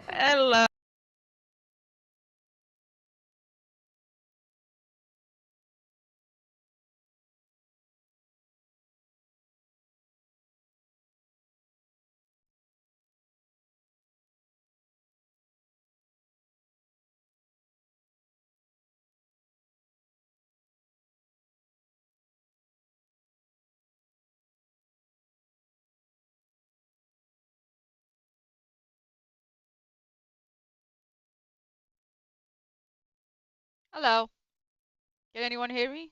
Hello. Hello. Can anyone hear me?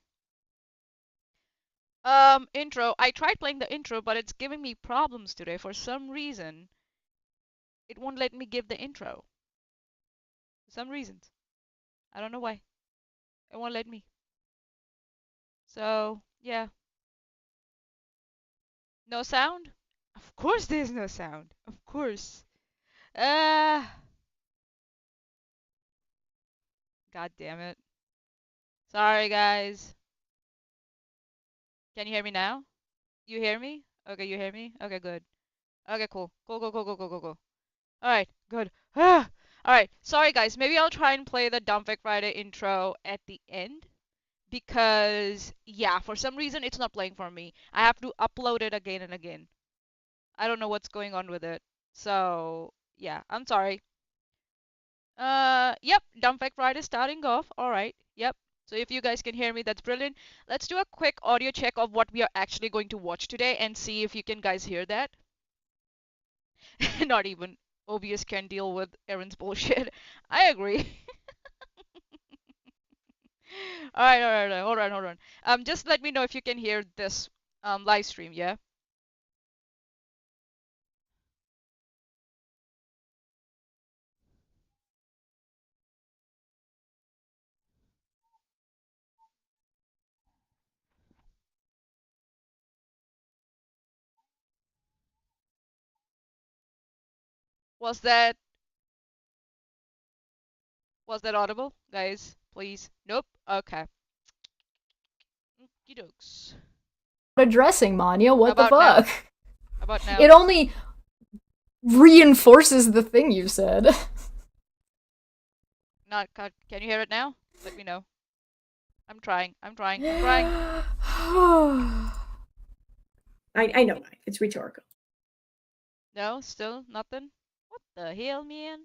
Intro. I tried playing the intro, but it's giving me problems today. For some reason, it won't let me give the intro. For some reasons. I don't know why. It won't let me. So, yeah. No sound? Of course there's no sound. Of course. Uh, God damn it. Sorry, guys. Can you hear me now? You hear me? Okay, you hear me? Okay, good. Okay, cool. Cool, cool, cool, cool, cool, cool, cool. Alright, good. Alright, sorry guys. Maybe I'll try and play the Fekk Friday intro at the end. Because, yeah, for some reason it's not playing for me. I have to upload it again and again. I don't know what's going on with it. So, yeah, I'm sorry. Yep, Fekk Friday starting off. Alright, yep. So if you guys can hear me, that's brilliant. Let's do a quick audio check of what we are actually going to watch today and see if you can guys hear that. Not even OBS can deal with Erin's bullshit. I agree. All right. Hold on. Just let me know if you can hear this live stream. Yeah. Was that was that audible, guys? Please. Nope. Okay. Okey dokes. Addressing, Manya. How What the about now? fuck? How about It now? only reinforces the thing you said. Not. Can you hear it now? Let me know. I'm trying. I'm trying. I know why. It's rhetorical. No. Still nothing. What the hell, man?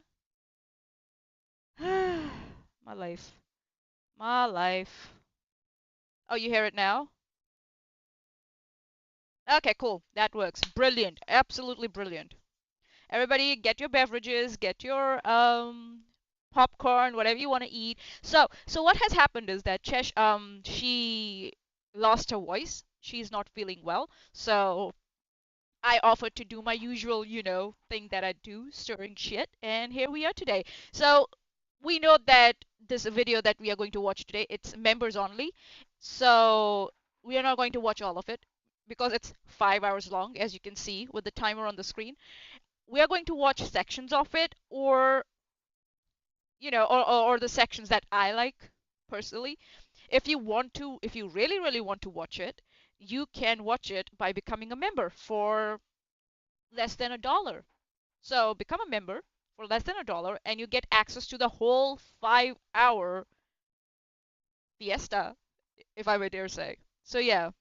My life. My life. Oh, you hear it now? Okay, cool. That works. Brilliant. Absolutely brilliant. Everybody get your beverages, get your popcorn, whatever you want to eat. So what has happened is that Chesh she lost her voice. She's not feeling well. So I offered to do my usual, thing that I do, stirring shit, and here we are today. So we know that this video that we are going to watch today, it's members only. So we are not going to watch all of it because it's 5 hours long, as you can see with the timer on the screen. We are going to watch sections of it, or or the sections that I like personally. If you really really want to watch it, you can watch it by becoming a member for less than $1. So become a member for less than $1 and you get access to the whole 5 hour fiesta, if I may dare say. So yeah.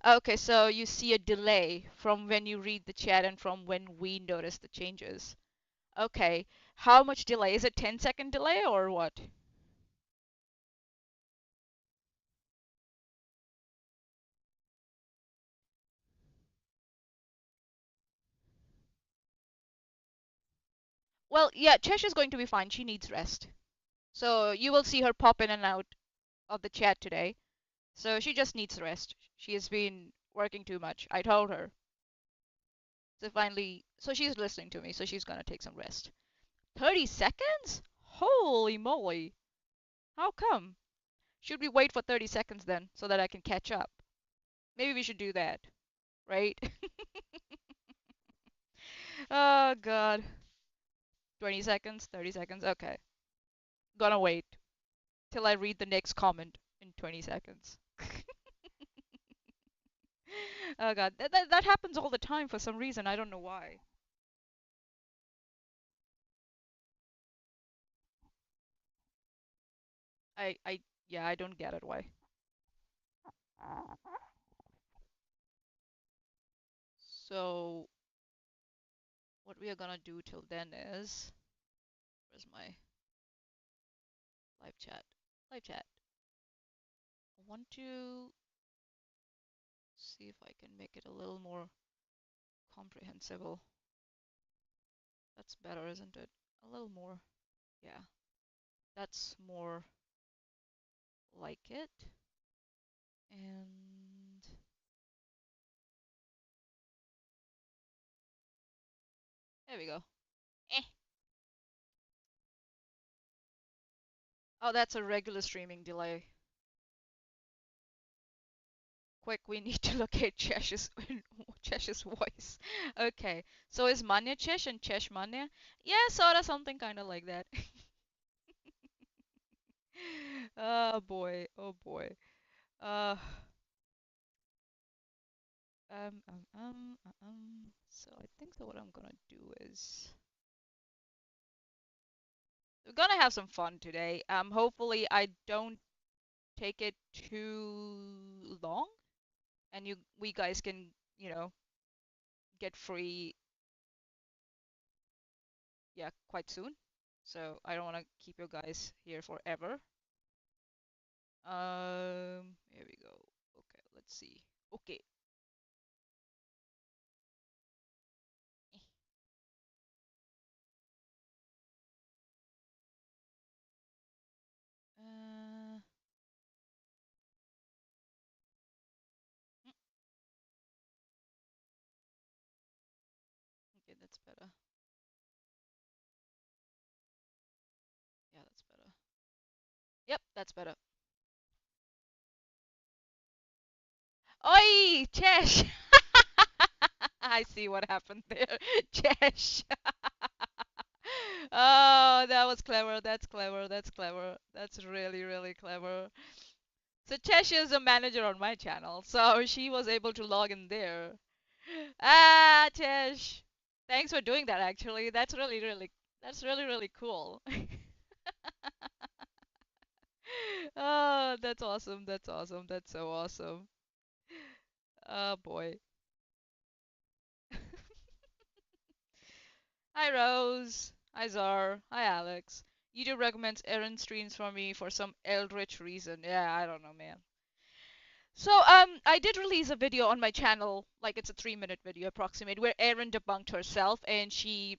Okay, so you see a delay from when you read the chat and from when we notice the changes. Okay, how much delay? Is it 10-second delay or what? Well, yeah, Chesh is going to be fine. She needs rest. So you will see her pop in and out of the chat today. So she just needs rest. She has been working too much. I told her. So she's listening to me, so she's gonna take some rest. 30 seconds? Holy moly. How come? Should we wait for 30 seconds then, so that I can catch up? Maybe we should do that, right? Oh god. 20 seconds? 30 seconds? Okay. Gonna wait till I read the next comment in 20 seconds. Oh god. That happens all the time for some reason. I don't know why. Yeah, I don't get it why. So what we are gonna do till then is, where's my live chat? Live chat. I want to see if I can make it a little more comprehensible. That's better, isn't it? A little more. Yeah, that's more like it. And there we go. Eh. Oh, that's a regular streaming delay. Quick, we need to locate Chesh's Chesh's voice. Okay, so is Manya Chesh and Chesh Manya? Yeah, sorta something kind of like that. Oh boy, oh boy. Uh, So I think that what I'm gonna do is we're gonna have some fun today. Hopefully I don't take it too long, and we guys can, you know, get free, yeah, quite soon. So I don't want to keep you guys here forever. Here we go. Okay, let's see. Okay. Eh, Uh, mm, okay, that's better. Yeah, that's better. Yep, that's better. Oi, Chesh! I see what happened there. Chesh. Oh, that was clever. That's clever. That's clever. That's really, really clever. So Chesh is a manager on my channel, so she was able to log in there. Ah, Chesh. Thanks for doing that, actually. That's really, really cool. Oh, that's awesome. That's awesome. That's so awesome. Oh boy. Hi Rose. Hi Zar. Hi Alex. YouTube recommends Erin streams for me for some eldritch reason. Yeah, I don't know, man. So I did release a video on my channel, like it's a 3-minute video approximate, where Erin debunked herself, and she,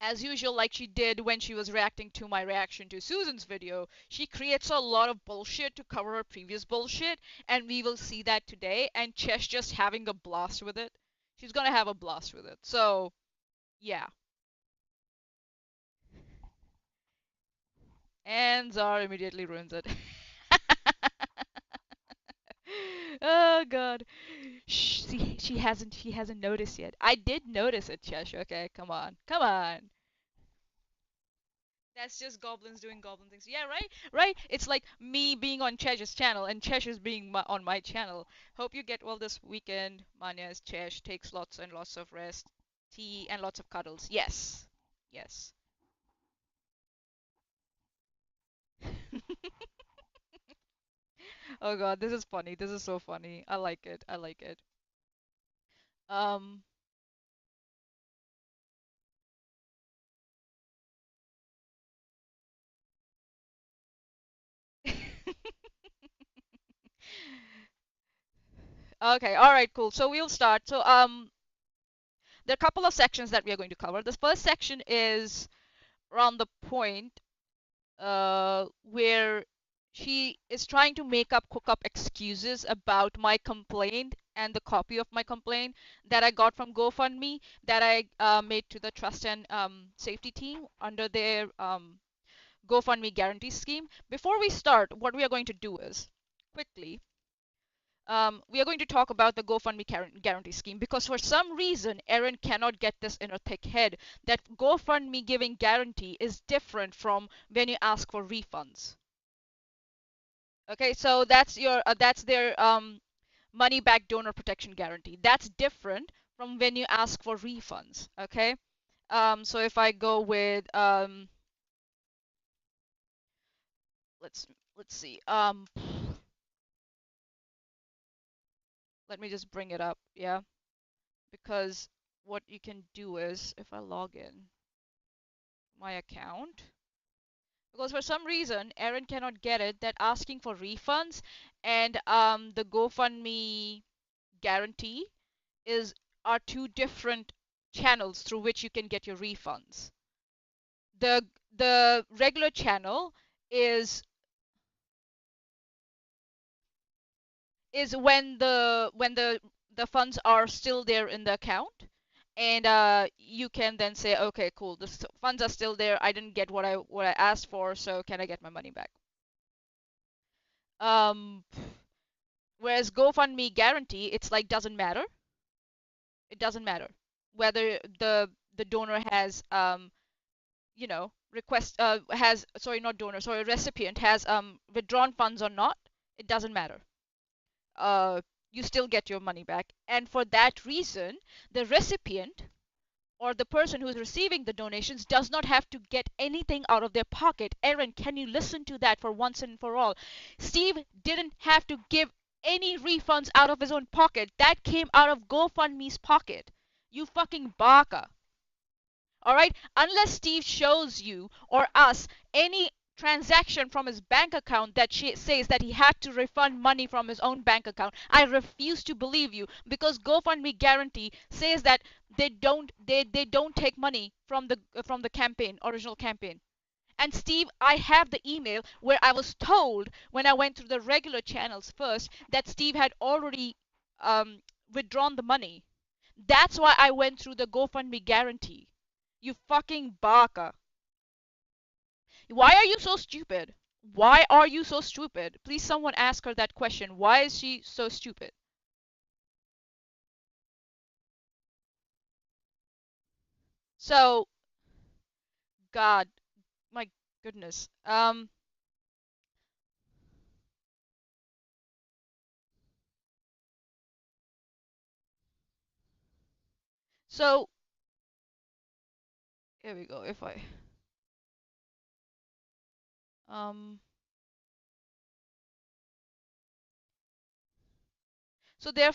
as usual, like she did when she was reacting to my reaction to Susan's video, she creates a lot of bullshit to cover her previous bullshit, and we will see that today. And Chesh just having a blast with it. She's gonna have a blast with it. So yeah. And Zar immediately ruins it. Oh god. Shh, see, she hasn't noticed yet. I did notice it, Chesh. Okay, come on. Come on. That's just goblins doing goblin things. Yeah, right? Right? It's like me being on Chesh's channel and Chesh's being on my channel. Hope you get well this weekend. Manya's Chesh takes lots and lots of rest, tea, and lots of cuddles. Yes. Yes. Oh god, this is funny. This is so funny. I like it. I like it. Um Okay, all right, cool. So we'll start. So there are a couple of sections that we are going to cover. The first section is around the point where she is trying to make up, cook up excuses about my complaint and the copy of my complaint that I got from GoFundMe that I made to the trust and safety team under their GoFundMe guarantee scheme. Before we start, what we are going to do is quickly we are going to talk about the GoFundMe guarantee scheme because for some reason Erin cannot get this in her thick head that GoFundMe giving guarantee is different from when you ask for refunds. Okay, so that's their money back donor protection guarantee. That's different from when you ask for refunds. Okay, so if I go with let's see. Let me just bring it up. Yeah, because what you can do is if I log in my account, because for some reason Erin cannot get it that asking for refunds and the GoFundMe guarantee is are two different channels through which you can get your refunds. The regular channel is when the funds are still there in the account, and you can then say, okay, cool, the funds are still there. I didn't get what I asked for, so can I get my money back? Um, Whereas GoFundMe guarantee, it's like doesn't matter. It doesn't matter whether the donor has request has sorry not donor sorry recipient has withdrawn funds or not. It doesn't matter. uh, you still get your money back. And for that reason, the recipient or the person who is receiving the donations does not have to get anything out of their pocket. Erin, can you listen to that for once and for all? Steve didn't have to give any refunds out of his own pocket. That came out of GoFundMe's pocket. You fucking baka. All right? Unless Steve shows you or us any transaction from his bank account that says that he had to refund money from his own bank account, I refuse to believe you, because GoFundMe guarantee says that they don't take money from the campaign, original campaign. And Steve, I have the email where I was told when I went through the regular channels first that Steve had already um, withdrawn the money. That's why I went through the GoFundMe guarantee. You fucking baka. Why are you so stupid? Why are you so stupid? Please someone ask her that question. Why is she so stupid? So, God, my goodness. So here we go. If I um so they're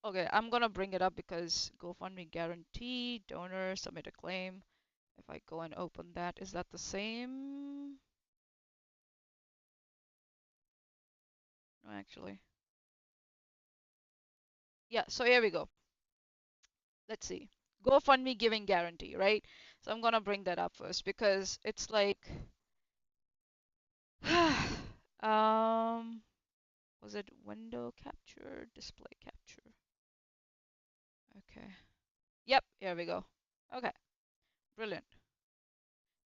okay, I'm gonna bring it up because GoFundMe guarantee, donor, submit a claim. If I go and open that, is that the same? No, actually. Yeah, so here we go. Let's see. GoFundMe giving guarantee, right? So I'm gonna bring that up first because it's like, um, was it window capture, display capture? Okay. Yep, here we go. Okay, brilliant.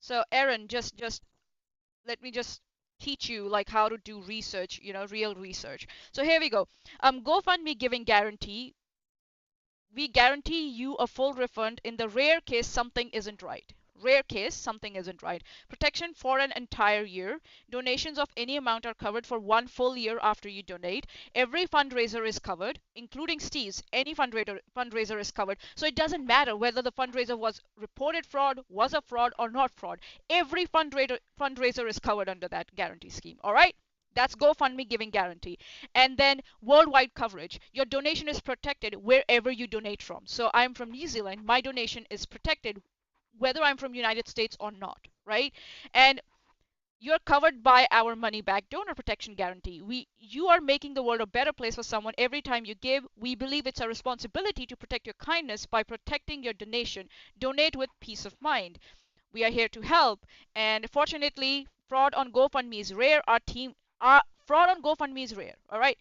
So Erin, just let me just teach you like how to do research, real research. So here we go. GoFundMe giving guarantee, we guarantee you a full refund in the rare case something isn't right. Rare case something isn't right. Protection for an entire year. Donations of any amount are covered for 1 full year after you donate. Every fundraiser is covered, including Steve's. Any fundraiser is covered. So it doesn't matter whether the fundraiser was reported fraud, was a fraud, or not fraud. Every fundraiser is covered under that guarantee scheme. All right? That's GoFundMe giving guarantee. And then worldwide coverage. Your donation is protected wherever you donate from. So I'm from New Zealand. My donation is protected whether I'm from United States or not, right? And you're covered by our money back donor protection guarantee. You are making the world a better place for someone every time you give. We believe it's a responsibility to protect your kindness by protecting your donation. Donate with peace of mind. We are here to help. And fortunately, fraud on GoFundMe is rare. Our fraud on GoFundMe is rare. All right.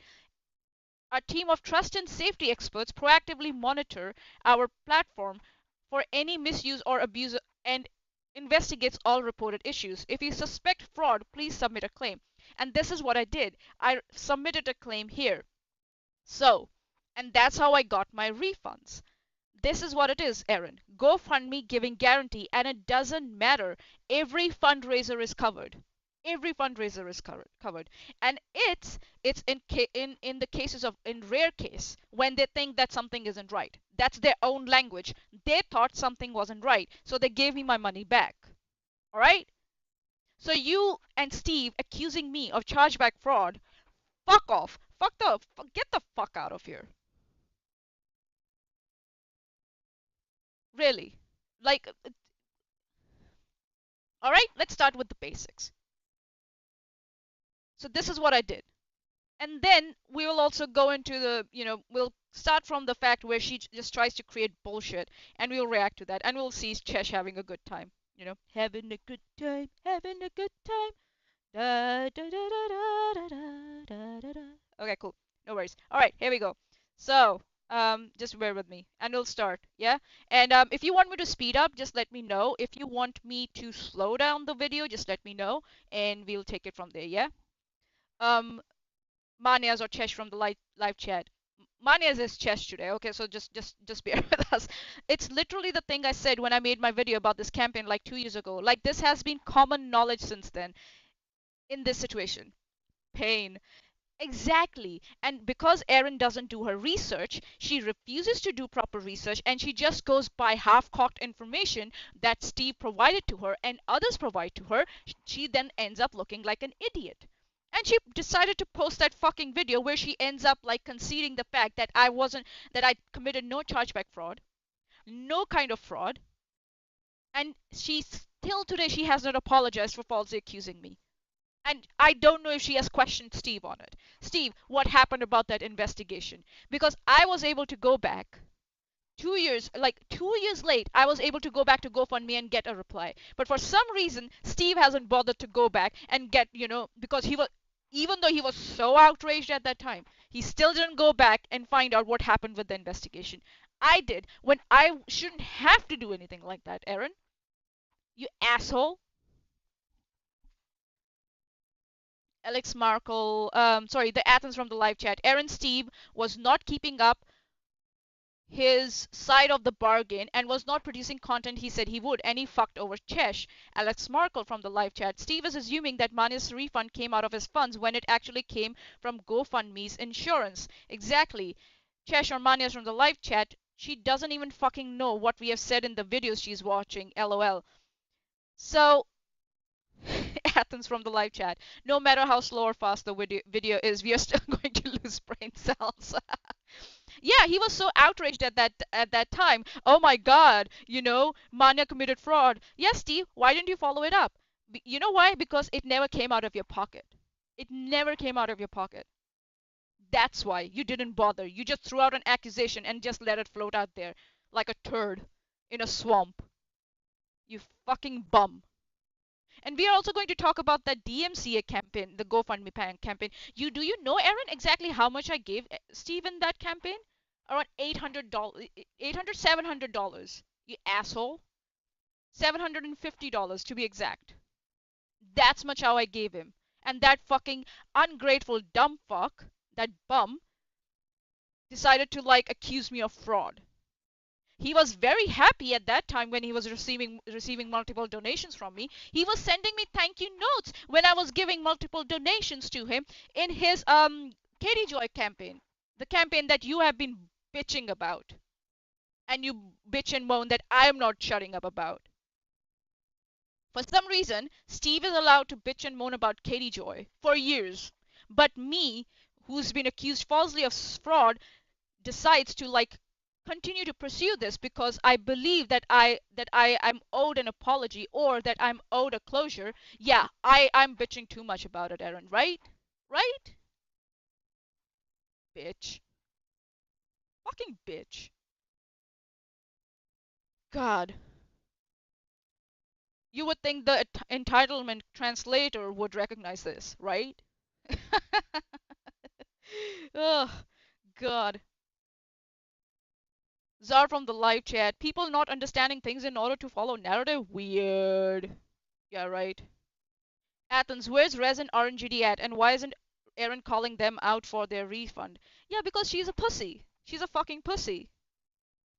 Our team of trust and safety experts proactively monitor our platform for any misuse or abuse and investigates all reported issues. If you suspect fraud, please submit a claim. And this is what I did. I submitted a claim here. So, and that's how I got my refunds. This is what it is, Erin. GoFundMe giving guarantee, and it doesn't matter. Every fundraiser is covered. Every fundraiser is covered, and it's in the cases of in rare case when they think that something isn't right. That's their own language. They thought something wasn't right, so they gave me my money back. All right. So you and Steve accusing me of chargeback fraud, fuck off. Get the fuck out of here. Really. Like, all right, let's start with the basics. So this is what I did. And then we will also go into we'll start from the fact where she just tries to create bullshit, and we'll react to that, and we'll see Chesh having a good time. Having a good time, having a good time. Da, da, da, da, da, da, da, da, da. Okay, cool. No worries. All right, here we go. So, just bear with me, and we'll start. Yeah. And if you want me to speed up, just let me know. If you want me to slow down the video, just let me know, and we'll take it from there. Yeah. Um, Manias or Chesh from the live chat. Manias is Chesh today. Okay, so just bear with us. It's literally the thing I said when I made my video about this campaign like 2 years ago. Like this has been common knowledge since then in this situation. Pain. Exactly. And because Erin doesn't do her research, she refuses to do proper research and she just goes by half-cocked information that Steve provided to her and others provide to her. She then ends up looking like an idiot. And she decided to post that fucking video where she ends up like conceding the fact that I committed no chargeback fraud, no kind of fraud, and she still today she has not apologized for falsely accusing me. And I don't know if she has questioned Steve on it. Steve, what happened about that investigation? Because I was able to go back 2 years, like 2 years late, I was able to go back to GoFundMe and get a reply. But for some reason, Steve hasn't bothered to go back and get, because even though he was so outraged at that time, he still didn't go back and find out what happened with the investigation. I did when I shouldn't have to do anything like that, Erin. You asshole. Alex Markle, sorry, the Athens from the live chat. Erin Steve was not keeping up his side of the bargain and was not producing content he said he would, and he fucked over Chesh. Alex Markle from the live chat. Steve is assuming that Mania's refund came out of his funds when it actually came from GoFundMe's insurance. Exactly. Chesh or Mania's from the live chat. She doesn't even fucking know what we have said in the videos she's watching. LOL. So, Athens from the live chat. No matter how slow or fast the video is, we are still going to lose brain cells. Yeah, he was so outraged at that time. Oh my God, Manya committed fraud. Yes, Steve, why didn't you follow it up? You know why? Because it never came out of your pocket. It never came out of your pocket. That's why you didn't bother. You just threw out an accusation and just let it float out there like a turd in a swamp. You fucking bum. And we are also going to talk about that DMCA campaign, the GoFundMe campaign. Do you know, Erin, exactly how much I gave Steve in that campaign? Around $800, $700. You asshole. $750 to be exact. That's much how I gave him. And that fucking ungrateful dumb fuck, that bum, decided to like accuse me of fraud. He was very happy at that time when he was receiving multiple donations from me. He was sending me thank you notes when I was giving multiple donations to him in his Katie Joy campaign, the campaign that you have been bitching about, and you bitch and moan that I am not shutting up about. For some reason, Steve is allowed to bitch and moan about Katie Joy for years, but me, who's been accused falsely of fraud, decides to like continue to pursue this because I believe that I'm owed an apology or that I'm owed a closure. Yeah, I'm bitching too much about it, Erin, right? Right? Bitch. Fucking bitch. God. You would think the entitlement translator would recognize this, right? Oh, God. Zar from the live chat. People not understanding things in order to follow narrative? Weird. Yeah, right. Athens, where's Rez and RNGD at? And why isn't Erin calling them out for their refund? Yeah, because she's a pussy. She's a fucking pussy.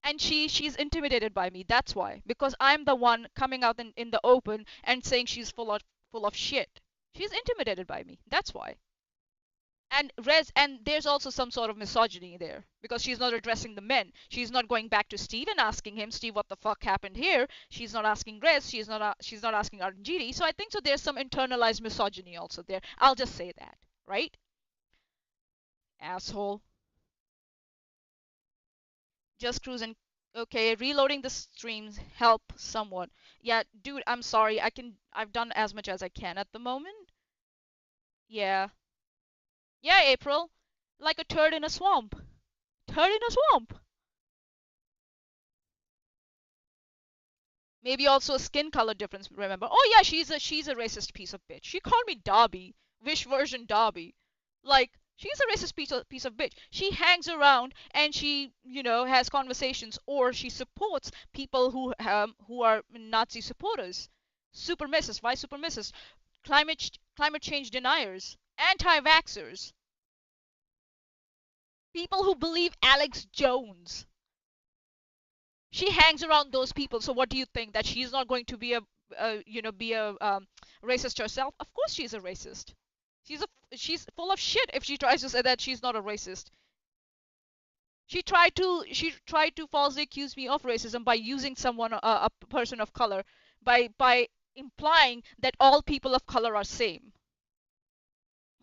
And she's intimidated by me. That's why. Because I'm the one coming out in the open and saying she's full of shit. She's intimidated by me. That's why. And there's also some sort of misogyny there because she's not addressing the men. She's not going back to Steve and asking him, Steve, what the fuck happened here? She's not asking Rez. She's not asking Arjiri. So I think so. There's some internalized misogyny also there. I'll just say that, right? Asshole. Just cruising. Okay, reloading the streams help somewhat. Yeah, dude, I'm sorry. I've done as much as I can at the moment. Yeah. Yeah, April. Like a turd in a swamp. Turd in a swamp. Maybe also a skin color difference, remember? Oh yeah, she's a racist piece of bitch. She called me Dobby. Wish version Dobby. Like, she's a racist piece of bitch. She hangs around and she, has conversations or she supports people who are Nazi supporters. Supremacists, white supremacists, climate change deniers, anti-vaxxers, people who believe Alex Jones. She hangs around those people. So what do you think, that she's not going to be a racist herself? Of course she's a racist. She's full of shit if she tries to say that she's not a racist. She tried to falsely accuse me of racism by using someone, a person of color, by implying that all people of color are same.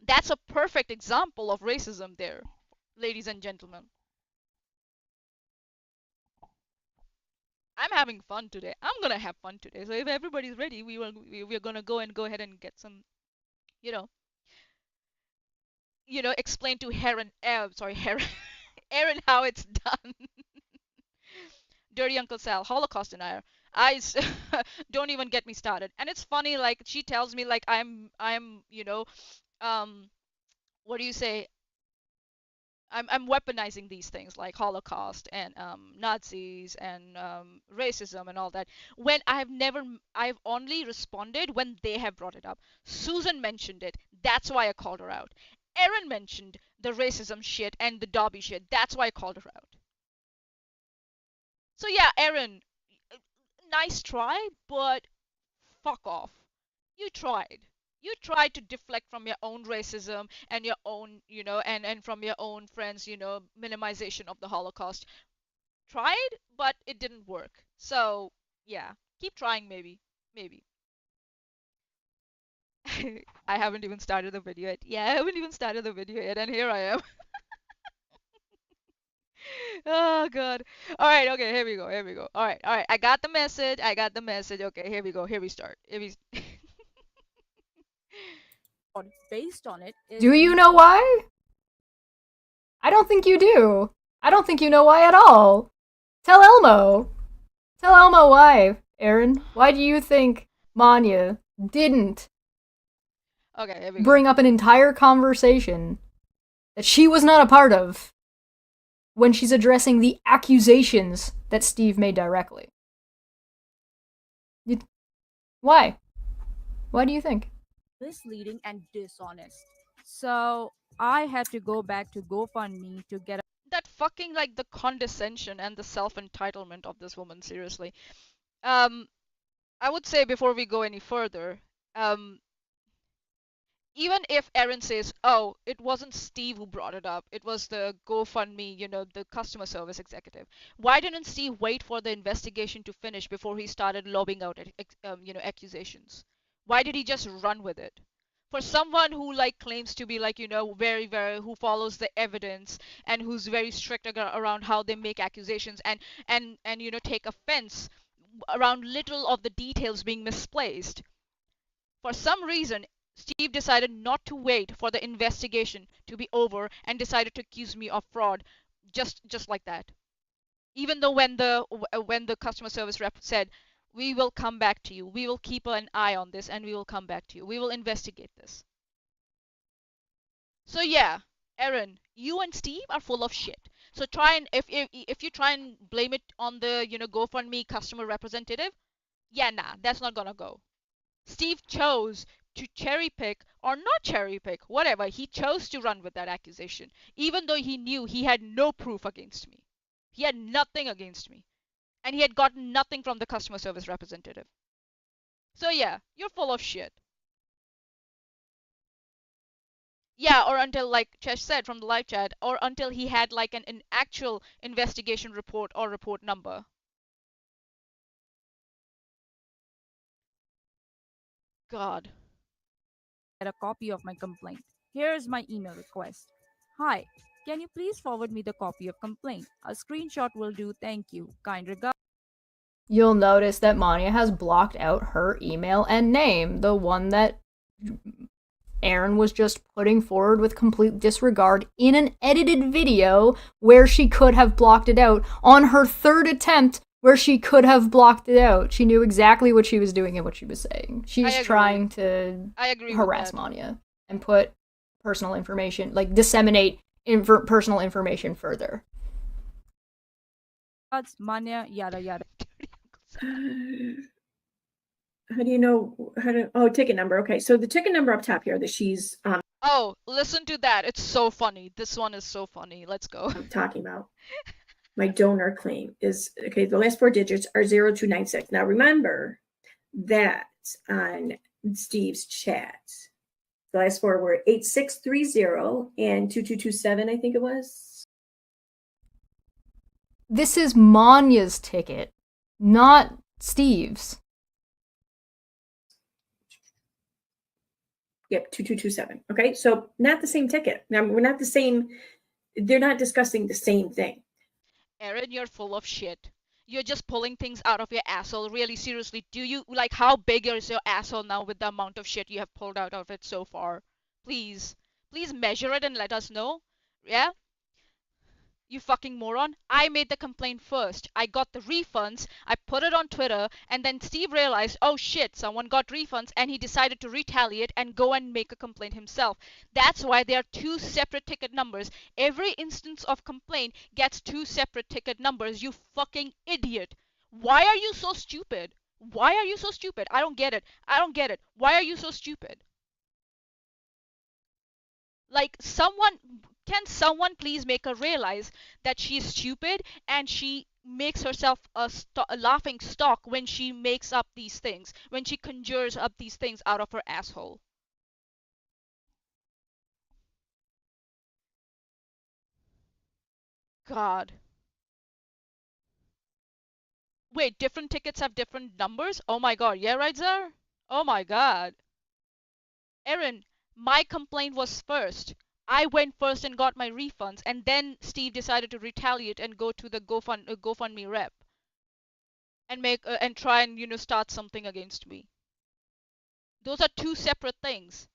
That's a perfect example of racism there, ladies and gentlemen. I'm having fun today. I'm gonna have fun today. So if everybody's ready, we're gonna go ahead and get some, you know, explain to Heron, sorry, Heron, Erin, how it's done. Dirty Uncle Sal, Holocaust denier. Don't even get me started. And it's funny, like she tells me, like um, what do you say? I'm weaponizing these things like Holocaust and Nazis and racism and all that. When I've only responded when they have brought it up. Susan mentioned it. That's why I called her out. Erin mentioned the racism shit and the Dobby shit. That's why I called her out. So yeah, Erin, nice try, but fuck off. You tried. You tried to deflect from your own racism and your own, and from your own friends, minimization of the Holocaust. Tried, but it didn't work. So, yeah, keep trying maybe. Maybe. I haven't even started the video yet. Yeah, I haven't even started the video yet, and here I am. Oh god. All right, okay, here we go. Here we go. All right. All right. I got the message. I got the message. Okay, here we go. Here we start. Based on it. Do you know why? I don't think you do. I don't think you know why at all. Tell Elmo. Tell Elmo why, Erin. Why do you think Manya didn't Okay, here we go. bring up an entire conversation that she was not a part of when she's addressing the accusations that Steve made directly? Why? Why do you think? Misleading and dishonest. So I had to go back to GoFundMe to get That fucking, like, the condescension and the self-entitlement of this woman, seriously. Um, I would say before we go any further, um, even if Erin says, "Oh, it wasn't Steve who brought it up. It was the GoFundMe, the customer service executive." Why didn't Steve wait for the investigation to finish before he started lobbing out, accusations? Why did he just run with it? For someone who, like, claims to be, like, very, very, who follows the evidence and who's very strict around how they make accusations, and take offense around little of the details being misplaced. For some reason, Steve decided not to wait for the investigation to be over and decided to accuse me of fraud, just like that. Even though when the customer service rep said, "We will come back to you. We will keep an eye on this and we will come back to you. We will investigate this." So yeah, Erin, you and Steve are full of shit. So try and if you try and blame it on the GoFundMe customer representative, yeah, nah, that's not gonna go. Steve chose to cherry pick or not cherry pick, whatever. He chose to run with that accusation, even though he knew he had no proof against me. He had nothing against me, and he had gotten nothing from the customer service representative. So yeah, you're full of shit. Yeah, or until, like Chesh said from the live chat, or until he had like an actual investigation report or report number. God. Get a copy of my complaint. Here's my email request. Hi, can you please forward me the copy of complaint? A screenshot will do. Thank you. Kind regards. You'll notice that Manya has blocked out her email and name, the one that Erin was just putting forward with complete disregard in an edited video where she could have blocked it out. On her third attempt, where she could have blocked it out. She knew exactly what she was doing and what she was saying. She's trying to harass Manya and put personal information, like disseminate personal information further. Manya, yada yada. How do you know ticket number? Okay, so the ticket number up top here that she's Oh, listen to that. It's so funny. This one is so funny. Let's go. I'm talking about. My donor claim is, okay, the last 4 digits are 0296. Now remember that on Steve's chat, the last 4 were 8630 and 2227, I think it was. This is Manya's ticket, not Steve's. Yep, 2227. Okay, so not the same ticket. Now, we're not the same. They're not discussing the same thing. Erin, you're full of shit. You're just pulling things out of your asshole. Really, seriously, do you, like, how big is your asshole now with the amount of shit you have pulled out of it so far? Please. Please measure it and let us know. Yeah? You fucking moron. I made the complaint first. I got the refunds. I put it on Twitter, and then Steve realized, oh shit, someone got refunds, and he decided to retaliate and go and make a complaint himself. That's why there are 2 separate ticket numbers. Every instance of complaint gets 2 separate ticket numbers. You fucking idiot. Why are you so stupid? Why are you so stupid? I don't get it. I don't get it. Why are you so stupid? Like, can someone please make her realize that she's stupid and she makes herself a laughing stock when she makes up these things, when she conjures up these things out of her asshole? God. Wait, different tickets have different numbers? Oh my god, yeah, right, Zar? Oh my god. Erin, my complaint was first. I went first and got my refunds, and then Steve decided to retaliate and go to the GoFundMe rep and and try and start something against me. Those are 2 separate things.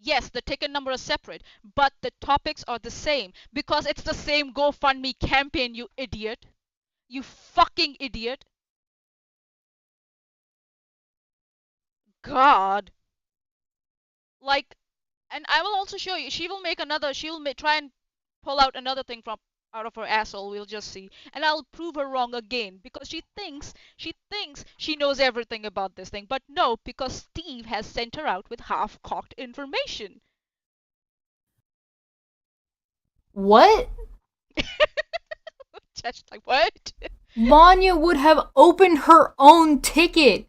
Yes, the ticket number is separate, but the topics are the same because it's the same GoFundMe campaign, you idiot. You fucking idiot. God. Like, and I will also show you. She will try and pull out another thing from out of her asshole. We'll just see, and I'll prove her wrong again because she thinks she knows everything about this thing, but no, because Steve has sent her out with half-cocked information. What? Just like, what? Manya would have opened her own ticket.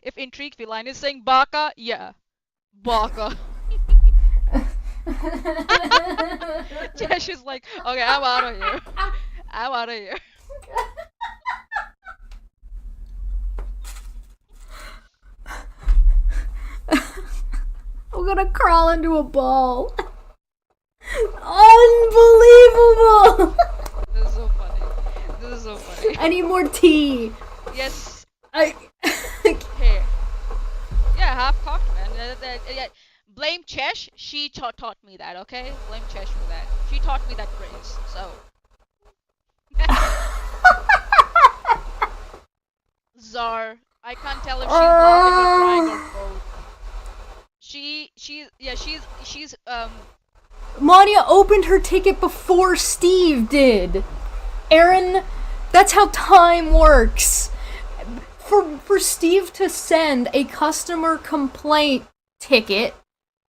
If Intrigue Feline is saying baka, yeah, baka. Chesh is like, okay, I'm out of here. I'm out of here. I'm gonna crawl into a ball. Unbelievable! This is so funny. This is so funny. I need more tea. Yes. Here. Yeah, half-cocked, man. Blame Chesh. She taught me that, okay? Blame Chesh for that. She taught me that phrase, so. Zar. I can't tell if she's laughing or crying or both. She's Manya opened her ticket before Steve did. Erin, that's how time works. For Steve to send a customer complaint ticket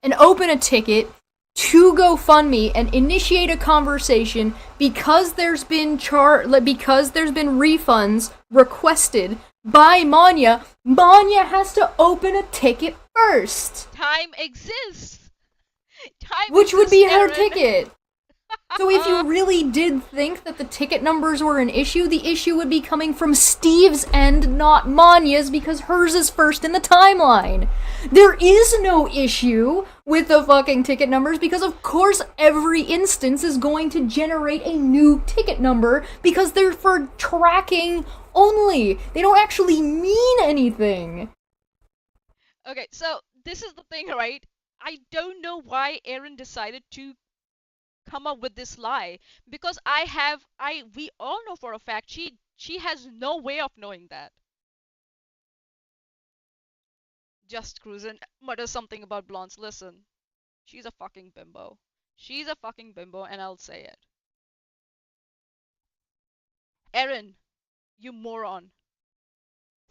and open a ticket to GoFundMe and initiate a conversation because there's been refunds requested by Manya has to open a ticket first. Time exists. Time Which would be exists, her Erin. ticket. So if you really did think that the ticket numbers were an issue, the issue would be coming from Steve's end, not Manya's, because hers is first in the timeline. There is no issue with the fucking ticket numbers, because of course every instance is going to generate a new ticket number, because they're for tracking only. They don't actually mean anything. Okay, so this is the thing, right? I don't know why Erin decided to come up with this lie, because we all know for a fact she has no way of knowing that. Just Cruisin mutters something about blondes. Listen, she's a fucking bimbo. She's a fucking bimbo, and I'll say it. Erin, you moron.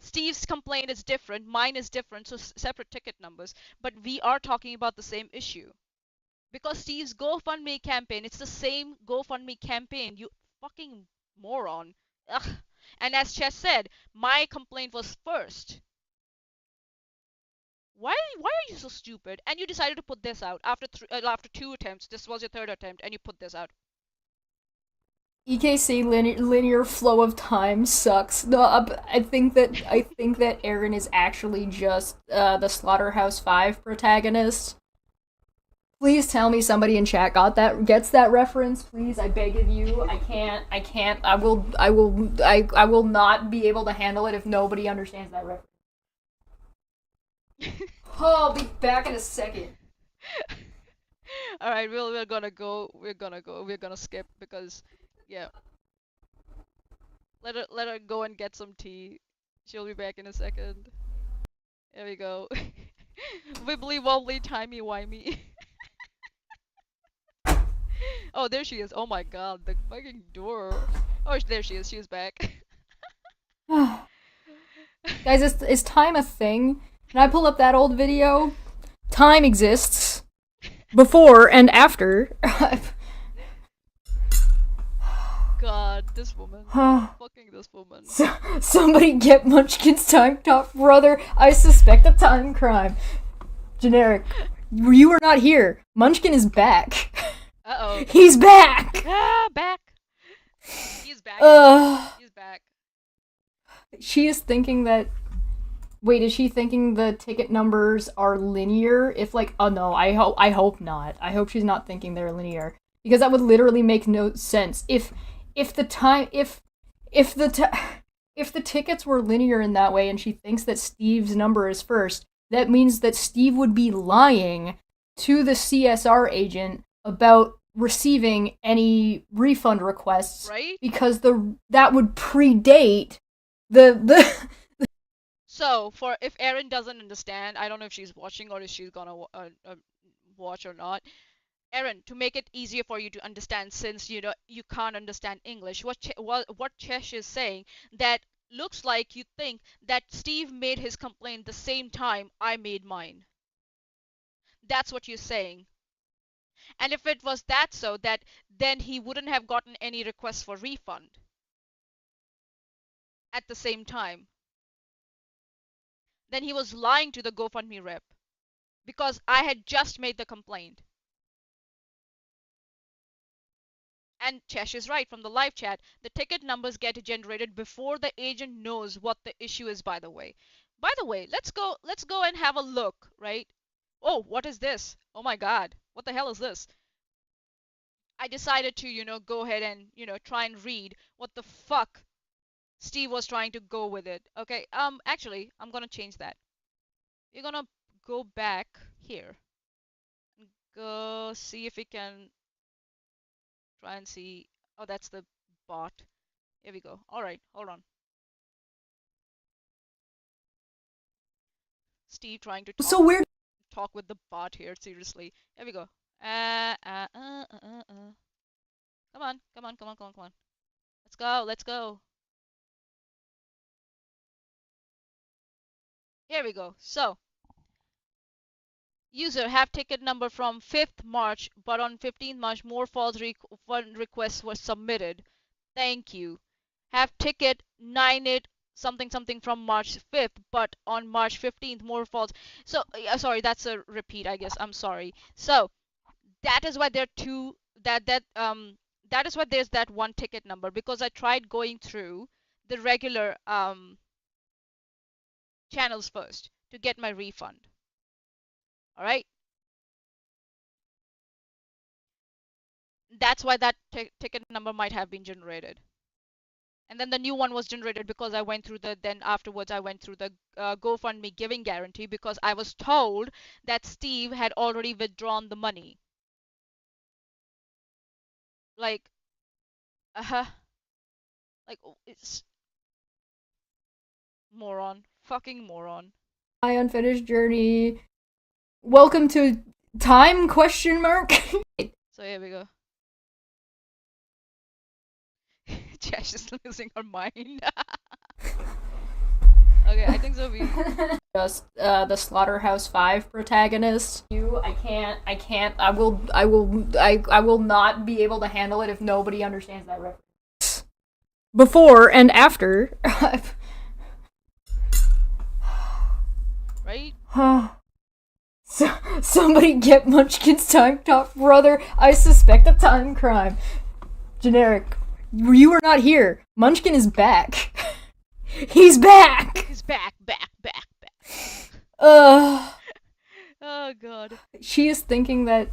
Steve's complaint is different, mine is different, so separate ticket numbers, but we are talking about the same issue. Because Steve's GoFundMe campaign, it's the same GoFundMe campaign, you fucking moron. Ugh. And as Chesh said, my complaint was first. Why are you so stupid? And you decided to put this out after after 2 attempts. This was your third attempt, and you put this out. EKC linear flow of time sucks. No, I think that Erin is actually just the Slaughterhouse 5 protagonist. Please tell me somebody in chat gets that reference, please. I beg of you. I can't. I will not be able to handle it if nobody understands that reference. Oh, I'll be back in a second. All right, we're gonna go. We're gonna skip because, yeah. Let her go and get some tea. She'll be back in a second. There we go. Wibbly wobbly timey wimey. Oh, there she is. Oh my god, the fucking door. Oh, there she is. She's back. Guys, is time a thing? Can I pull up that old video? Time exists. Before and after. God, this woman. Fucking this woman. Somebody get Munchkin's time talk, brother. I suspect a time crime. Generic. You are not here. Munchkin is back. Uh-oh. He's back! Ah, back. He's back. He's back. She is thinking that... Wait, is she thinking the ticket numbers are linear? If like, oh no, I hope not. I hope she's not thinking they're linear. Because that would literally make no sense. If the tickets were linear in that way and she thinks that Steve's number is first, that means that Steve would be lying to the CSR agent about receiving any refund requests, right? Because that would predate the So, if Erin doesn't understand, I don't know if she's watching or if she's gonna watch or not. Erin, to make it easier for you to understand, since you know you can't understand English, what Chesh is saying, that looks like you think that Steve made his complaint the same time I made mine. That's what you're saying. And if it was that so, that then he wouldn't have gotten any requests for refund at the same time. Then he was lying to the GoFundMe rep because I had just made the complaint. And Chesh is right from the live chat. The ticket numbers get generated before the agent knows what the issue is, by the way. By the way, let's go and have a look, right? Oh, what is this? Oh my god. What the hell is this? I decided to, go ahead and, try and read what the fuck Steve was trying to go with it. Okay, actually, I'm gonna change that. We're gonna go back here. Go see if we can try and see. Oh, that's the bot. Here we go. Alright, hold on. Steve trying to talk. So weird. Talk with the bot here, seriously. Here we go. Come on. Let's go. Here we go. So, user have ticket number from 5th March, but on 15th March more false refund requests were submitted. Thank you. Have ticket 98 something something from March 5th, but on March 15th more falls. So sorry, that's a repeat, I guess. I'm sorry. So that is why there are two that is why there's that one ticket number, because I tried going through the regular channels first to get my refund. All right, that's why that ticket number might have been generated. And then the new one was generated because I went through the then afterwards I went through the GoFundMe giving guarantee, because I was told that Steve had already withdrawn the money. Like, uh-huh. Like, it's moron. Fucking moron. My unfinished journey. Welcome to time question mark. So here we go. Chesh is losing her mind. Okay, I think so. Just the Slaughterhouse 5 protagonist. I will not be able to handle it if nobody understands that reference. Before and after. Right? So, somebody get Munchkin's time top, brother. I suspect a time crime. Generic. You are not here. Munchkin is back. He's back! He's back. Oh god. She is thinking that...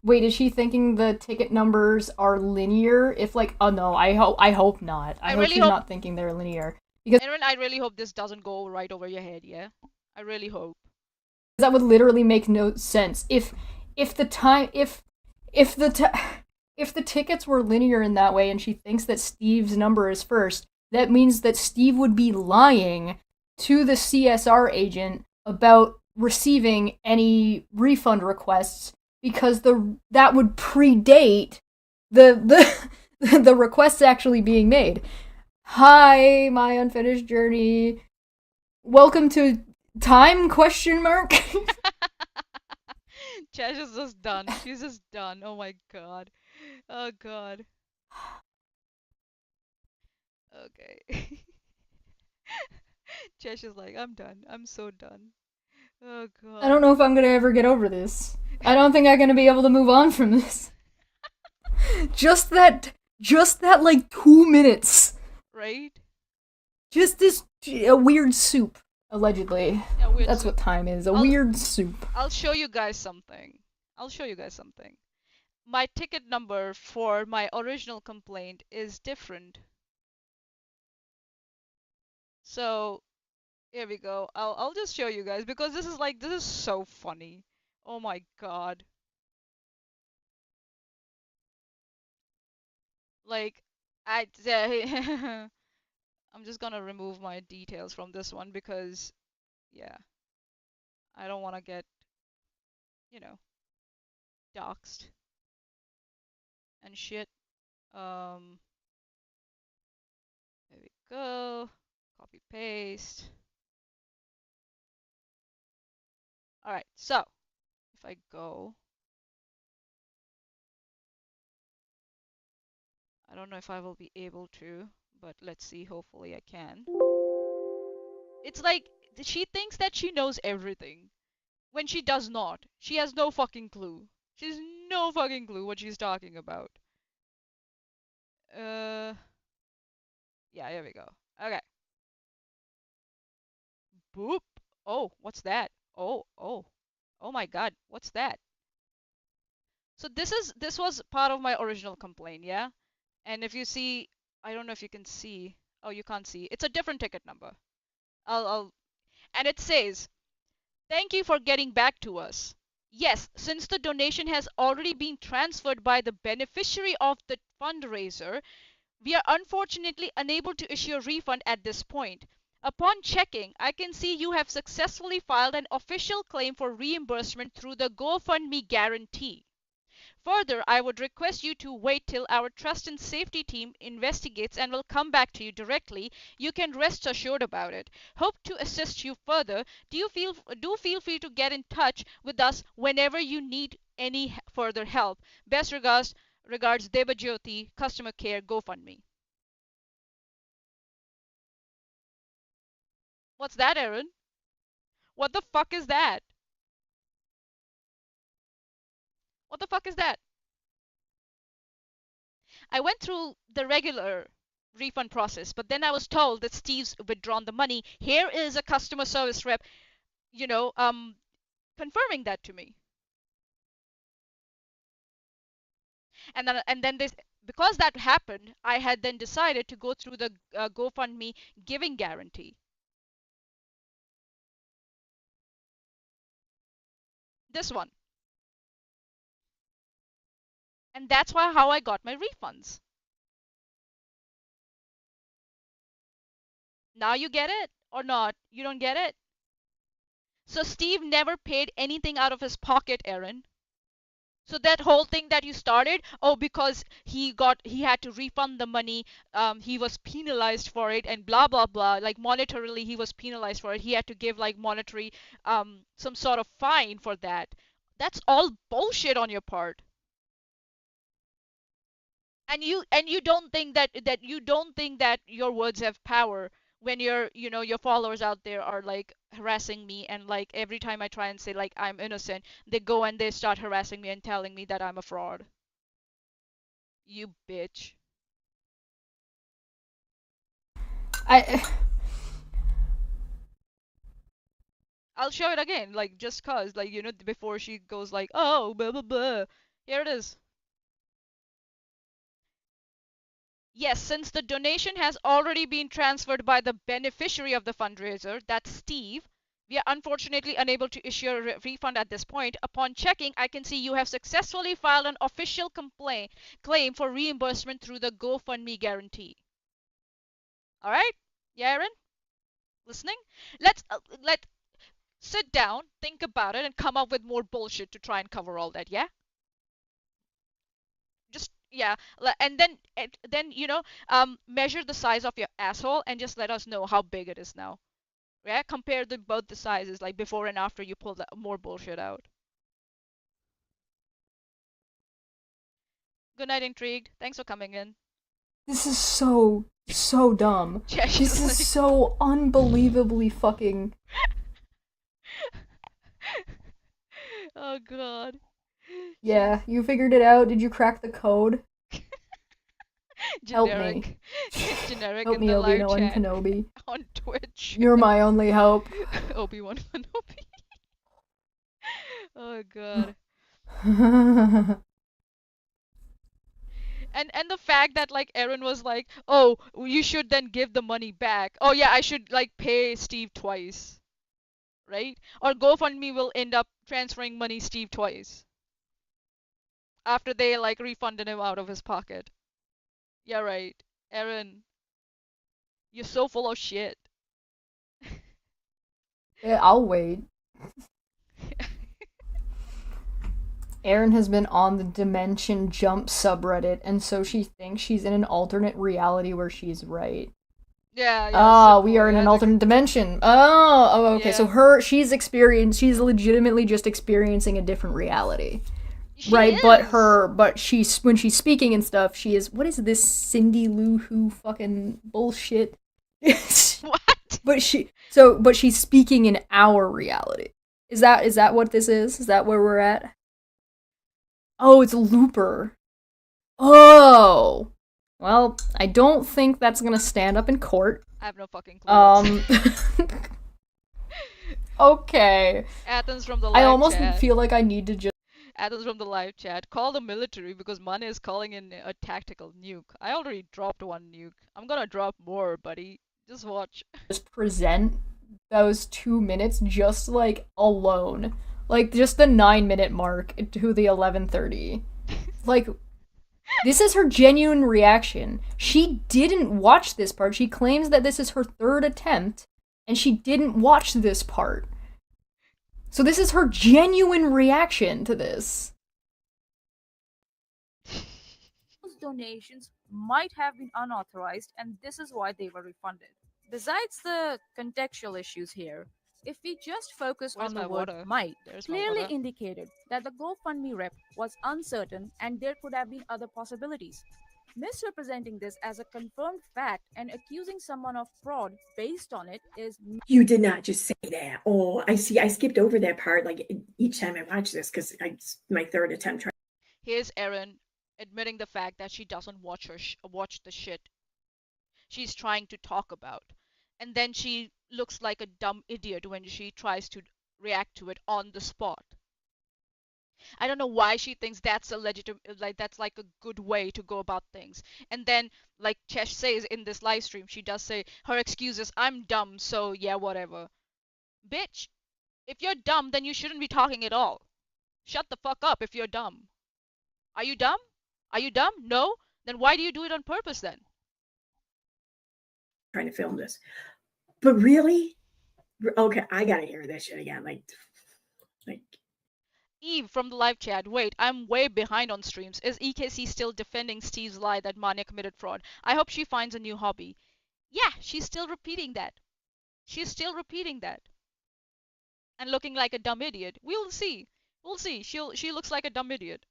Wait, is she thinking the ticket numbers are linear? If oh no, I hope not. I hope really she's not thinking they're linear. Because Erin, I really hope this doesn't go right over your head, yeah? I really hope. that would literally make no sense. If the tickets were linear in that way and she thinks that Steve's number is first, that means that Steve would be lying to the CSR agent about receiving any refund requests, because that would predate the requests actually being made. Hi, my unfinished journey. Welcome to time question mark. Chesh is just done. She's just done. Oh my god. Oh god. Okay. Chesh is like, I'm done. I'm so done. Oh god. I don't know if I'm gonna ever get over this. I don't think I'm gonna be able to move on from this. just that 2 minutes. Right? Just a weird soup, allegedly. Yeah, weird That's soup. what time is, weird soup. I'll show you guys something. My ticket number for my original complaint is different. So, here we go. I'll just show you guys, because this is so funny. Oh my god. Like, I'm just gonna remove my details from this one, because yeah, I don't want to get, you know, doxxed and shit. There we go. Copy paste. All right. So, if I go, I don't know if I will be able to, but let's see. Hopefully I can. It's like she thinks that she knows everything when she does not. She has no fucking clue. She has no fucking clue what she's talking about. Yeah, here we go. Okay. Boop. Oh, what's that? Oh my god, what's that? So this was part of my original complaint, yeah? And if you see, I don't know if you can see. Oh, you can't see. It's a different ticket number. And it says, "Thank you for getting back to us. Yes, since the donation has already been transferred by the beneficiary of the fundraiser, we are unfortunately unable to issue a refund at this point. Upon checking, I can see you have successfully filed an official claim for reimbursement through the GoFundMe guarantee. Further, I would request you to wait till our trust and safety team investigates and will come back to you directly. You can rest assured about it. Hope to assist you further. Do feel free to get in touch with us whenever you need any further help. Best regards Debajyoti, Customer Care, GoFundMe." What's that, Erin? What the fuck is that? What the fuck is that? I went through the regular refund process, but then I was told that Steve's withdrawn the money. Here is a customer service rep, you know, confirming that to me. And then this, because that happened, I had then decided to go through the GoFundMe giving guarantee. This one. And that's how I got my refunds. Now you get it or not? You don't get it? So Steve never paid anything out of his pocket, Erin. So that whole thing that you started, oh, because he had to refund the money, he was penalized for it, and blah blah blah. Like monetarily, he was penalized for it. He had to give like monetary, some sort of fine for that. That's all bullshit on your part. And you don't think that your words have power when your followers out there are like harassing me, and like every time I try and say like I'm innocent, they go and they start harassing me and telling me that I'm a fraud. You bitch. I I'll show it again, like just cause, like before she goes like, oh, blah blah blah. Here it is. Yes, since the donation has already been transferred by the beneficiary of the fundraiser, that's Steve, we are unfortunately unable to issue a refund at this point. Upon checking, I can see you have successfully filed an official claim for reimbursement through the GoFundMe guarantee. All right? Yeah, Erin? Listening? Let sit down, think about it, and come up with more bullshit to try and cover all that, yeah? Just yeah, and then measure the size of your asshole and just let us know how big it is now. Yeah, compare both the sizes, like before and after you pull that more bullshit out. Good night, Intrigued. Thanks for coming in. This is so dumb. Chesh This is so unbelievably fucking. Oh god. Yeah, you figured it out. Did you crack the code? Help me. Generic Help in me, the live Obi-Wan chat Kenobi. on Twitch. You're my only hope. Obi-Wan Kenobi. Oh god. And the fact that like Erin was like, oh, you should then give the money back. Oh yeah, I should like pay Steve twice, right? Or GoFundMe will end up transferring money Steve twice after they like refunded him out of his pocket. Yeah, right. Erin, you're so full of shit. Yeah, I'll wait. Erin has been on the Dimension Jump subreddit, and so she thinks she's in an alternate reality where she's right. Yeah. Oh, we are in an alternate dimension. Oh, okay. Yeah. So she's legitimately just experiencing a different reality. She right, is. but when she's speaking and stuff, she is, what is this Cindy Lou Who fucking bullshit? What? But she's speaking in our reality. Is that what this is? Is that where we're at? Oh, it's Looper. Oh. Well, I don't think that's gonna stand up in court. I have no fucking clue. Okay. Athens from the live I almost chat. feel like I need to just. Athens from the live chat. Call the military because Mane is calling in a tactical nuke. I already dropped one nuke. I'm gonna drop more, buddy. Just watch. Just present those 2 minutes just like alone. Like just the 9-minute mark to the 11:30. Like, this is her genuine reaction. She didn't watch this part. She claims that this is her third attempt, and she didn't watch this part. So this is her genuine reaction to this. Those donations might have been unauthorized, and this is why they were refunded. Besides the contextual issues here, if we just focus Where's on the my word water? might, There's my clearly water. indicated that the GoFundMe rep was uncertain and there could have been other possibilities. Misrepresenting this as a confirmed fact and accusing someone of fraud based on it is. You did not just say that. Oh, I see. I skipped over that part like each time I watch this because it's my third attempt trying. Here's Erin admitting the fact that she doesn't watch the shit she's trying to talk about. And then she looks like a dumb idiot when she tries to react to it on the spot. I don't know why she thinks that's a legitimate, like that's like a good way to go about things. And then, like Chesh says in this live stream, she does say her excuse is, "I'm dumb, so yeah, whatever." Bitch, if you're dumb, then you shouldn't be talking at all. Shut the fuck up if you're dumb. Are you dumb? Are you dumb? No? Then why do you do it on purpose then? Trying to film this. But really? Okay, I gotta hear this shit again. Like Eve from the live chat. Wait, I'm way behind on streams. Is EKC still defending Steve's lie that Manya committed fraud? I hope she finds a new hobby. Yeah, she's still repeating that. She's still repeating that. And looking like a dumb idiot. We'll see. We'll see. She looks like a dumb idiot.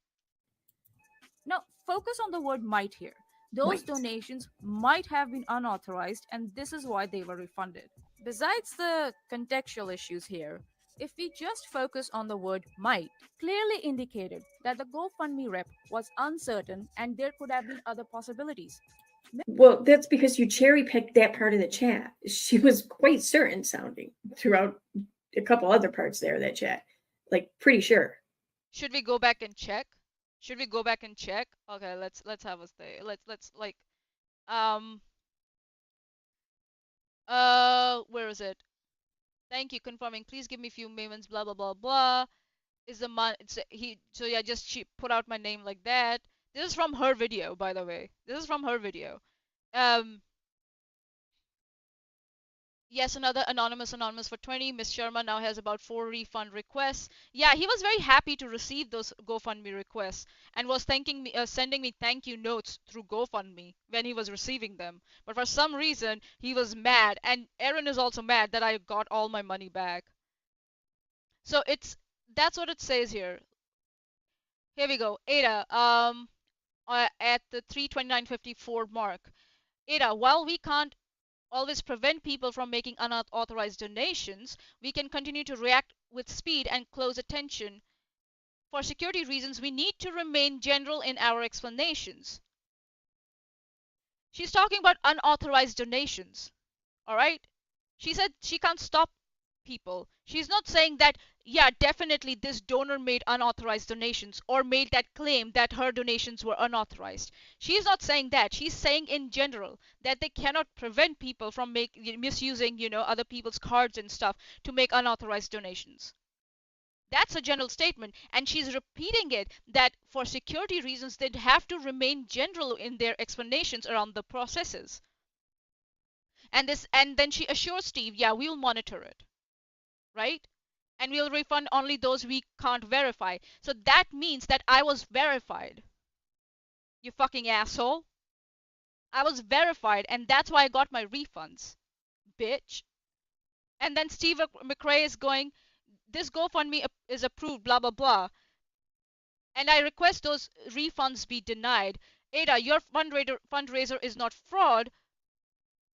Now, focus on the word might here. Those donations might have been unauthorized, and this is why they were refunded. Besides the contextual issues here, if we just focus on the word might, clearly indicated that the GoFundMe rep was uncertain and there could have been other possibilities. Well, that's because you cherry picked that part of the chat. She was quite certain sounding throughout a couple other parts there of that chat. Like pretty sure. Should we go back and check? Should we go back and check? Okay, let's have a stay. Let's like where is it? Thank you, confirming. Please give me a few moments. Blah blah blah blah. Is the man? So yeah, just she put out my name like that. This is from her video, by the way. This is from her video. Um. Yes, another anonymous for 20. Miss Sharma now has about 4 refund requests. Yeah, he was very happy to receive those GoFundMe requests and was thanking me, sending me thank you notes through GoFundMe when he was receiving them. But for some reason, he was mad, and Erin is also mad that I got all my money back. So that's what it says here. Here we go. Ada, at the 329.54 mark. Ada, while we can't always prevent people from making unauthorized donations, we can continue to react with speed and close attention. For security reasons, we need to remain general in our explanations. She's talking about unauthorized donations, all right? She said she can't stop people. She's not saying that, yeah, definitely this donor made unauthorized donations or made that claim that her donations were unauthorized. She's not saying that. She's saying in general that they cannot prevent people from misusing, other people's cards and stuff to make unauthorized donations. That's a general statement, and she's repeating it that for security reasons they'd have to remain general in their explanations around the processes. And then she assures Steve, yeah, we'll monitor it, right? And we'll refund only those we can't verify. So that means that I was verified. You fucking asshole. I was verified, and that's why I got my refunds. Bitch. And then Steve McRae is going, this GoFundMe is approved, blah, blah, blah. And I request those refunds be denied. Ada, your fundraiser is not fraud.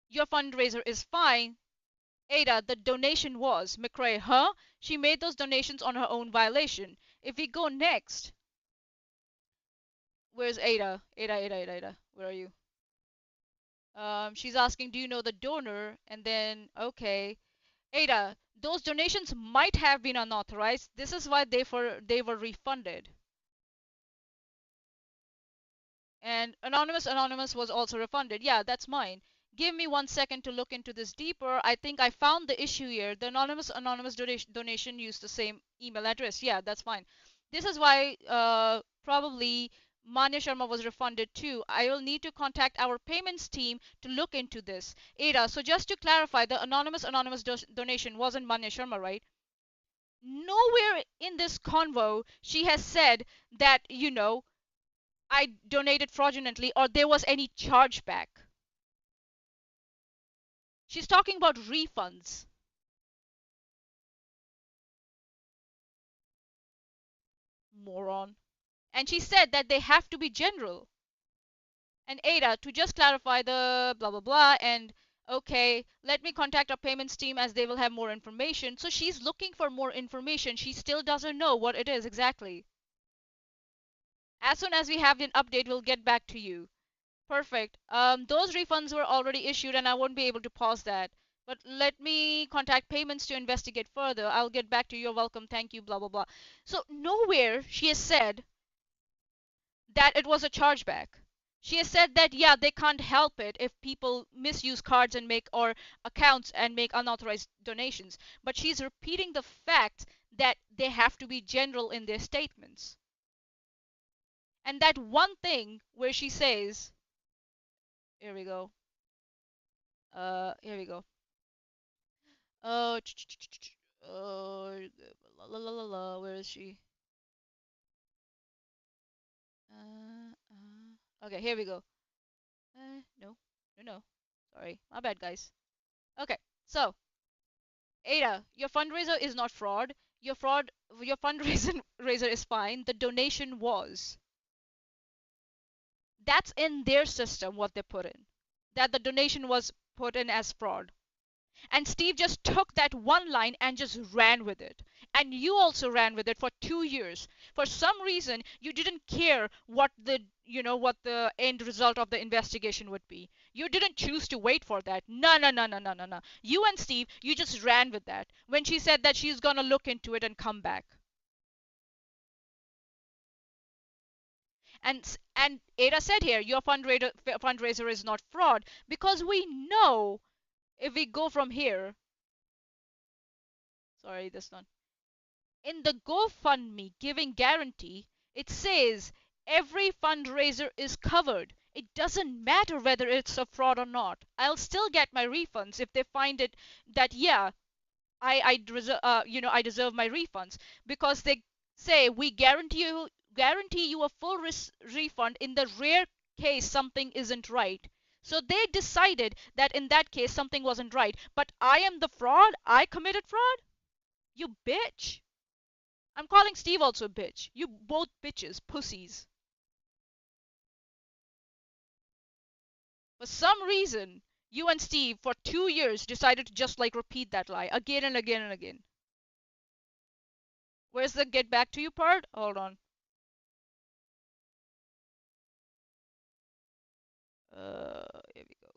Your fundraiser is fine. Ada, the donation was. McRae, huh? She made those donations on her own violation. If we go next. Where's Ada? Ada. Where are you? She's asking, do you know the donor? And then, okay. Ada, those donations might have been unauthorized. This is why they were refunded. And Anonymous was also refunded. Yeah, that's mine. Give me 1 second to look into this deeper. I think I found the issue here. The anonymous donation used the same email address. Yeah, that's fine. This is why probably Manya Sharma was refunded too. I will need to contact our payments team to look into this. Ada, so just to clarify, the anonymous donation wasn't Manya Sharma, right? Nowhere in this convo she has said that, I donated fraudulently or there was any chargeback. She's talking about refunds. Moron. And she said that they have to be general. And Ada, to just clarify the blah blah blah, and okay, let me contact our payments team as they will have more information. So she's looking for more information. She still doesn't know what it is exactly. As soon as we have an update, we'll get back to you. Perfect. Those refunds were already issued and I won't be able to pause that. But let me contact payments to investigate further. I'll get back to you. You're welcome. Thank you. Blah, blah, blah. So nowhere she has said that it was a chargeback. She has said that, yeah, they can't help it if people misuse cards and make, or accounts and make unauthorized donations. But she's repeating the fact that they have to be general in their statements. And that one thing where she says, here we go. Here we go. Oh, la la la la la. Where is she? Okay, here we go. No, no, no. Sorry, my bad, guys. Okay, so Ada, your fundraiser is not fraud. Your fundraiser raiser is fine. The donation was. That's in their system what they put in. That the donation was put in as fraud. And Steve just took that one line and just ran with it. And you also ran with it for 2 years. For some reason, you didn't care what the end result of the investigation would be. You didn't choose to wait for that. No, no, no, no, no, no, no. You and Steve, you just ran with that when she said that she's gonna look into it and come back. And Ada said here, your fundraiser is not fraud because we know if we go from here. Sorry, this one. In the GoFundMe giving guarantee, it says every fundraiser is covered. It doesn't matter whether it's a fraud or not. I'll still get my refunds if they find it that, yeah, I deserve my refunds, because they say we guarantee you a full refund in the rare case something isn't right. So they decided that in that case something wasn't right. But I am the fraud? I committed fraud? You bitch. I'm calling Steve also a bitch. You both bitches, pussies. For some reason, you and Steve for 2 years decided to just like repeat that lie again and again and again. Where's the get back to you part? Hold on. Here we go.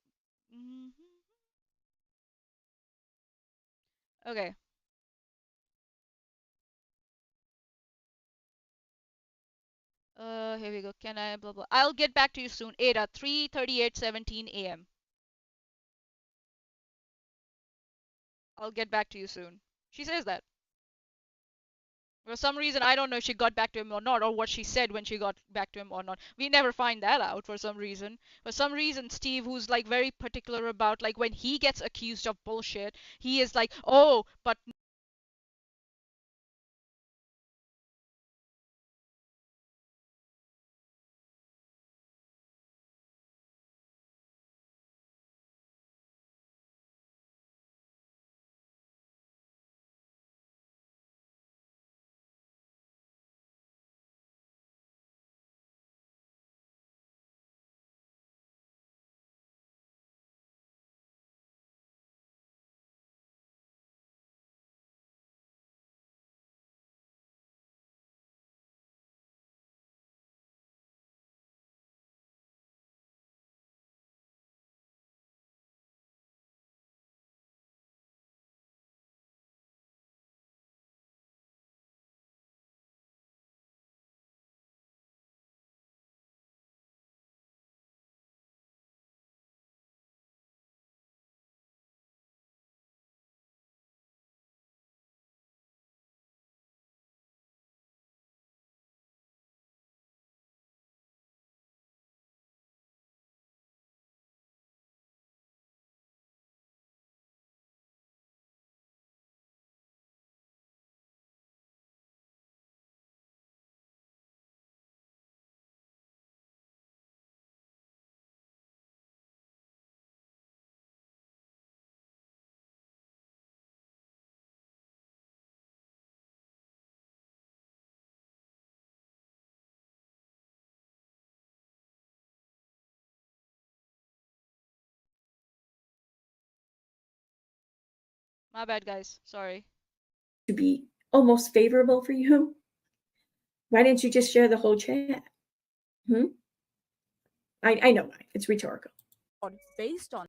Okay. Here we go. Can I blah blah? I'll get back to you soon. Ada, 3:38:17 a.m. I'll get back to you soon. She says that. For some reason, I don't know if she got back to him or not, or what she said when she got back to him or not. We never find that out for some reason. For some reason, Steve, who's like very particular about like when he gets accused of bullshit, he is like, oh, but My bad, guys. Sorry. To be almost favorable for you, why didn't you just share the whole chat? I know why. It's rhetorical. Based on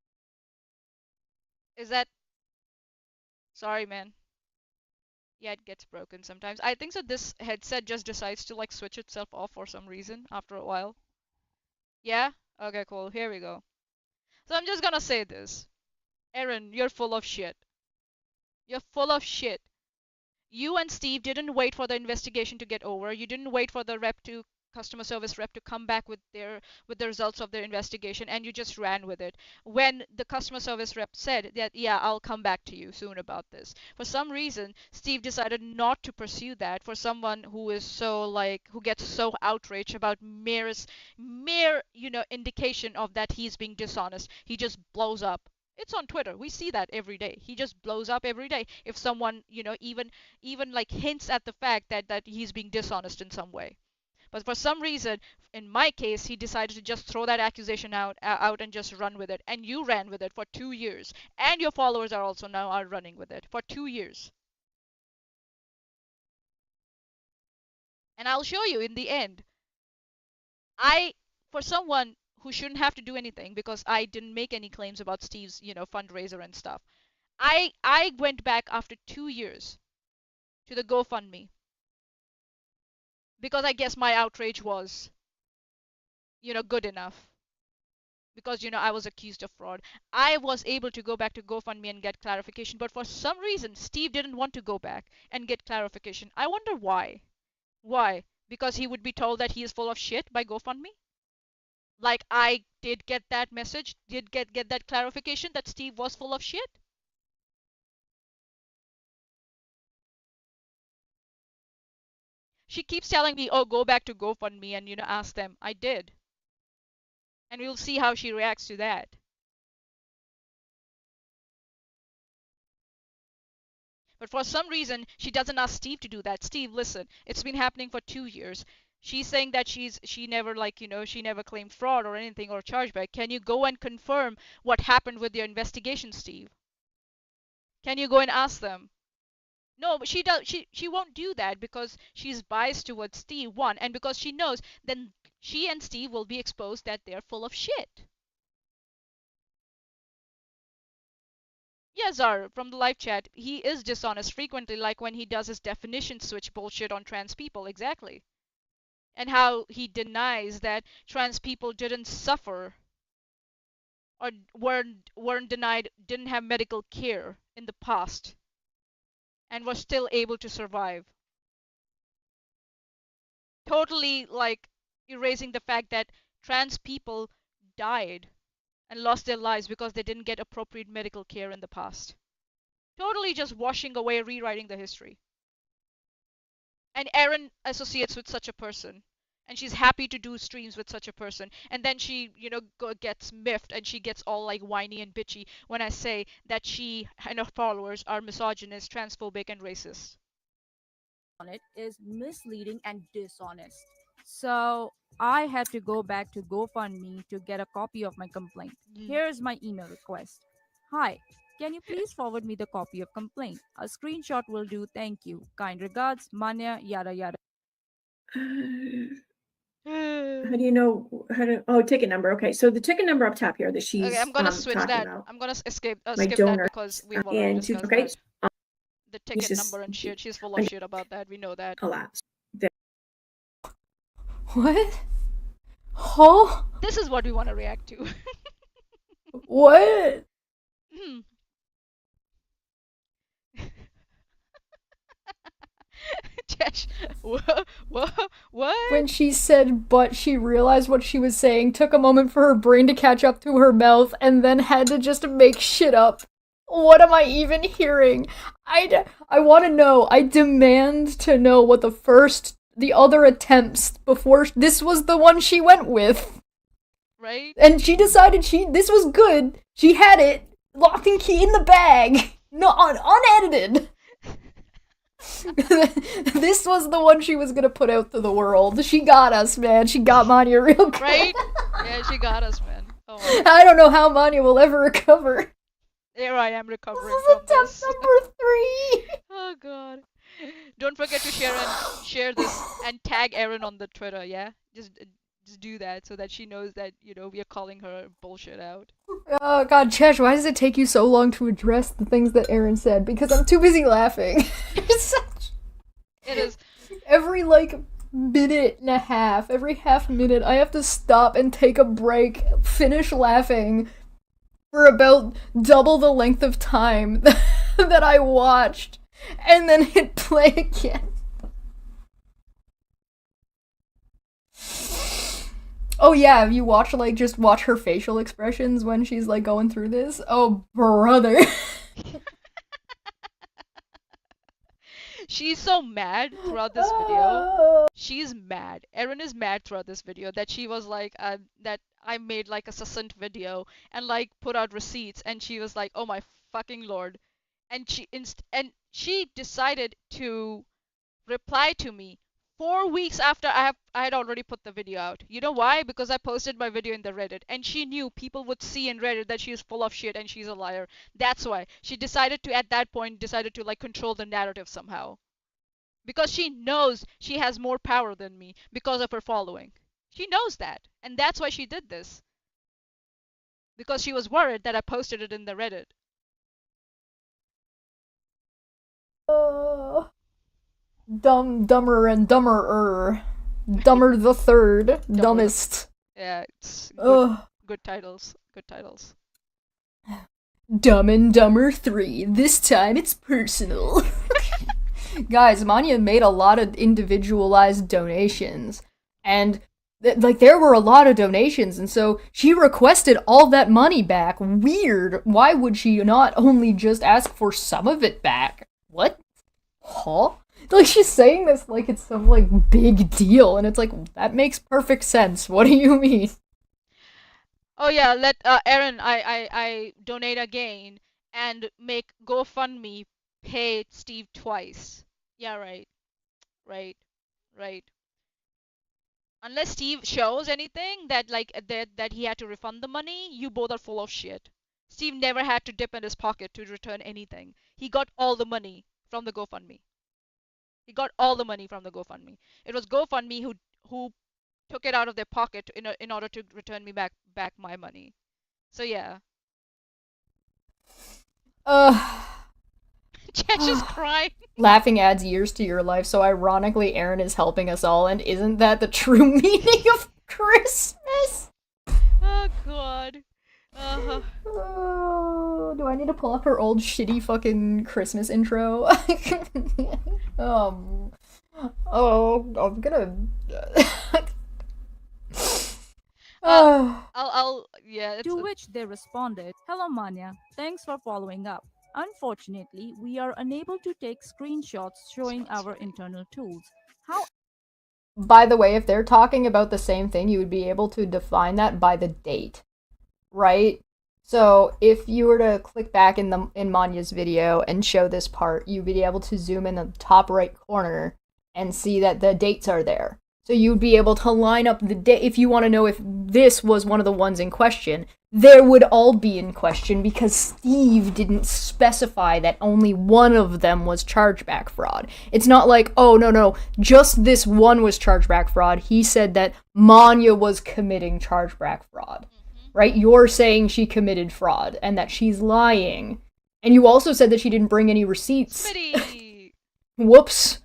Is that... Sorry, man. Yeah, it gets broken sometimes. I think so this headset just decides to like switch itself off for some reason after a while. Yeah? Okay, cool. Here we go. So I'm just gonna say this. Erin, you're full of shit. You're full of shit. You and Steve didn't wait for the investigation to get over. You didn't wait for the customer service rep to come back with the results of their investigation, and you just ran with it. When the customer service rep said that, yeah, I'll come back to you soon about this. For some reason, Steve decided not to pursue that for someone who is so like who gets so outraged about mere indication of that he's being dishonest. He just blows up. It's on Twitter. We see that every day. He just blows up every day if someone, even like hints at the fact that he's being dishonest in some way. But for some reason, in my case, he decided to just throw that accusation out and just run with it. And you ran with it for 2 years, and your followers are also now are running with it for 2 years. And I'll show you in the end. For someone who shouldn't have to do anything because I didn't make any claims about Steve's, fundraiser and stuff. I went back after 2 years to the GoFundMe because I guess my outrage was, good enough. Because, I was accused of fraud. I was able to go back to GoFundMe and get clarification, but for some reason, Steve didn't want to go back and get clarification. I wonder why. Why? Because he would be told that he is full of shit by GoFundMe? Like I did get that message, did get that clarification that Steve was full of shit? She keeps telling me, oh, go back to GoFundMe and, ask them. I did. And we'll see how she reacts to that. But for some reason, she doesn't ask Steve to do that. Steve, listen, it's been happening for 2 years. She's saying that she never she never claimed fraud or anything or chargeback. Can you go and confirm what happened with your investigation, Steve? Can you go and ask them? No, but she won't do that because she's biased towards Steve, one, and because she knows then she and Steve will be exposed that they're full of shit. Yeah, Zar, from the live chat, he is dishonest frequently, like when he does his definition switch bullshit on trans people, exactly. And how he denies that trans people didn't suffer or weren't denied, didn't have medical care in the past and were still able to survive. Totally like erasing the fact that trans people died and lost their lives because they didn't get appropriate medical care in the past. Totally just washing away, rewriting the history. And Erin associates with such a person. And she's happy to do streams with such a person. And then she, gets miffed and she gets all like whiny and bitchy when I say that she and her followers are misogynist, transphobic, and racist. on it is misleading and dishonest. So I had to go back to GoFundMe to get a copy of my complaint. Here's my email request. Hi, can you please forward me the copy of complaint? A screenshot will do. Thank you. Kind regards, Manya, yada yada. How do you know ticket number? Okay, so the ticket number up top here that she's okay, I'm gonna switch that. About. I'm gonna skip donor, that because we've already discussed okay. that. The ticket number and shit. She's full of shit about that. We know that. Collapse. What? Oh? This is what we want to react to. What? Chesh, what? When she said but, she realized what she was saying, took a moment for her brain to catch up to her mouth, and then had to just make shit up. What am I even hearing? I want to know. I demand to know what the other attempts before this was the one she went with. Right? And she decided this was good. She had it, lock and key in the bag, unedited. This was the one she was gonna put out to the world. She got us, man. She got Manya real good. Right? Yeah, she got us, man. Oh, I don't know how Manya will ever recover. Here I am This recovering is from attempt this. number 3. Oh god. Don't forget to share this and tag Erin on the Twitter, yeah? Just do that so that she knows that, we are calling her bullshit out. Oh god, Chesh, why does it take you so long to address the things that Erin said? Because I'm too busy laughing. It is. Every, minute and a half, every half minute, I have to stop and take a break, finish laughing for about double the length of time that I watched, and then hit play again. Oh yeah, have you watched, just watch her facial expressions when she's, going through this? Oh, brother. She's so mad throughout this video. She's mad. Erin is mad throughout this video that she was like, that I made a succinct video and put out receipts, and she was like, oh my fucking lord. And she decided to reply to me 4 weeks after I had already put the video out. You know why? Because I posted my video in the Reddit, and she knew people would see in Reddit that she is full of shit and she's a liar. That's why she decided to, at that point, control the narrative somehow. Because she knows she has more power than me because of her following. She knows that, and that's why she did this. Because she was worried that I posted it in the Reddit. Dumber and dumberer. Dumber the third. Dumbest. Yeah, it's good titles. Good titles. Dumb and Dumber 3. This time it's personal. Guys, Manya made a lot of individualized donations. And, there were a lot of donations, and so she requested all that money back. Weird. Why would she not only just ask for some of it back? What? Huh? She's saying this like it's some, big deal, and it's that makes perfect sense. What do you mean? Oh yeah, let Erin, I donate again and make GoFundMe pay Steve twice. Yeah, right. Right. Right. Unless Steve shows anything that he had to refund the money, you both are full of shit. Steve never had to dip in his pocket to return anything. He got all the money from the GoFundMe. He got all the money from the GoFundMe. It was GoFundMe who took it out of their pocket in order to return me back my money. So yeah. Chesh is crying. Laughing adds years to your life, so ironically Erin is helping us all, and isn't that the true meaning of Christmas? Oh god. Do I need to pull up her old shitty fucking Christmas intro? I'm gonna... Yeah. To which they responded, "Hello Manya, thanks for following up. Unfortunately, we are unable to take screenshots showing our internal tools. How By the way, if they're talking about the same thing, you would be able to define that by the date, right? So if you were to click back in Manya's video and show this part, you'd be able to zoom in the top right corner and see that the dates are there. So you'd be able to line up the date. If you want to know if this was one of the ones in question, there would all be in question because Steve didn't specify that only one of them was chargeback fraud. It's not like, oh, no, just this one was chargeback fraud. He said that Manya was committing chargeback fraud, right? You're saying she committed fraud and that she's lying. And you also said that she didn't bring any receipts. Whoops.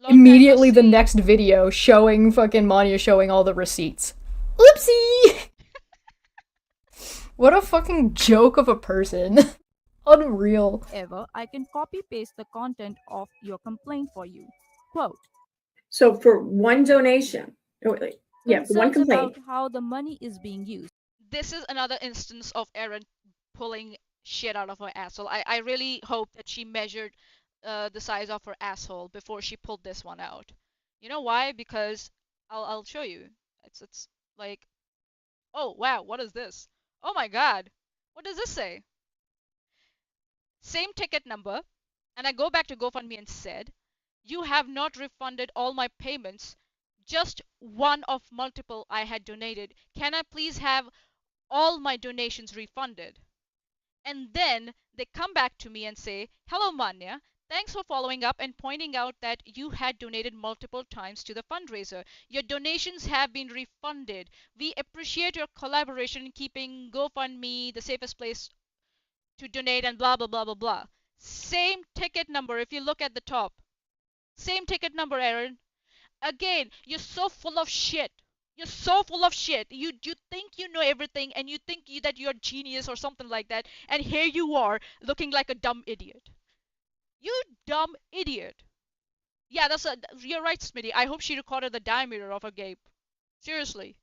Immediately the next video showing fucking Manya showing all the receipts. Oopsie! What a fucking joke of a person. Unreal. ever, I can copy paste the content of your complaint for you. Quote. So for one donation, for one Concerns complaint. about how the money is being used. This is another instance of Erin pulling shit out of her asshole. I really hope that she measured the size of her asshole before she pulled this one out. You know why? Because I'll show you. It's like, oh wow, what is this? Oh my god, what does this say? Same ticket number, and I go back to GoFundMe and said, you have not refunded all my payments, just one of multiple I had donated. Can I please have all my donations refunded? And then they come back to me and say, "Hello, Manya. Thanks for following up and pointing out that you had donated multiple times to the fundraiser. Your donations have been refunded. We appreciate your collaboration in keeping GoFundMe the safest place to donate and blah, blah, blah, blah, blah." Same ticket number if you look at the top. Same ticket number, Erin. Again, you're so full of shit. You're so full of shit. You think you know everything and you think that you're a genius or something like that, and here you are looking like a dumb idiot. You dumb idiot. Yeah, you're right, Smitty. I hope she recorded the diameter of her gape. Seriously.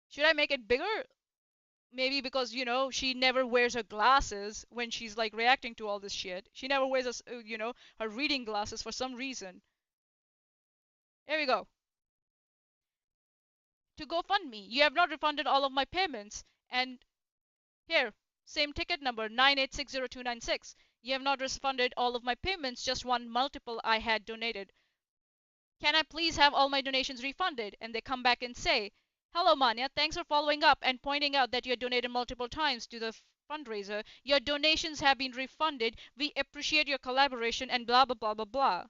Should I make it bigger? Maybe because, she never wears her glasses when she's like reacting to all this shit. She never wears, her reading glasses for some reason. Here we go. To GoFundMe, you have not refunded all of my payments. And here, same ticket number, 9860296. You have not refunded all of my payments, just one multiple I had donated. Can I please have all my donations refunded? And they come back and say, "Hello, Manya. Thanks for following up and pointing out that you donated multiple times to the fundraiser. Your donations have been refunded. We appreciate your collaboration and blah, blah, blah, blah, blah."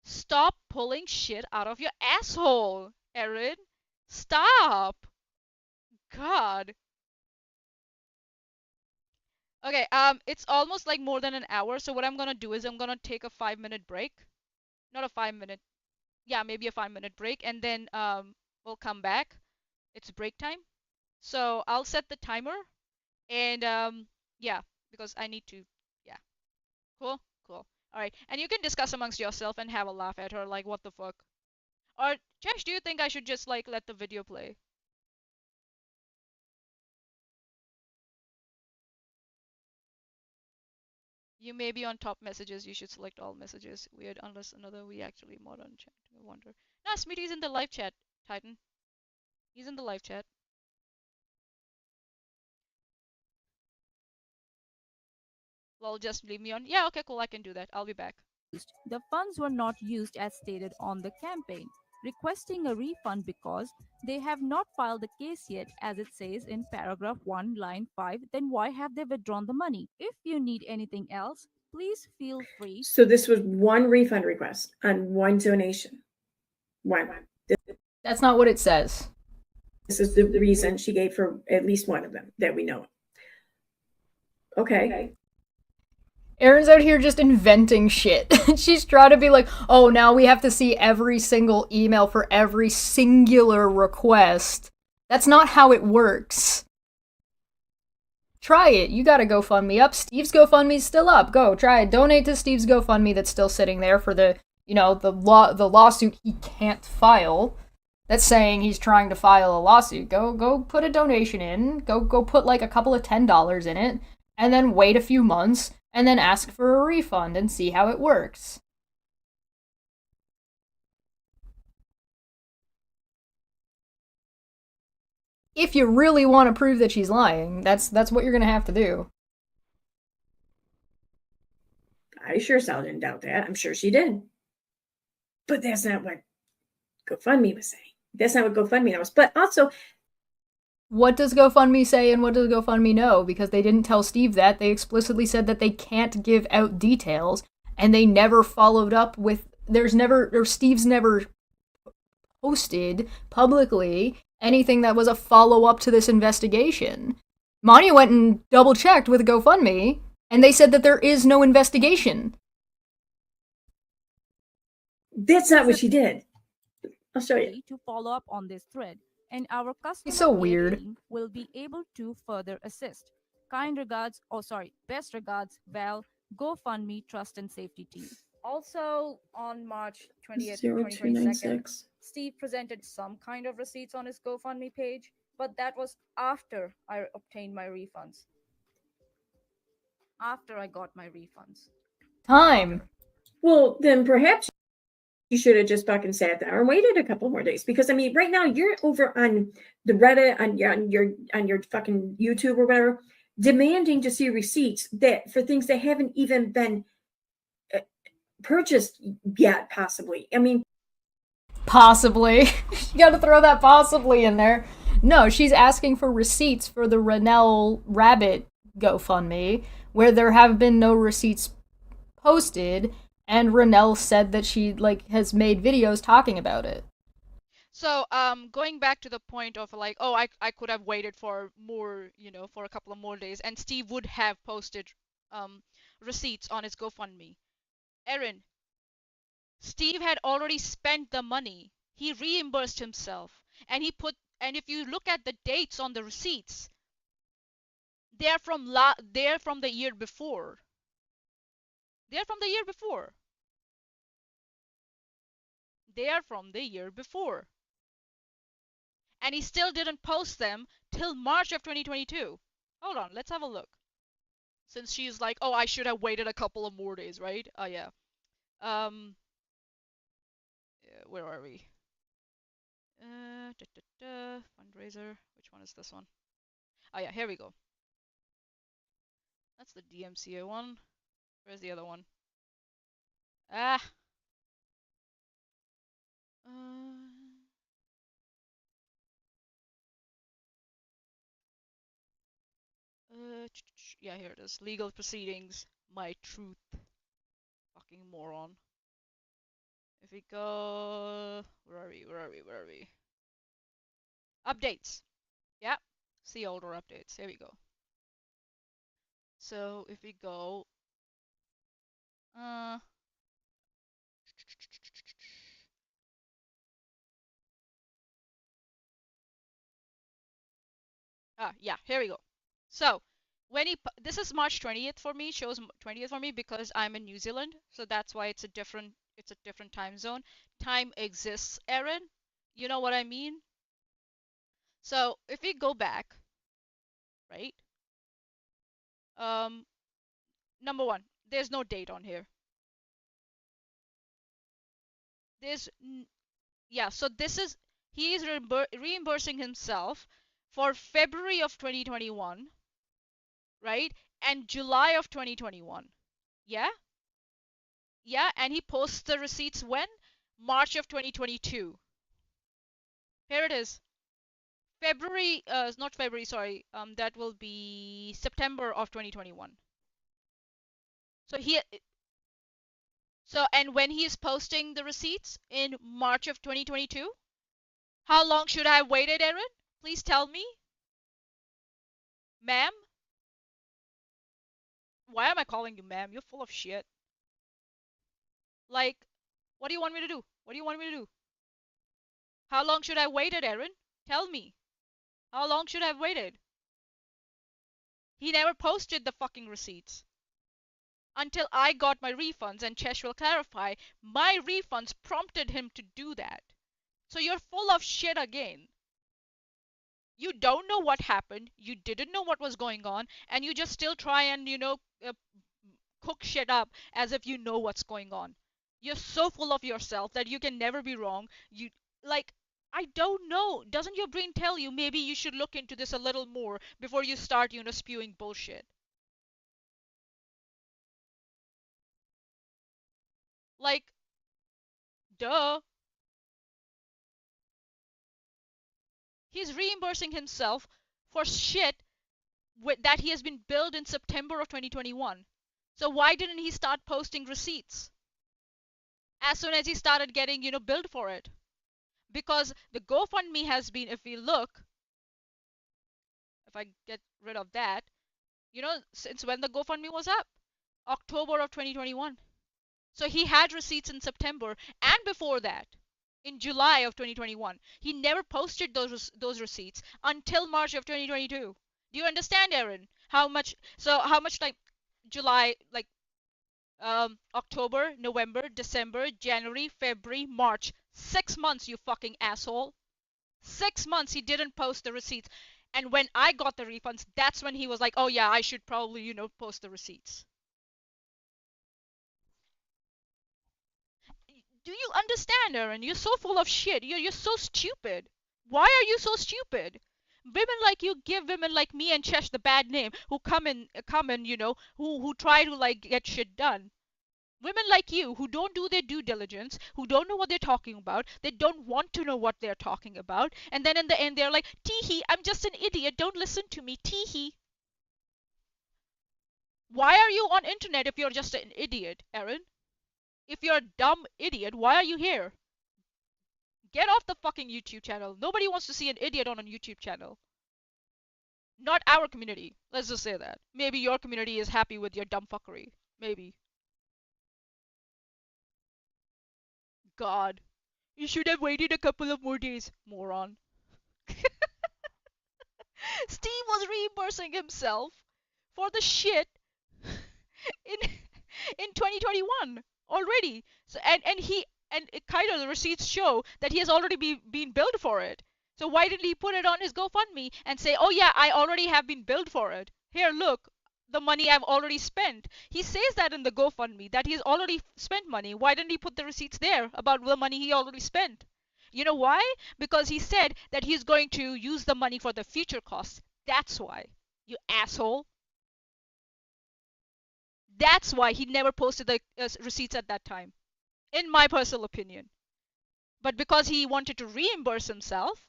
Stop pulling shit out of your asshole, Erin. Stop. God. Okay, it's almost like more than an hour, so what I'm gonna do is I'm gonna take a 5-minute break. Not a 5 minute, yeah, maybe a 5-minute break, and then we'll come back. It's break time. So I'll set the timer, and yeah, because I need to, yeah. Cool, cool. All right, and you can discuss amongst yourself and have a laugh at her, like, what the fuck. Or Chesh, do you think I should just like let the video play? You may be on top messages. You should select all messages. Weird, unless another we actually modern chat. I wonder. Nah, Smitty's in the live chat, Titan. He's in the live chat. Well, just leave me on. Yeah, okay, cool. I can do that. I'll be back. The funds were not used as stated on the campaign, requesting a refund because they have not filed the case yet, as it says in paragraph 1, line 5. Then why have they withdrawn the money? If you need anything else, please feel free. So this was one refund request on one donation. One. That's not what it says. This is the reason she gave for at least one of them that we know. Okay. Erin's out here just inventing shit. She's trying to be like, oh, now we have to see every single email for every singular request. That's not how it works. Try it. You gotta GoFundMe up. Steve's GoFundMe's still up. Go, try it. Donate to Steve's GoFundMe that's still sitting there for the lawsuit he can't file. That's saying he's trying to file a lawsuit. Go put a donation in. Go put like a couple of $10 in it, and then wait a few months, and then ask for a refund and see how it works. If you really want to prove that she's lying, that's what you're gonna have to do. I sure as hell didn't doubt that. I'm sure she did. But that's not what GoFundMe was saying. That's not what GoFundMe knows. But also, what does GoFundMe say and what does GoFundMe know? Because they didn't tell Steve that. They explicitly said that they can't give out details, and they never followed up with. Steve's never posted publicly anything that was a follow-up to this investigation. Manya went and double-checked with GoFundMe, and they said that there is no investigation. That's not what she did. I'll show you. To follow up on this thread, and our customer It's so weird. team will be able to further assist. Best regards, Val, GoFundMe Trust and Safety Team. Also, on March 20th, 2022, Steve presented some kind of receipts on his GoFundMe page, but that was after I obtained my refunds. After I got my refunds. Time. Well, then perhaps you should have just fucking sat there and waited a couple more days. Because I mean, right now you're over on the Reddit, on your fucking YouTube or whatever, demanding to see receipts that for things that haven't even been purchased yet, possibly. I mean, Possibly. You gotta throw that possibly in there. No, she's asking for receipts for the Rennell Rabbit GoFundMe, where there have been no receipts posted, and Rennell said that she has made videos talking about it. So, going back to the point of like, oh, I could have waited for more, for a couple of more days, and Steve would have posted receipts on his GoFundMe. Erin, Steve had already spent the money. He reimbursed himself, and and if you look at the dates on the receipts, they're from the year before. They're from the year before. They are from the year before. And he still didn't post them till March of 2022. Hold on, let's have a look. Since she's like, oh, I should have waited a couple of more days, right? Oh, yeah. Where are we? Fundraiser. Which one is this one? Oh, yeah, here we go. That's the DMCA one. Where's the other one? Ah. Yeah, here it is. Legal proceedings. My truth. Fucking moron. If we go... Where are we? Where are we? Where are we? Updates. Yeah. See older updates. Here we go. So if we go... yeah, here we go. So when this is March 20th for me, shows 20th for me because I'm in New Zealand, so that's why it's a different time zone. Time exists, Erin. You know what I mean? So if we go back, right? Number one, there's no date on here. Yeah, so this is he is reimbursing himself for February of 2021, right? And July of 2021. Yeah? Yeah, and he posts the receipts when? March of 2022. Here it is. February, not February, sorry. That will be September of 2021. And when he is posting the receipts in March of 2022, how long should I have waited, Erin? Please tell me. Ma'am? Why am I calling you ma'am? You're full of shit. Like, what do you want me to do? What do you want me to do? How long should I have waited, Erin? Tell me. How long should I have waited? He never posted the fucking receipts. Until I got my refunds, and Chesh will clarify, my refunds prompted him to do that. So you're full of shit again. You don't know what happened, you didn't know what was going on, and you just still try and, cook shit up as if you know what's going on. You're so full of yourself that you can never be wrong. I don't know. Doesn't your brain tell you maybe you should look into this a little more before you start, spewing bullshit? Like, duh. He's reimbursing himself for shit that he has been billed in September of 2021. So why didn't he start posting receipts as soon as he started getting, billed for it? Because the GoFundMe has been, if we look, if I get rid of that, since when the GoFundMe was up? October of 2021. So he had receipts in September and before that, in July of 2021. He never posted those receipts until March of 2022. Do you understand, Erin? How much time? July, October, November, December, January, February, March. 6 months, you fucking asshole. 6 months he didn't post the receipts. And when I got the refunds, that's when he was like, oh yeah, I should probably, post the receipts. Do you understand, Erin? You're so full of shit. You're so stupid. Why are you so stupid? Women like you give women like me and Chesh the bad name who come and who try to get shit done. Women like you who don't do their due diligence, who don't know what they're talking about, they don't want to know what they're talking about, and then in the end they're like, tee-hee, I'm just an idiot, don't listen to me, tee-hee. Why are you on internet if you're just an idiot, Erin? If you're a dumb idiot, why are you here? Get off the fucking YouTube channel. Nobody wants to see an idiot on a YouTube channel. Not our community. Let's just say that. Maybe your community is happy with your dumb fuckery. Maybe. God. You should have waited a couple of more days, moron. Steve was reimbursing himself for the shit in in 2021 already. So and he and it kind of the receipts show that he has already been billed for it. So why didn't he put it on his GoFundMe and say, "Oh yeah, I already have been billed for it. Here, look, the money I've already spent." He says that in the GoFundMe that he's already spent money. Why didn't he put the receipts there about the money he already spent? You know why? Because he said that he's going to use the money for the future costs. That's why. You asshole. That's why he never posted the receipts at that time, in my personal opinion. But because he wanted to reimburse himself,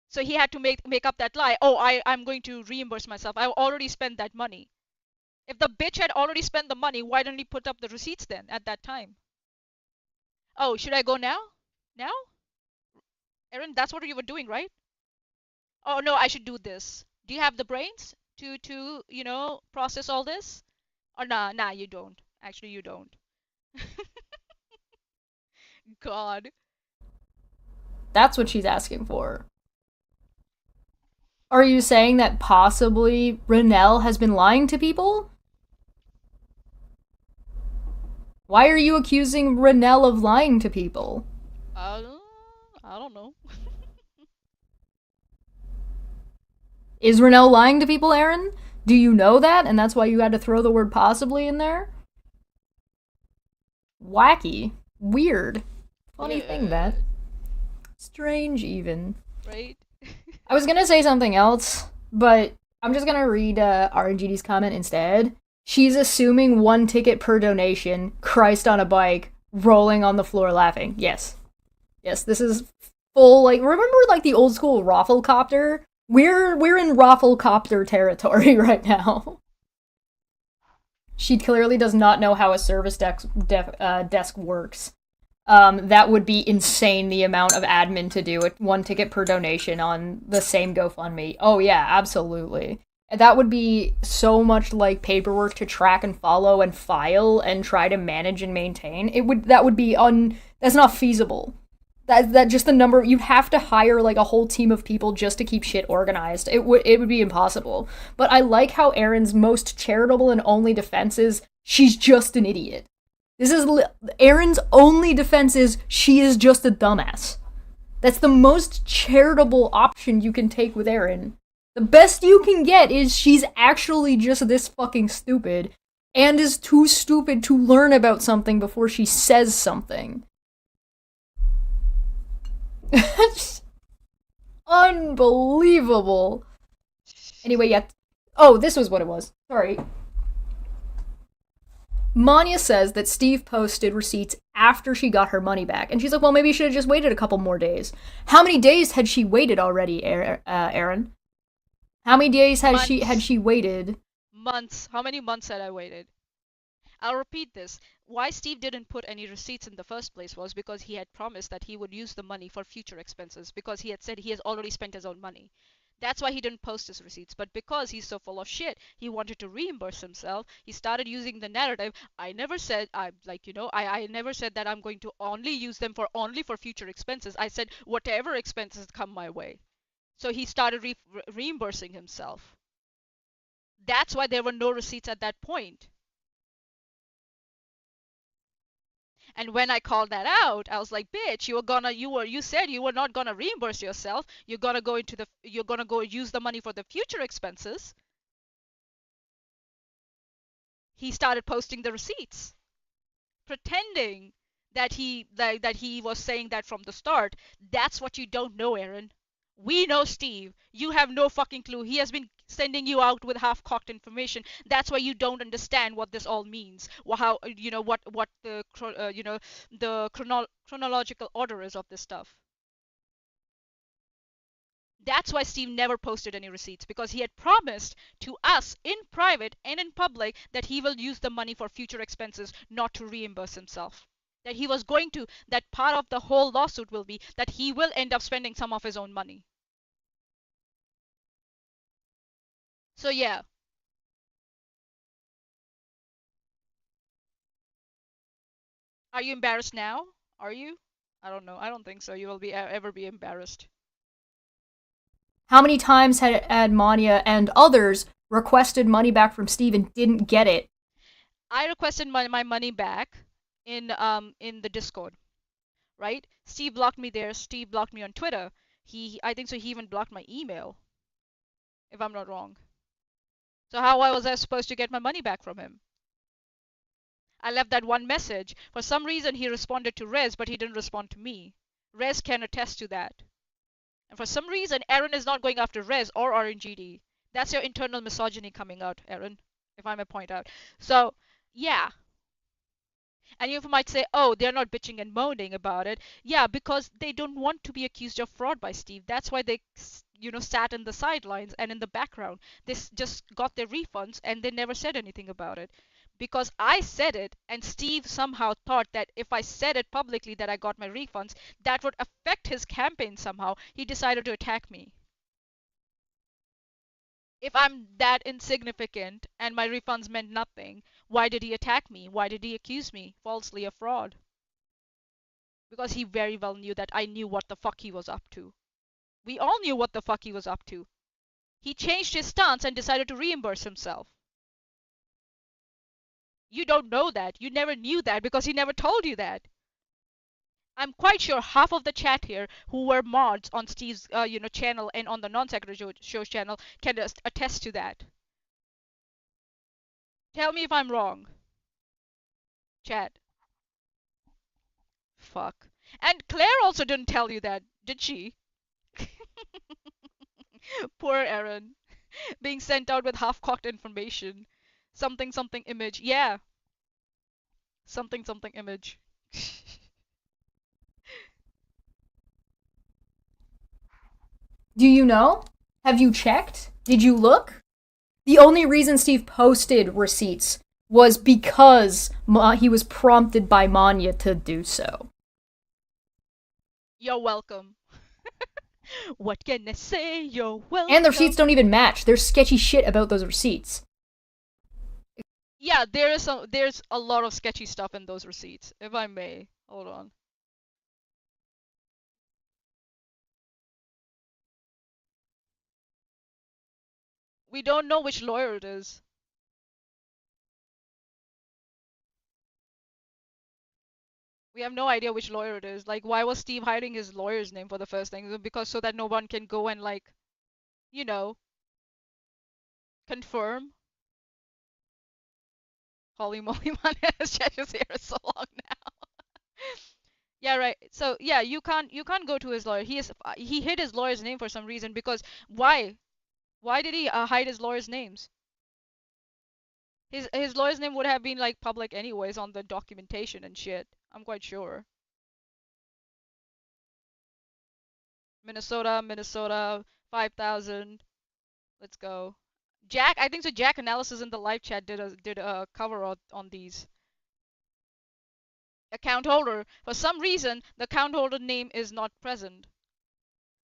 so he had to make up that lie. Oh, I'm going to reimburse myself. I already spent that money. If the bitch had already spent the money, why didn't he put up the receipts then at that time? Oh, should I go now? Now? Erin, that's what you were doing, right? Oh no, I should do this. Do you have the brains to process all this? Or nah, you don't. Actually, you don't. God. That's what she's asking for. Are you saying that possibly Renelle has been lying to people? Why are you accusing Renelle of lying to people? I don't know. Is Renelle lying to people, Erin? Do you know that, and that's why you had to throw the word possibly in there? Wacky. Weird. Funny thing, that. Strange, even. Right? I was gonna say something else, but I'm just gonna read RNGD's comment instead. She's assuming 1 ticket per donation, Christ on a bike, rolling on the floor laughing. Yes. Yes, this is full, like, remember, like, the old school Rafflecopter? We're in Rafflecopter territory right now. She clearly does not know how a service desk works. That would be insane, the amount of admin to do it. 1 ticket per donation on the same GoFundMe. Oh yeah, absolutely. That would be so much like paperwork to track and follow and file and try to manage and maintain. That would be that's not feasible. That just the number, you'd have to hire like a whole team of people just to keep shit organized. It would be impossible. But I like how Erin's most charitable and only defense is she's just an idiot. This is Erin's only defense is she is just a dumbass. That's the most charitable option you can take with Erin. The best you can get is she's actually just this fucking stupid and is too stupid to learn about something before she says something. Unbelievable. Anyway, yeah. Oh, this was what it was. Sorry. Manya says that Steve posted receipts after she got her money back. And she's like, well, maybe you should have just waited a couple more days. How many days had she waited already, Erin? How many days had she waited? Months. How many months had I waited? I'll repeat this. Why Steve didn't put any receipts in the first place was because he had promised that he would use the money for future expenses, because he had said he has already spent his own money. That's why he didn't post his receipts. But because he's so full of shit, he wanted to reimburse himself. He started using the narrative. I never said I never said that I'm going to only use them for future expenses. I said whatever expenses come my way. So he started reimbursing himself. That's why there were no receipts at that point. And when I called that out, I was like, "Bitch, you said you were not gonna reimburse yourself. You're gonna go use the money for the future expenses." He started posting the receipts, pretending that he was saying that from the start. That's what you don't know, Erin. We know Steve. You have no fucking clue. He has been sending you out with half-cocked information. That's why you don't understand what this all means. How what the the chronological order is of this stuff. That's why Steve never posted any receipts, because he had promised to us in private and in public that he will use the money for future expenses, not to reimburse himself. That he was going to, that part of the whole lawsuit will be that he will end up spending some of his own money. So yeah. Are you embarrassed now? Are you? I don't know. I don't think so. You will ever be embarrassed. How many times had Manya and others requested money back from Steve and didn't get it? I requested my money back in the Discord, right? Steve blocked me there. Steve blocked me on Twitter. I think so. He even blocked my email, if I'm not wrong. So how was I supposed to get my money back from him? I left that one message. For some reason, he responded to Rez, but he didn't respond to me. Rez can attest to that. And for some reason, Erin is not going after Rez or RNGD. That's your internal misogyny coming out, Erin, if I may point out. So, yeah. And you might say, oh, they're not bitching and moaning about it. Yeah, because they don't want to be accused of fraud by Steve. That's why they, sat in the sidelines and in the background. They just got their refunds and they never said anything about it. Because I said it, and Steve somehow thought that if I said it publicly that I got my refunds, that would affect his campaign somehow. He decided to attack me. If I'm that insignificant and my refunds meant nothing, why did he attack me? Why did he accuse me falsely of fraud? Because he very well knew that I knew what the fuck he was up to. We all knew what the fuck he was up to. He changed his stance and decided to reimburse himself. You don't know that. You never knew that because he never told you that. I'm quite sure half of the chat here who were mods on Steve's channel and on the non-secretary show channel can attest to that. Tell me if I'm wrong. Chat. Fuck. And Claire also didn't tell you that, did she? Poor Erin. Being sent out with half-cocked information. Something something image. Yeah. Something something image. Do you know? Have you checked? Did you look? The only reason Steve posted receipts was because he was prompted by Manya to do so. You're welcome. What can I say? You're welcome. And the receipts don't even match. There's sketchy shit about those receipts. Yeah, there's a lot of sketchy stuff in those receipts, if I may. Hold on. We don't know which lawyer it is. We have no idea which lawyer it is. Like, why was Steve hiding his lawyer's name for the first thing? Because so that no one can go and, like, confirm. Holy moly, man, Chesh's hair is so long now. Yeah, right. So yeah, you can't go to his lawyer. He hid his lawyer's name for some reason, because why? Why did he hide his lawyer's names? His lawyer's name would have been like public anyways on the documentation and shit. I'm quite sure. Minnesota, 5,000. Let's go. Jack, I think so. Jack Analysis in the live chat did a cover on these. Account holder. For some reason, the account holder name is not present.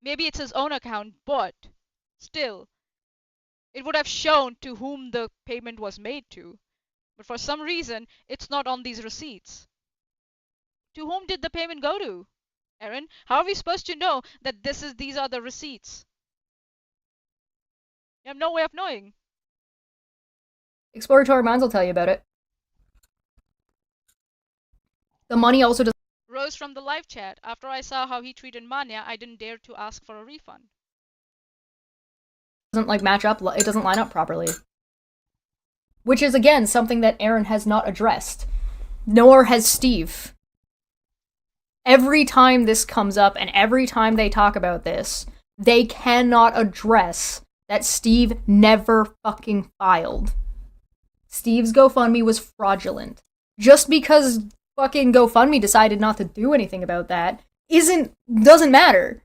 Maybe it's his own account, but still, it would have shown to whom the payment was made to. But for some reason, it's not on these receipts. To whom did the payment go to? Erin, how are we supposed to know that these are the receipts? You have no way of knowing. Exploratory Minds will tell you about it. The money also Rose from the live chat. After I saw how he treated Manya, I didn't dare to ask for a refund. doesn't match up. It doesn't line up properly. Which is, again, something that Erin has not addressed. Nor has Steve. Every time this comes up and every time they talk about this, They cannot address that Steve never fucking filed. Steve's GoFundMe was fraudulent. Just because fucking GoFundMe decided not to do anything about that doesn't matter.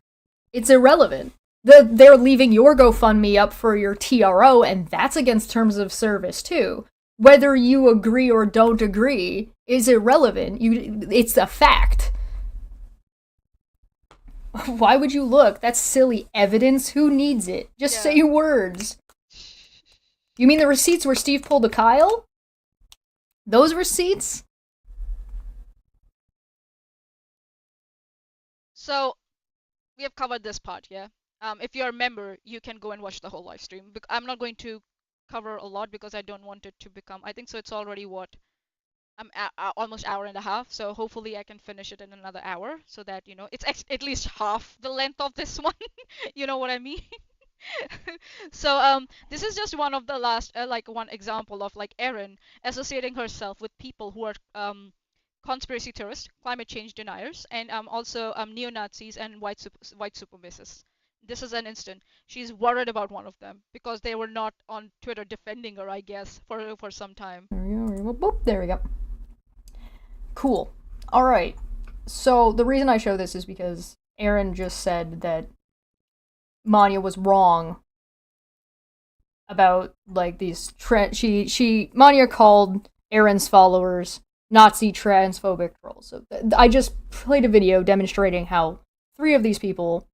It's irrelevant. They're leaving your GoFundMe up for your TRO, and that's against terms of service too. Whether you agree or don't agree is irrelevant. It's a fact. Why would you look? That's silly evidence. Who needs it? Just say words. You mean the receipts where Steve pulled a Kyle? Those receipts? So, we have covered this part, yeah? If you're a member, you can go and watch the whole live stream. I'm not going to cover a lot because I don't want it to become... I think so it's already, what? Almost hour and a half, so hopefully I can finish it in another hour so that, you know, it's at least half the length of this one. You know what I mean? So this is just one of the last like one example of like Erin associating herself with people who are conspiracy theorists, climate change deniers, and also neo-Nazis and white supremacists. This is an instant. She's worried about one of them because they were not on Twitter defending her, I guess, for some time. There we go. Cool. Alright. So the reason I show this is because Erin just said that Manya was wrong about, like, these Manya called Erin's followers Nazi transphobic trolls. So I just played a video demonstrating how 3 of these people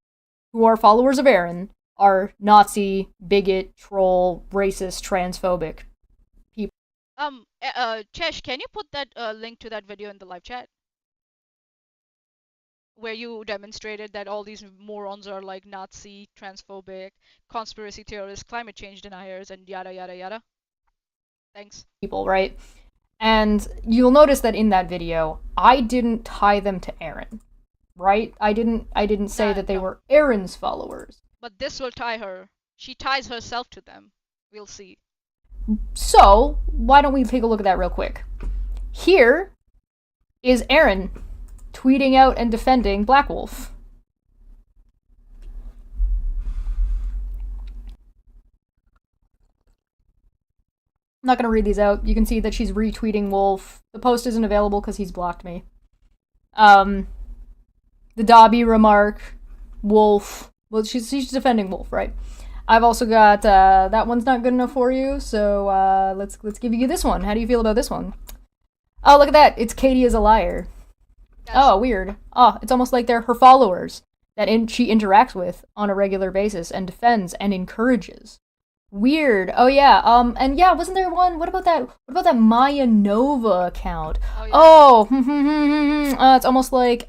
who are followers of Erin are Nazi, bigot, troll, racist, transphobic people. Chesh, can you put that link to that video in the live chat? Where you demonstrated that all these morons are like Nazi, transphobic, conspiracy theorists, climate change deniers, and yada yada yada. Thanks. People, right? And you'll notice that in that video, I didn't tie them to Erin, right? I didn't say that they were Erin's followers. But this will tie her. She ties herself to them. We'll see. So, why don't we take a look at that real quick? Here is Erin tweeting out and defending Black Wolf. I'm not going to read these out. You can see that she's retweeting Wolf. The post isn't available because he's blocked me. The Dobby remark, Wolf. Well, she's defending Wolf, right? I've also got, that one's not good enough for you, so let's give you this one. How do you feel about this one? Oh, look at that. It's Katie is a liar. Oh, weird. Oh, it's almost like they're her followers that she interacts with on a regular basis and defends and encourages. Weird. Oh yeah. And yeah, wasn't there one? What about that? What about that Maya Nova account? Oh, yeah. It's almost like.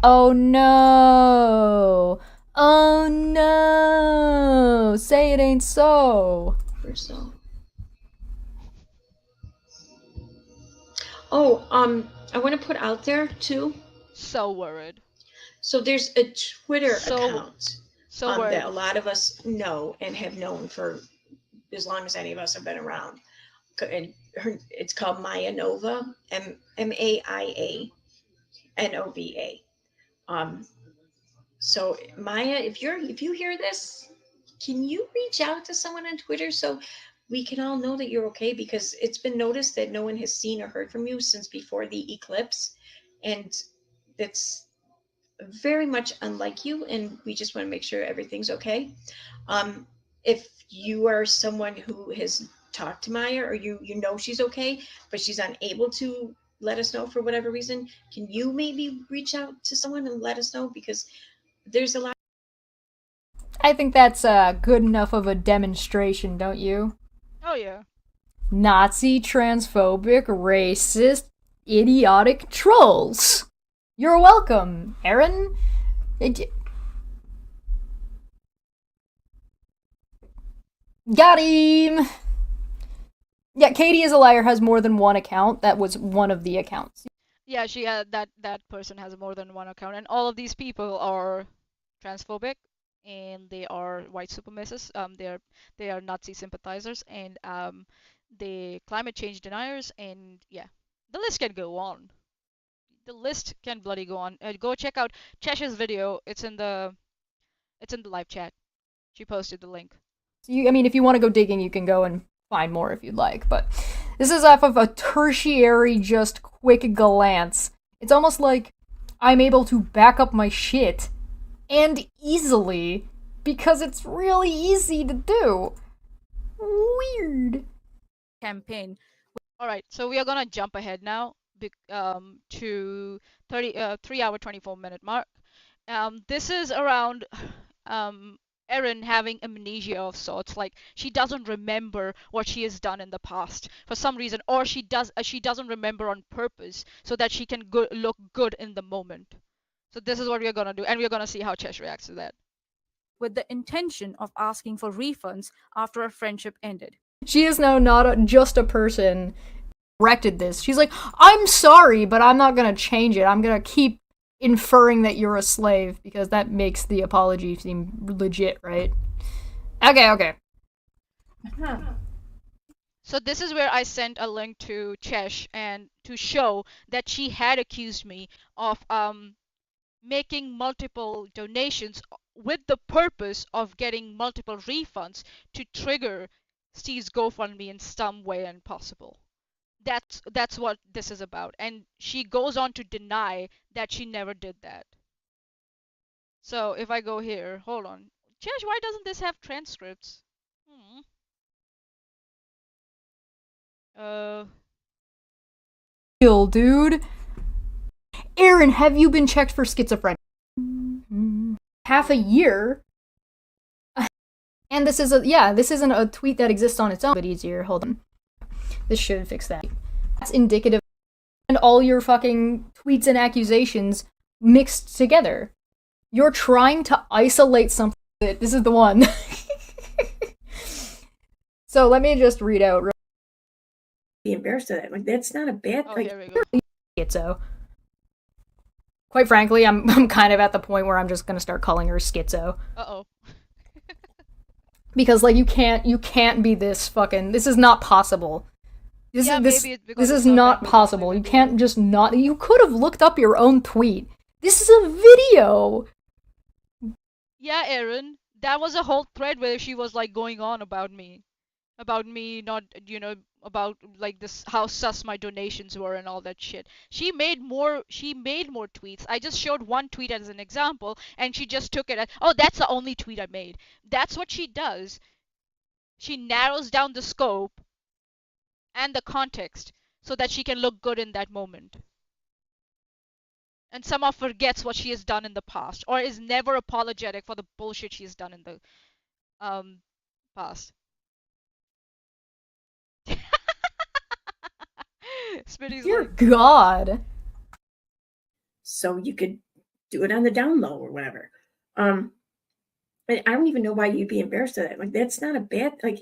Oh no. Oh no. Say it ain't so. Oh, I want to put out there too. So worried. So there's a Twitter account so that a lot of us know and have known for as long as any of us have been around. And it's called Maya Nova, MAIA NOVA. So Maya, if you hear this, can you reach out to someone on Twitter so we can all know that you're okay? Because it's been noticed that no one has seen or heard from you since before the eclipse, and that's very much unlike you, and we just want to make sure everything's okay. If you are someone who has talked to Maya, or you know she's okay, but she's unable to let us know for whatever reason, can you maybe reach out to someone and let us know? Because there's a lot. I think that's good enough of a demonstration, don't you? Oh yeah. Nazi, transphobic, racist, idiotic trolls. You're welcome, Erin. Got him! Yeah, Katie is a liar has more than one account. That was one of the accounts. Yeah, she that person has more than one account, and all of these people are transphobic, and they are white supremacists. They are Nazi sympathizers, and they climate change deniers, and yeah, the list can go on. The list can bloody go on. Go check out Chesh's video. It's in the It's in the live chat. She posted the link. So I mean, if you want to go digging, you can go and find more if you'd like, but this is off of a tertiary, just quick glance. It's almost like I'm able to back up my shit, and easily, because it's really easy to do. Weird. Campaign. All right, so we are gonna jump ahead now to 3 hour 24-minute mark. This is around Erin having amnesia of sorts, like she doesn't remember what she has done in the past for some reason, or she doesn't remember on purpose so that she can look good in the moment. So this is what we're gonna do, and we're gonna see how Chesh reacts to that. With the intention of asking for refunds after a friendship ended. She is now not just a person corrected this. She's like, I'm sorry, but I'm not gonna change it. I'm gonna keep inferring that you're a slave, because that makes the apology seem legit, right? Okay. So this is where I sent a link to Chesh and to show that she had accused me of making multiple donations with the purpose of getting multiple refunds to trigger Steve's GoFundMe in some way impossible. That's what this is about, and she goes on to deny that she never did that. So if I go here, hold on, Chesh, why doesn't this have transcripts? Chill, dude. Erin, have you been checked for schizophrenia? Half a year? And this isn't a tweet that exists on its own. But easier, hold on. This should fix that. That's indicative. And all your fucking tweets and accusations mixed together. You're trying to isolate something. This is the one. So let me just read out. Be embarrassed of that. Like, that's not a bad Oh, like, here we go. Schizo. Quite frankly, I'm kind of at the point where I'm just gonna start calling her schizo. Uh-oh. Because like you can't be this fucking. This is not possible. This is not possible. You can't just not. You could have looked up your own tweet. This is a video. Yeah, Erin, that was a whole thread where she was like going on about me not, about like this, how sus my donations were and all that shit. She made more tweets. I just showed one tweet as an example, and she just took it as, oh, that's the only tweet I made. That's what she does. She narrows down the scope and the context so that she can look good in that moment. And somehow forgets what she has done in the past, or is never apologetic for the bullshit she has done in the past. Smitty's Dear like, God. so you could do it on the down low or whatever. I don't even know why you'd be embarrassed of that. Like, that's not a bad, like,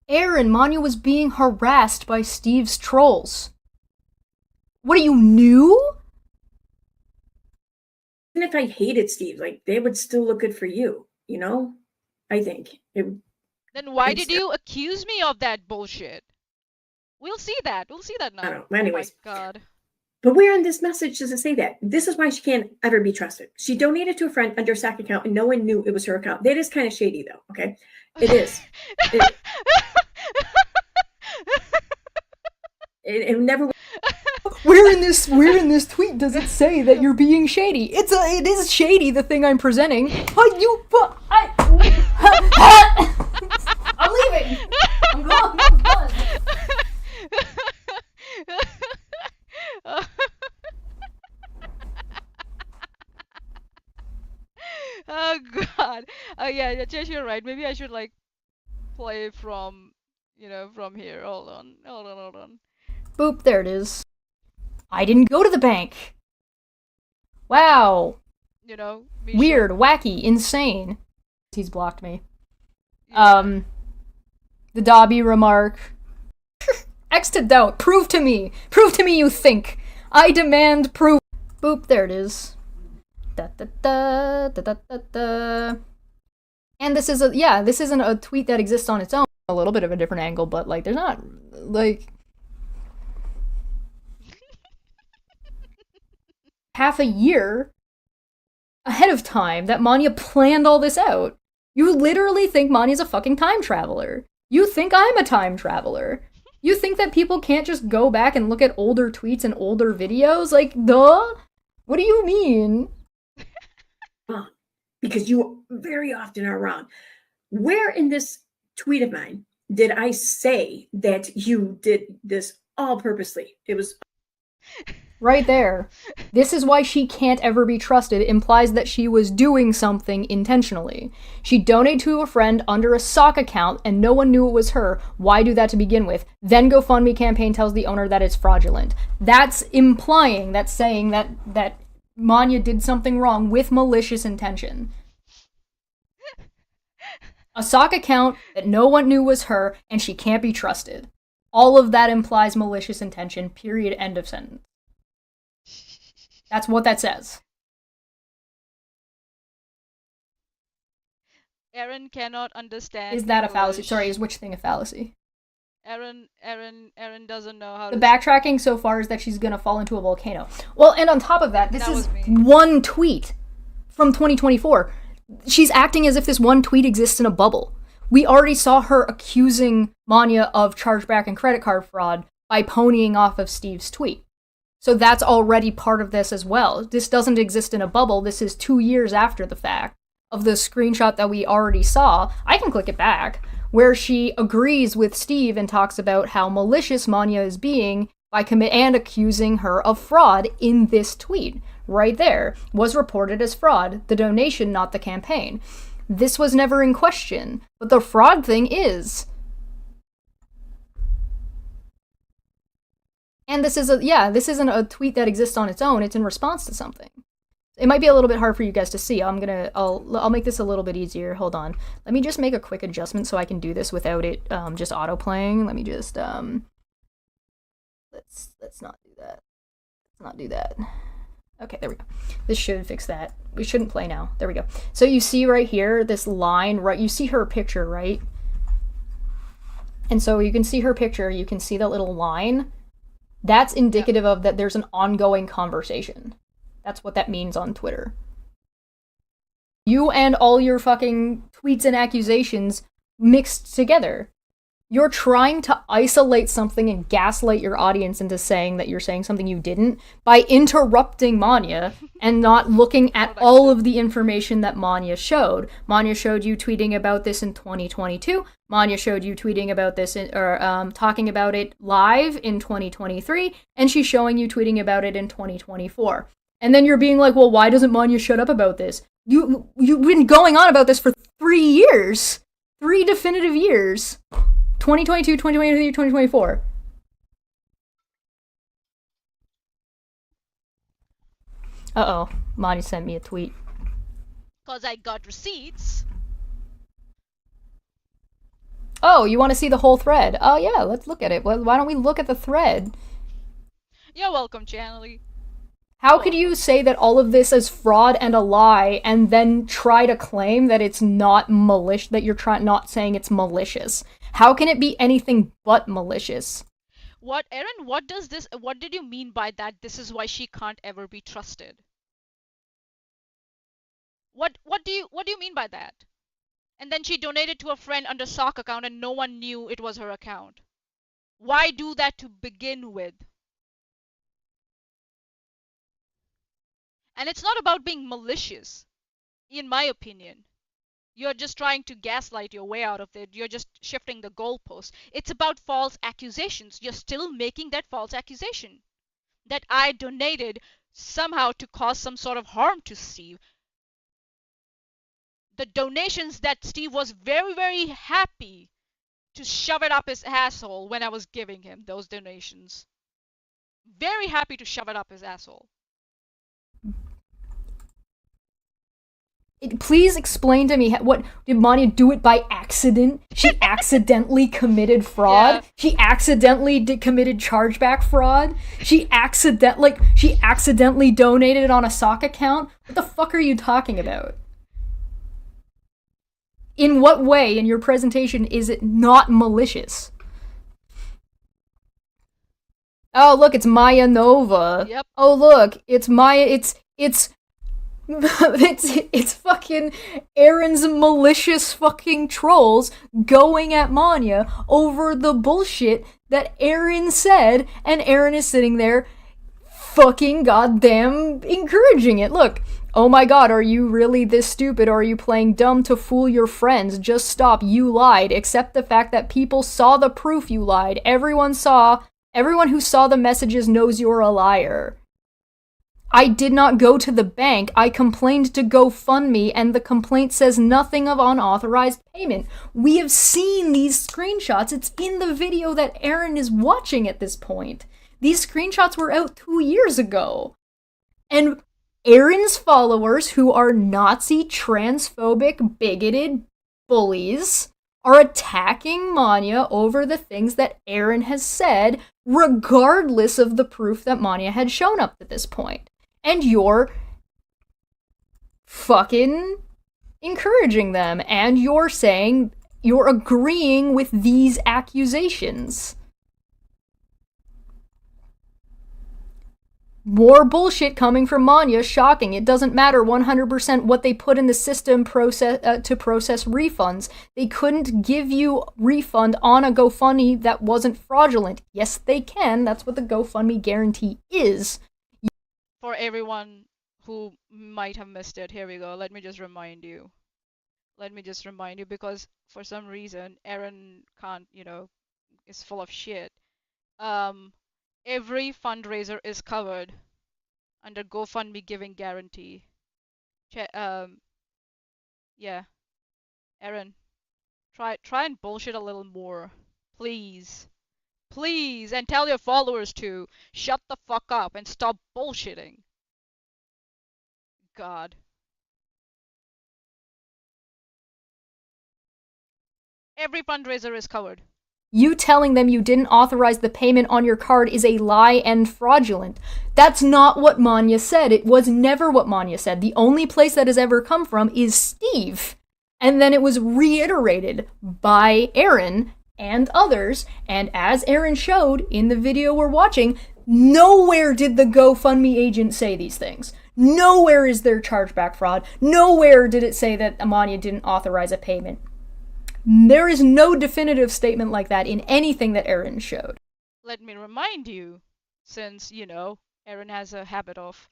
Erin, Manya was being harassed by Steve's trolls. What, are you new? even if I hated Steve, like, they would still look good for you, you know? I think. then why did you accuse me of that bullshit? We'll see that now. I don't know. Anyways. Oh my God. But where in this message does it say that? This is why she can't ever be trusted. She donated to a friend under a stock account and no one knew it was her account. That is kind of shady, though, okay? It is. It never... Where in this tweet does it say that you're being shady? It is shady, the thing I'm presenting. I'm leaving. I'm gone. I'm done. Oh God. Yeah, Chesh, you're right. Maybe I should like play from, from here. Hold on. Boop, there it is. I didn't go to the bank. Wow. Weird, wacky, insane. He's blocked me. Yeah. The Dobby remark. X to don't. Prove to me you think. I demand proof. Boop, there it is. Da da da da da da da. And this isn't a tweet that exists on its own. A little bit of a different angle, but like there's not like half a year ahead of time that Manya planned all this out. You literally think Manya's a fucking time traveler. You think I'm a time traveler. You think that people can't just go back and look at older tweets and older videos? Like, duh? What do you mean? Because you very often are wrong. Where in this tweet of mine did I say that you did this all purposely? It was right there. This is why she can't ever be trusted. It implies that she was doing something intentionally. She donated to a friend under a sock account and no one knew it was her. Why do that to begin with? Then GoFundMe campaign tells the owner that it's fraudulent. That's implying, that's saying that Manya did something wrong with malicious intention. A sock account that no one knew was her, and she can't be trusted. All of that implies malicious intention, period, end of sentence. That's what that says. Erin cannot understand. Is that a fallacy? Sorry, is which thing a fallacy? Erin doesn't know how the backtracking so far is that she's gonna fall into a volcano. Well, and on top of that, this is one tweet from 2024. She's acting as if this one tweet exists in a bubble. We already saw her accusing Manya of chargeback and credit card fraud by ponying off of Steve's tweet. So that's already part of this as well. This doesn't exist in a bubble. This is 2 years after the fact of the screenshot that we already saw. I can click it back, where she agrees with Steve and talks about how malicious Manya is being by and accusing her of fraud in this tweet. Right there, was reported as fraud, the donation, not the campaign. This was never in question, but the fraud thing is. And this isn't a tweet that exists on its own, it's in response to something. It might be a little bit hard for you guys to see. I'll make this a little bit easier. Hold on. Let me just make a quick adjustment so I can do this without it just auto-playing. Let me just let's not do that. Let's not do that. Okay, there we go. This should fix that. We shouldn't play now. There we go. So you see right here, this line, right? You see her picture, right? And so you can see her picture. You can see that little line. That's indicative of that there's an ongoing conversation. That's what that means on Twitter. You and all your fucking tweets and accusations mixed together. You're trying to isolate something and gaslight your audience into saying that you're saying something you didn't by interrupting Manya and not looking at all of the information that Manya showed. Manya showed you tweeting about this in 2022. Manya showed you tweeting about this talking about it live in 2023, and she's showing you tweeting about it in 2024. And then you're being like, well, why doesn't Manya shut up about this? You've been going on about this for 3 years. 3 definitive years. 2022, 2023, 2024. Uh-oh. Manya sent me a tweet. Because I got receipts. Oh, you want to see the whole thread? Oh, yeah, let's look at it. Well, why don't we look at the thread? You're welcome, Channelie. How could you say that all of this is fraud and a lie and then try to claim that it's not malicious, that you're not saying it's malicious? How can it be anything but malicious? What, Erin, what did you mean by that? This is why she can't ever be trusted. What do you mean by that? And then she donated to a friend under sock account and no one knew it was her account. Why do that to begin with? And it's not about being malicious, in my opinion. You're just trying to gaslight your way out of it. You're just shifting the goalpost. It's about false accusations. You're still making that false accusation. That I donated somehow to cause some sort of harm to Steve. The donations that Steve was very, very happy to shove it up his asshole when I was giving him those donations. Very happy to shove it up his asshole. Please explain to me, what did Manya do it by accident? She accidentally committed fraud? Yeah. She accidentally committed chargeback fraud? She accidentally donated on a sock account? What the fuck are you talking about? In what way in your presentation is it not malicious? Oh, look, it's Maya Nova. Yep. Oh, look, it's Maya, it's It's fucking Erin's malicious fucking trolls going at Manya over the bullshit that Erin said, and Erin is sitting there fucking goddamn encouraging it. Look, oh my god, are you really this stupid, or are you playing dumb to fool your friends? Just stop, you lied. Accept the fact that people saw the proof you lied. Everyone who saw the messages knows you're a liar. I did not go to the bank. I complained to GoFundMe, and the complaint says nothing of unauthorized payment. We have seen these screenshots. It's in the video that Erin is watching at this point. These screenshots were out 2 years ago. And Erin's followers, who are Nazi, transphobic, bigoted bullies, are attacking Manya over the things that Erin has said, regardless of the proof that Manya had shown up to this point. And you're fucking encouraging them, and you're saying you're agreeing with these accusations. More bullshit coming from Manya, shocking. It doesn't matter 100% what they put in the system to process refunds. They couldn't give you refund on a GoFundMe that wasn't fraudulent. Yes, they can. That's what the GoFundMe guarantee is. For everyone who might have missed it, here we go. Let me just remind you. Because for some reason, Erin can't, is full of shit. Every fundraiser is covered under GoFundMe giving guarantee. Yeah. Erin, try and bullshit a little more. Please. Please, and tell your followers to shut the fuck up and stop bullshitting. God. Every fundraiser is covered. You telling them you didn't authorize the payment on your card is a lie and fraudulent. That's not what Manya said. It was never what Manya said. The only place that has ever come from is Steve. And then it was reiterated by Erin and others, and as Erin showed in the video we're watching, nowhere did the GoFundMe agent say these things. Nowhere is there chargeback fraud. Nowhere did it say that Manya didn't authorize a payment. There is no definitive statement like that in anything that Erin showed. Let me remind you, since, Erin has a habit of,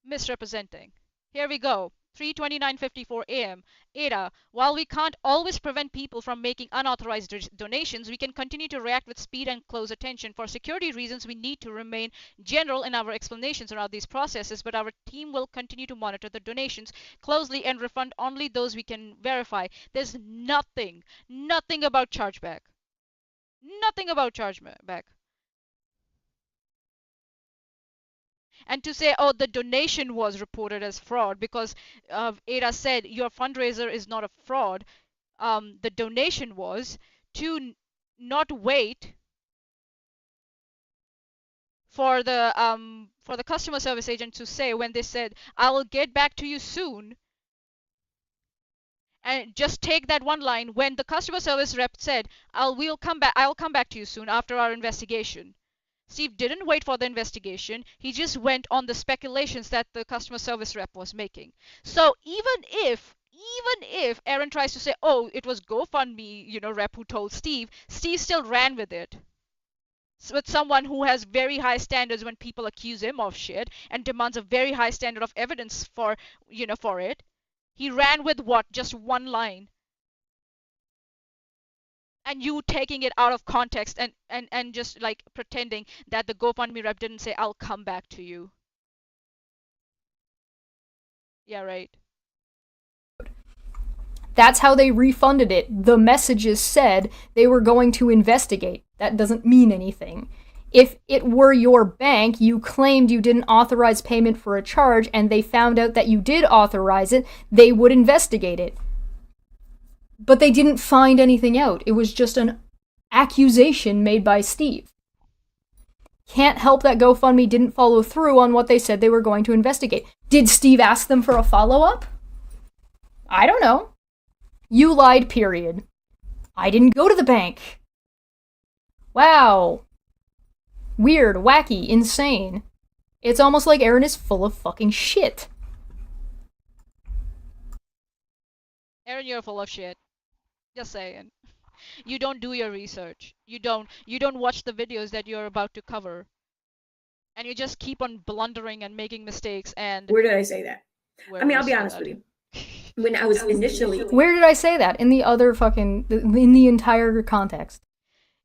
misrepresenting. Here we go. 3:29:54 a.m. Ada, while we can't always prevent people from making unauthorized donations, we can continue to react with speed and close attention. For security reasons, we need to remain general in our explanations around these processes, but our team will continue to monitor the donations closely and refund only those we can verify. There's nothing about chargeback. Nothing about chargeback. And to say, oh, the donation was reported as fraud because Ada said your fundraiser is not a fraud. The donation was to not wait for the customer service agent to say when they said, I will get back to you soon. And just take that one line when the customer service rep said, I'll come back to you soon after our investigation. Steve didn't wait for the investigation. He just went on the speculations that the customer service rep was making. So even if Erin tries to say, oh, it was GoFundMe, rep who told Steve still ran with it. With someone who has very high standards when people accuse him of shit and demands a very high standard of evidence for it. He ran with what? Just one line. And you taking it out of context and just like pretending that the GoFundMe rep didn't say, I'll come back to you. Yeah, right. That's how they refunded it. The messages said they were going to investigate. That doesn't mean anything. If it were your bank, you claimed you didn't authorize payment for a charge, and they found out that you did authorize it, they would investigate it. But they didn't find anything out. It was just an accusation made by Steve. Can't help that GoFundMe didn't follow through on what they said they were going to investigate. Did Steve ask them for a follow-up? I don't know. You lied, period. I didn't go to the bank. Wow. Weird, wacky, insane. It's almost like Erin is full of fucking shit. Erin, you're full of shit. Just saying. You don't do your research. You don't watch the videos that you're about to cover. And you just keep on blundering and making mistakes and Where did I say that? where I mean, did I'll be say honest that? with you. When I was initially, Where did I say that? In the other fucking... in the entire context.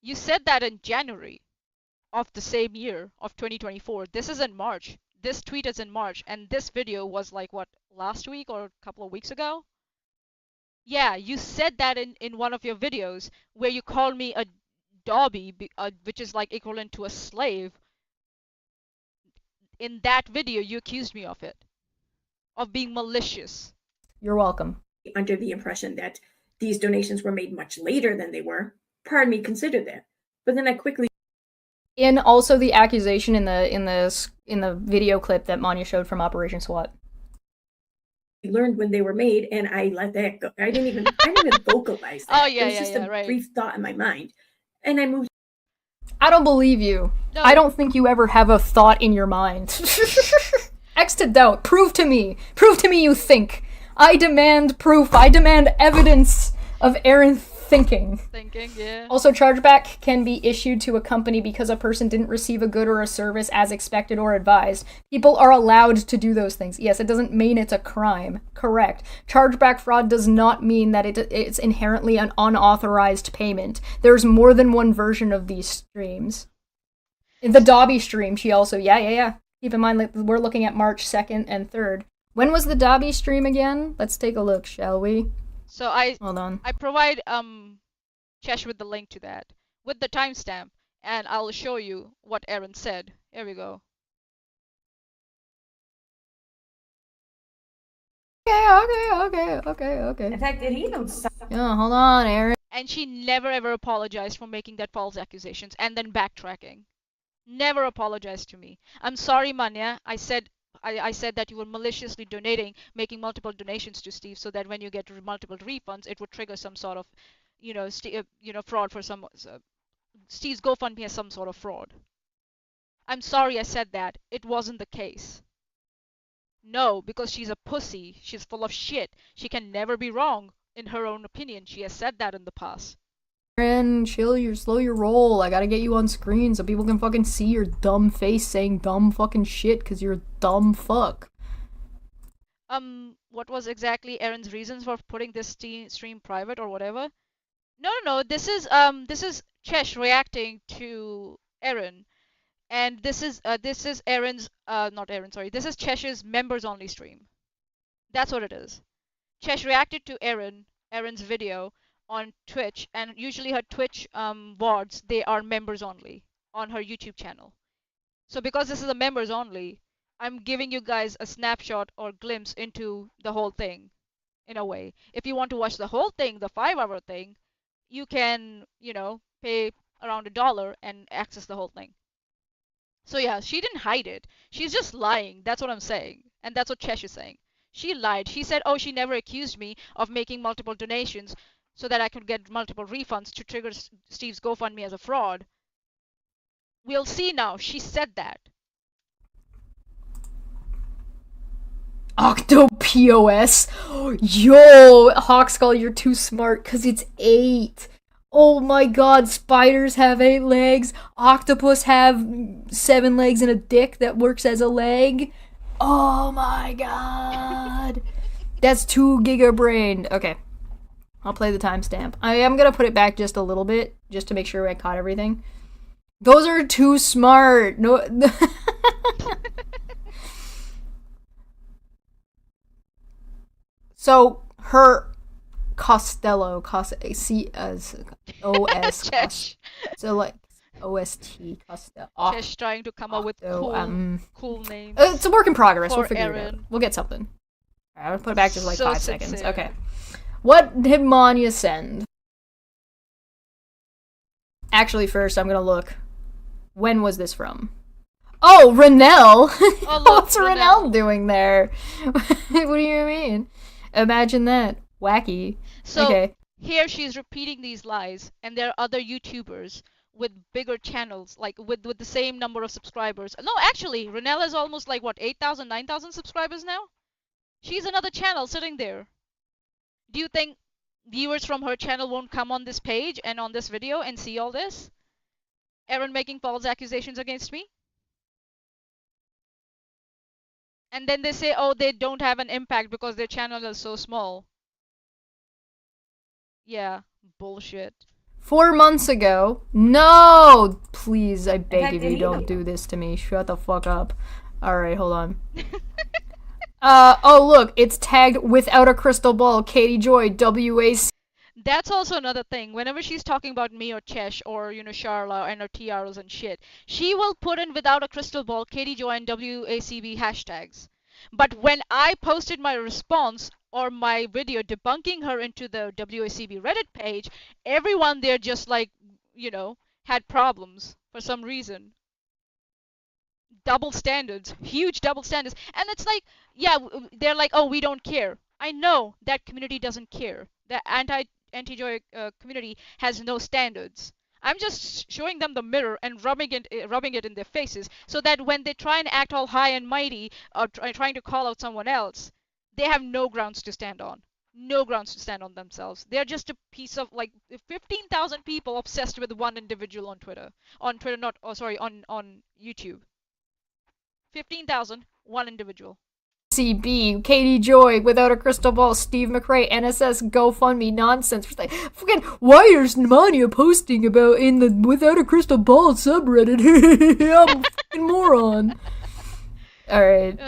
You said that in January of the same year of 2024. This is in March. This tweet is in March, and this video was like what, last week or a couple of weeks ago? Yeah, you said that in one of your videos where you called me a Dobby, which is like equivalent to a slave. In that video, you accused me of it, of being malicious. You're welcome. under the impression that these donations were made much later than they were. Pardon me, consider that. But then I quickly And also the accusation in the video clip that Manya showed from Operation SWAT. learned when they were made, and I let that go. I didn't even vocalize that. Oh, yeah, it was yeah, just yeah, a right. brief thought in my mind, and I moved. I don't believe you. No. I don't think you ever have a thought in your mind. X to doubt. Prove to me. Prove to me you think. I demand proof. I demand evidence of Erin thinking. Thinking, yeah. Also, chargeback can be issued to a company because a person didn't receive a good or a service as expected or advised. People are allowed to do those things. Yes, it doesn't mean it's a crime. Correct. Chargeback fraud does not mean that it's inherently an unauthorized payment. There's more than one version of these streams. In the Dobby stream, she also... Yeah. Keep in mind, like, we're looking at March 2nd and 3rd. When was the Dobby stream again? Let's take a look, shall we? So I Hold on. provide Chesh with the link to that with the timestamp, and I'll show you what Erin said. Here we go. Okay. In fact, it even Yeah, hold on, Erin. And she never ever apologized for making that false accusations and then backtracking. Never apologized to me. I'm sorry, Manya. I said that you were maliciously donating, making multiple donations to Steve, so that when you get multiple refunds, it would trigger some sort of, fraud for some. Steve's GoFundMe has some sort of fraud. I'm sorry I said that. It wasn't the case. No, because she's a pussy. She's full of shit. She can never be wrong in her own opinion. She has said that in the past. Erin, slow your roll. I gotta get you on screen so people can fucking see your dumb face saying dumb fucking shit because you're a dumb fuck. What was exactly Erin's reasons for putting this stream private or whatever? No. This is Chesh reacting to Erin, and this is Erin's not Erin, sorry. This is Chesh's members only stream. That's what it is. Chesh reacted to Erin's video on Twitch, and usually her Twitch VODs, they are members only on her YouTube channel. So because this is a members only, I'm giving you guys a snapshot or glimpse into the whole thing in a way. If you want to watch the whole thing, the 5-hour thing, you can, pay around $1 and access the whole thing. So yeah, she didn't hide it. She's just lying. That's what I'm saying. And that's what Chesh is saying. She lied. She said, oh, she never accused me of making multiple donations so that I could get multiple refunds to trigger Steve's GoFundMe as a fraud. We'll see now. She said that. Octo POS. Yo, Hawkskull, you're too smart because it's 8. Oh my god, spiders have 8 legs. Octopus have 7 legs and a dick that works as a leg. Oh my god. That's 2 gigabrained. Okay. I'll play the timestamp. I am gonna put it back just a little bit, just to make sure I caught everything. Those are too smart. No. So her Costello, O-S, Chesh. so like O-S-T, Costello. Chesh trying to come up with cool names. It's a work in progress. We'll For figure it out. Erin. We'll get something. Alright, I'll put it back just like So 5 seconds. sincere. Okay. What did Manya send? Actually, first I'm gonna look. When was this from? Oh, Renell! Oh, look, What's Renell doing there? What do you mean? Imagine that. Wacky. So Okay. here she's repeating these lies, and there are other YouTubers with bigger channels, like with the same number of subscribers. No, actually, Renella's almost like what, 8,000, 9,000 subscribers now? She's another channel sitting there. Do you think viewers from her channel won't come on this page and on this video and see all this? Erin making false accusations against me? And then they say, oh, they don't have an impact because their channel is so small. Yeah, bullshit. 4 months ago. No! Please, I beg fact, of you, it don't even- do this to me. Shut the fuck up. Alright, hold on. Oh look, it's tagged without a crystal ball. Katie Joy, WAC. That's also another thing. Whenever she's talking about me or Chesh or, Sharla and her TRs and shit, she will put in without a crystal ball, Katie Joy and WACB hashtags. But when I posted my response or my video debunking her into the WACB Reddit page, everyone there just like, had problems for some reason. Double standards, huge double standards. And it's like, yeah, they're like, oh, we don't care. I know that community doesn't care. The anti-joy community has no standards. I'm just showing them the mirror and rubbing it in their faces so that when they try and act all high and mighty or trying to call out someone else, they have no grounds to stand on. No grounds to stand on themselves. They're just a piece of like 15,000 people obsessed with one individual on Twitter. On Twitter, not, oh, sorry, on YouTube. 15,000, one individual. CB, Katie Joy, without a crystal ball, Steve McRae, NSS, GoFundMe, nonsense. Like, fucking, why is Mania posting about in the without a crystal ball subreddit? I'm a fucking moron. Alright.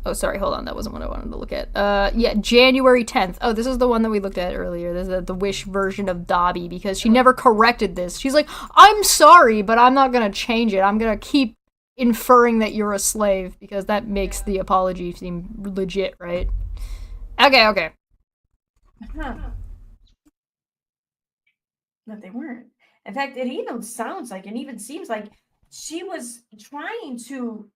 Oh, sorry, hold on, that wasn't what I wanted to look at. Yeah, January 10th. Oh, this is the one that we looked at earlier. This is the Wish version of Dobby, because she never corrected this. She's like, I'm sorry, but I'm not gonna change it. I'm gonna keep inferring that you're a slave, because that makes the apology seem legit, right? Okay. Huh. But they weren't. In fact, it even sounds like, and even seems like she was trying to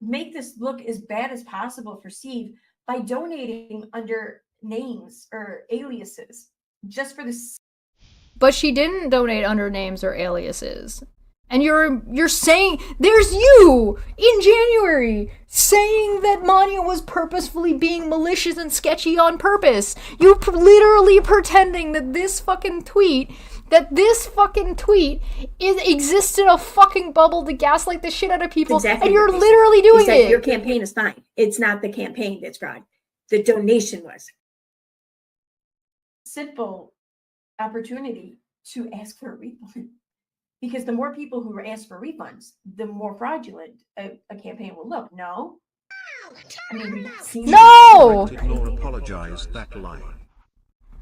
make this look as bad as possible for Steve by donating under names or aliases just for this. But she didn't donate under names or aliases. And you're saying, there's you in January saying that Mania was purposefully being malicious and sketchy on purpose. You literally pretending that this fucking tweet exists in a fucking bubble to gaslight the shit out of people, Exactly and you're what they literally said. doing He said, it. your campaign is fine. It's not the campaign that's fraud. The donation was. Simple opportunity to ask for a refund. Because the more people who ask for refunds, the more fraudulent a campaign will look. No? I mean, we've seen No! Did Law apologize that lie?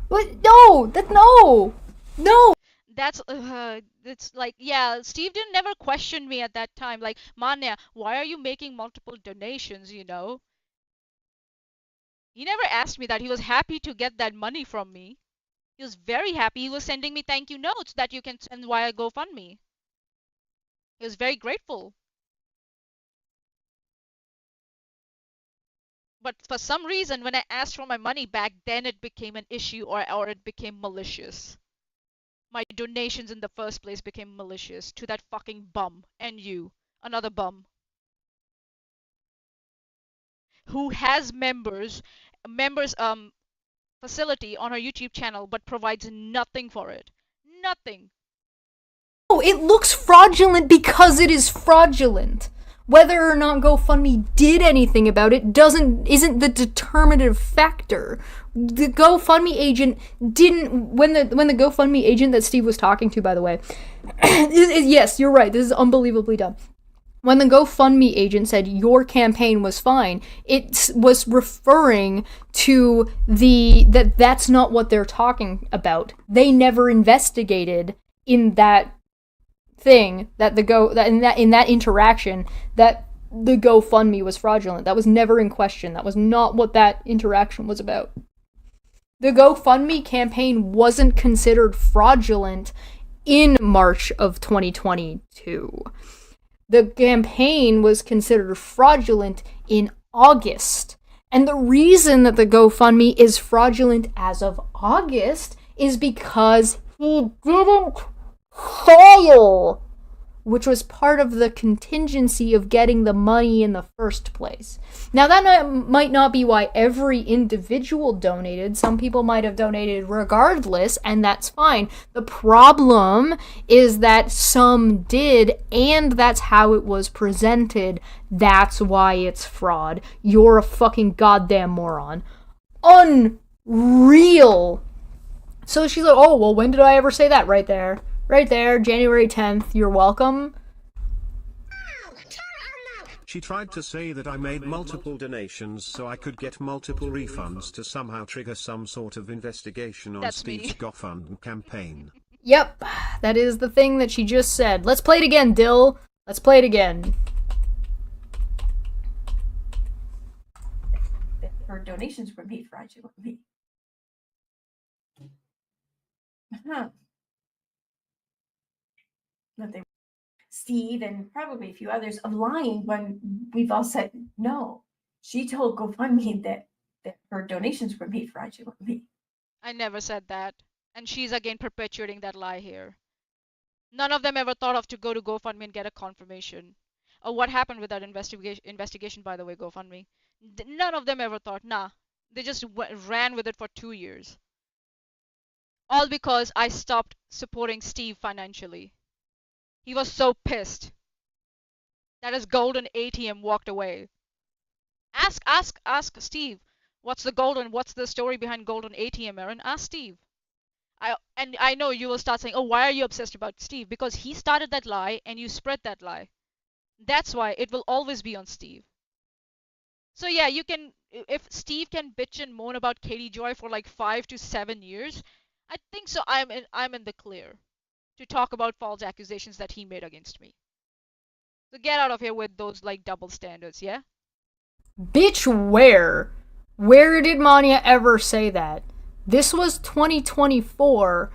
What? No! No! That's it's like, yeah, Steve didn't never question me at that time, like, Manya, why are you making multiple donations? He never asked me that. He was happy to get that money from me. He was very happy. He was sending me thank you notes that you can send via GoFundMe. He was very grateful. But for some reason, when I asked for my money back, then it became an issue, or it became malicious. My donations in the first place became malicious to that fucking bum and you, another bum, who has members facility on her YouTube channel but provides nothing for it. Nothing. Oh, it looks fraudulent because it is fraudulent. Whether or not GoFundMe did anything about it isn't the determinative factor. The GoFundMe agent didn't, when the GoFundMe agent that Steve was talking to, by the way, yes, you're right, this is unbelievably dumb. When the GoFundMe agent said your campaign was fine, it was referring to that's not what they're talking about. They never investigated in that thing that in that interaction that the GoFundMe was fraudulent. That was never in question. That was not what that interaction was about. The GoFundMe campaign wasn't considered fraudulent in March of 2022. The campaign was considered fraudulent in August. And the reason that the GoFundMe is fraudulent as of August is because he didn't file, which was part of the contingency of getting the money in the first place. Now, that might not be why every individual donated. Some people might have donated regardless, and that's fine. The problem is that some did, and that's how it was presented. That's why it's fraud. You're a fucking goddamn moron. Unreal. So she's like, oh, well, when did I ever say that? Right there. Right there, January 10th, you're welcome. She tried to say that I made multiple donations so I could get multiple refunds to somehow trigger some sort of investigation on Steve's GoFundMe campaign. Yep, that is the thing that she just said. Let's play it again, Dill. Let's play it again. Her donations were made fraudulently. That they, Steve and probably a few others, of lying when we've all said no. She told GoFundMe that her donations were made fraudulently. I never said that. And she's again perpetuating that lie here. None of them ever thought of to go to GoFundMe and get a confirmation. Or what happened with that investigation, by the way, GoFundMe. None of them ever thought, nah. They just ran with it for 2 years. All because I stopped supporting Steve financially. He was so pissed that his golden ATM walked away. Ask Steve. What's the story behind golden ATM, Erin? Ask Steve. I know you will start saying, oh, why are you obsessed about Steve? Because he started that lie and you spread that lie. That's why it will always be on Steve. So yeah, you can, if Steve can bitch and moan about Katie Joy for like 5 to 7 years, I think so I'm in the clear to talk about false accusations that he made against me. So get out of here with those like double standards, yeah? Bitch, where? Where did Manya ever say that? This was 2024.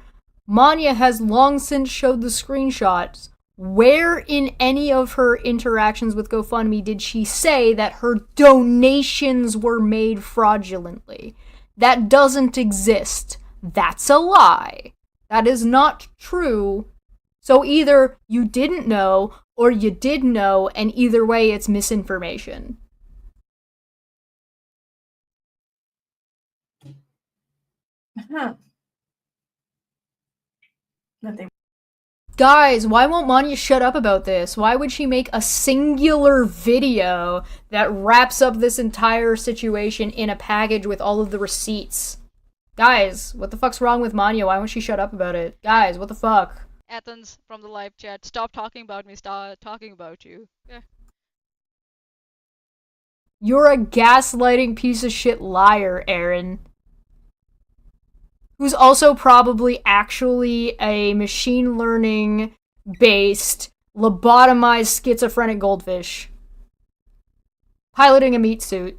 Manya has long since showed the screenshots. Where in any of her interactions with GoFundMe did she say that her donations were made fraudulently? That doesn't exist. That's a lie. That is not true. So either you didn't know or you did know, and either way it's misinformation. Nothing. Guys, why won't Manya shut up about this? Why would she make a singular video that wraps up this entire situation in a package with all of the receipts? Guys, what the fuck's wrong with Manya? Why won't she shut up about it? Guys, what the fuck? Athens from the live chat, stop talking about me, start talking about you. Yeah. You're a gaslighting piece of shit liar, Erin. Who's also probably actually a machine learning based lobotomized schizophrenic goldfish piloting a meat suit.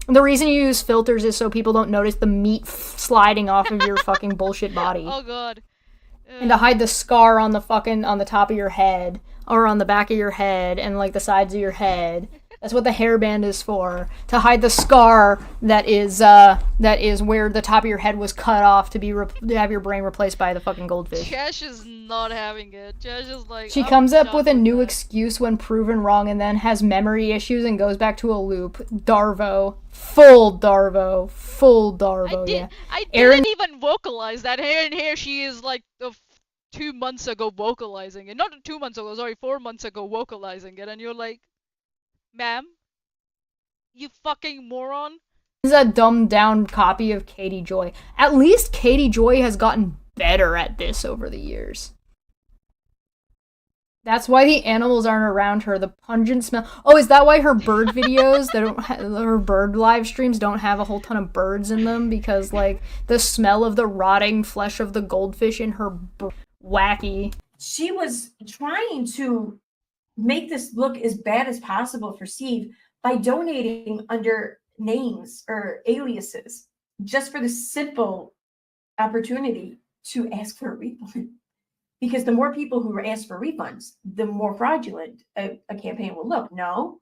And the reason you use filters is so people don't notice the meat sliding off of your fucking bullshit body. Oh god. And to hide the scar on the top of your head, or on the back of your head, and like the sides of your head. That's what the hairband is for. To hide the scar that is where the top of your head was cut off to have your brain replaced by the fucking goldfish. Chesh is not having it. Chesh is like, she comes up with a new excuse when proven wrong and then has memory issues and goes back to a loop. Darvo. Full Darvo. Full Darvo, yeah. I didn't even vocalize that. Here she is like 2 months ago vocalizing it. Not 2 months ago, sorry, 4 months ago vocalizing it. And you're like, ma'am? You fucking moron? This is a dumbed down copy of Katie Joy. At least Katie Joy has gotten better at this over the years. That's why the animals aren't around her. The pungent smell. Oh, is that why her bird videos, her bird live streams don't have a whole ton of birds in them? Because, like, the smell of the rotting flesh of the goldfish in her wacky. She was trying to make this look as bad as possible for Steve by donating under names or aliases just for the simple opportunity to ask for a refund. Because the more people who ask for refunds, the more fraudulent a campaign will look. No?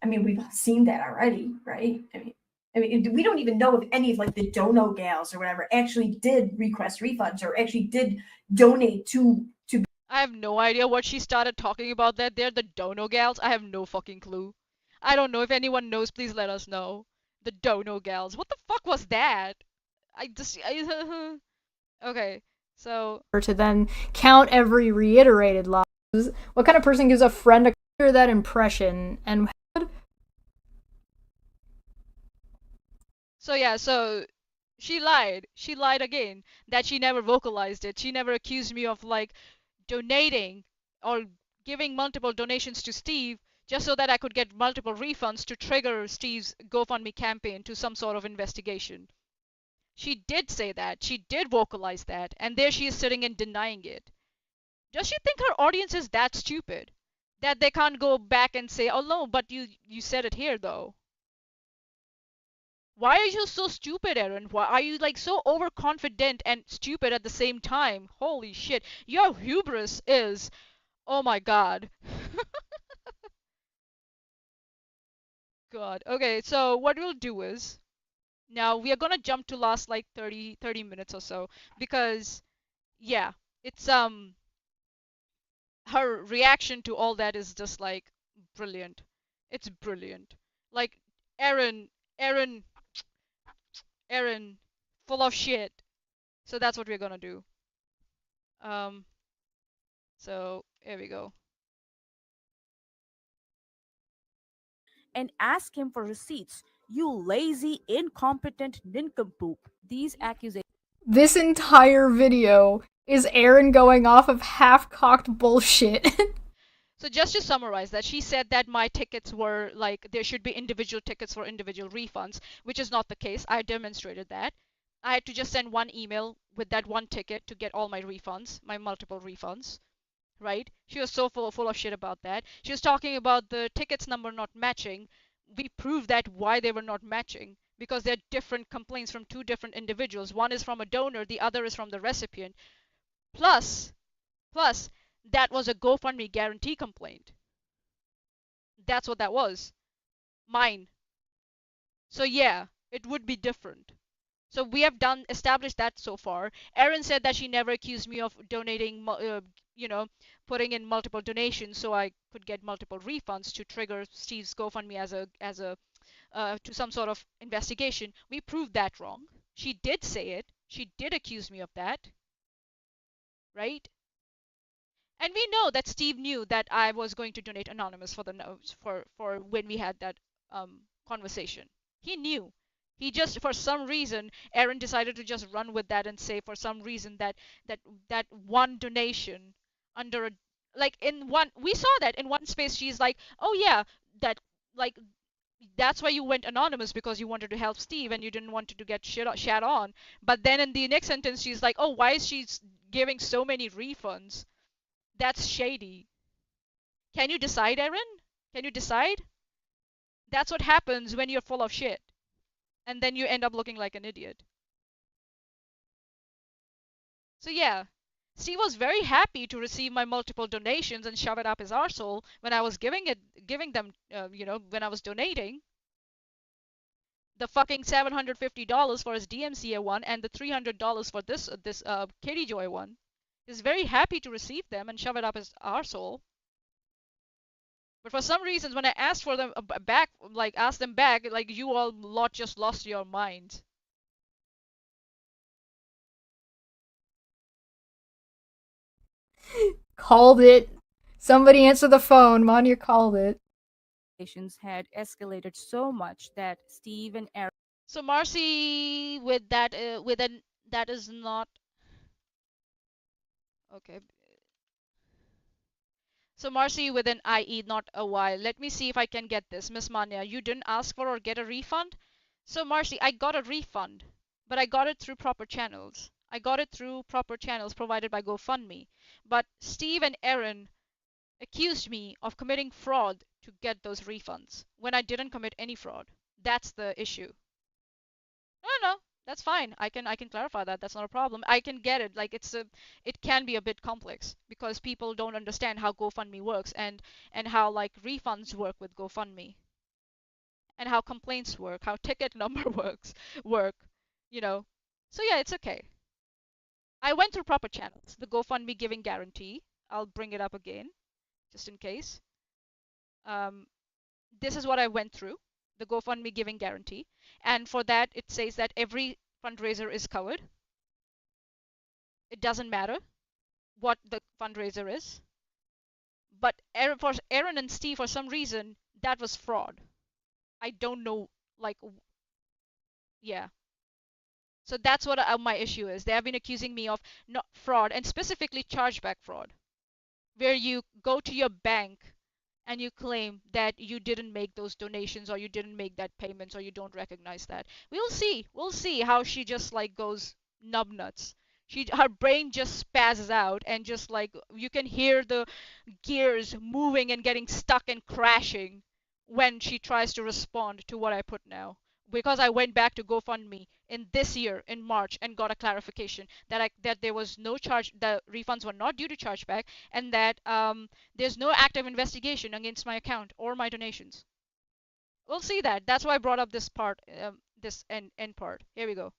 I mean, we've seen that already, right? I mean, I mean, we don't even know if any of like the dono gals or whatever actually did request refunds or actually did donate to. I have no idea what she started talking about that. They're the dono gals. I have no fucking clue. I don't know. If anyone knows, please let us know. The dono gals. What the fuck was that? Okay, so to then count every reiterated loss. What kind of person gives a friend a that impression? And so yeah, so she lied. She lied again that she never vocalized it. She never accused me of like donating or giving multiple donations to Steve just so that I could get multiple refunds to trigger Steve's GoFundMe campaign to some sort of investigation. She did say that. She did vocalize that. And there she is sitting and denying it. Does she think her audience is that stupid? That they can't go back and say, oh no, but you said it here though. Why are you so stupid, Erin? Why are you like so overconfident and stupid at the same time? Holy shit. Your hubris is, oh my god. God. Okay, so what we'll do is now we are gonna jump to last like 30 minutes or so because yeah, it's her reaction to all that is just like brilliant. It's brilliant. Like Erin, Erin, Erin, full of shit. So that's what we're gonna do. Um, so here we go. And ask him for receipts. You lazy, incompetent nincompoop. These accusations. this entire video is Erin going off of half-cocked bullshit. So just to summarize that, she said that my tickets were like there should be individual tickets for individual refunds, which is not the case. I demonstrated that. I had to just send one email with that one ticket to get all my refunds, my multiple refunds, right? She was so full of shit about that. She was talking about the tickets number not matching. We proved that why they were not matching because they're different complaints from two different individuals. One is from a donor, the other is from the recipient. Plus, plus that was a GoFundMe guarantee complaint. That's what that was. Mine. So yeah, it would be different. So we have established that so far. Erin said that she never accused me of donating, you know, putting in multiple donations so I could get multiple refunds to trigger Steve's GoFundMe as a to some sort of investigation. We proved that wrong. She did say it. She did accuse me of that, right? And we know that Steve knew that I was going to donate anonymous for the notes for when we had that conversation. He knew. He just for some reason Erin decided to just run with that and say for some reason that one donation under a like in one we saw that in one space she's like, "Oh yeah, that like that's why you went anonymous because you wanted to help Steve and you didn't want to get shat on." But then in the next sentence she's like, "Oh, why is she giving so many refunds? That's shady." Can you decide, Erin? Can you decide? That's what happens when you're full of shit. And then you end up looking like an idiot. So yeah, Steve was very happy to receive my multiple donations and shove it up his arsehole when I was giving them, when I was donating. The fucking $750 for his DMCA one and the $300 for this Kitty Joy one. He's very happy to receive them and shove it up his arsehole. But for some reasons, when I asked for them back, asked them back, like you all lot just lost your minds. Called it. Somebody answer the phone. Manya called it. Had escalated so much that Steve and Erin. So Marcy, with that, that is not okay. So Marcy with an IE, not a Y. Let me see if I can get this. Miss Manya, you didn't ask for or get a refund? So Marcy, I got a refund, but I got it through proper channels. I got it through proper channels provided by GoFundMe. But Steve and Erin accused me of committing fraud to get those refunds when I didn't commit any fraud. That's the issue. No, no, that's fine. I can clarify that. That's not a problem. I can get it. Like it can be a bit complex because people don't understand how GoFundMe works and how like refunds work with GoFundMe. and how complaints work, how ticket number work, you know. So yeah, it's okay. I went through proper channels. The GoFundMe giving guarantee. I'll bring it up again, just in case. Um, this is what I went through. The GoFundMe giving guarantee, and for that it says that every fundraiser is covered. It doesn't matter what the fundraiser is. But for Erin and Steve, for some reason, that was fraud. I don't know, like, yeah. So that's what my issue is. They have been accusing me of not fraud and specifically chargeback fraud, where you go to your bank and you claim that you didn't make those donations or you didn't make that payments or you don't recognize that. We'll see. We'll see how she just like goes nuts. Her brain just spazzes out and just like you can hear the gears moving and getting stuck and crashing when she tries to respond to what I put now. Because I went back to GoFundMe in this year in March and got a clarification that there was no charge, the refunds were not due to chargeback, and that there's no active investigation against my account or my donations. We'll see that. That's why I brought up this part, this end part. Here we go.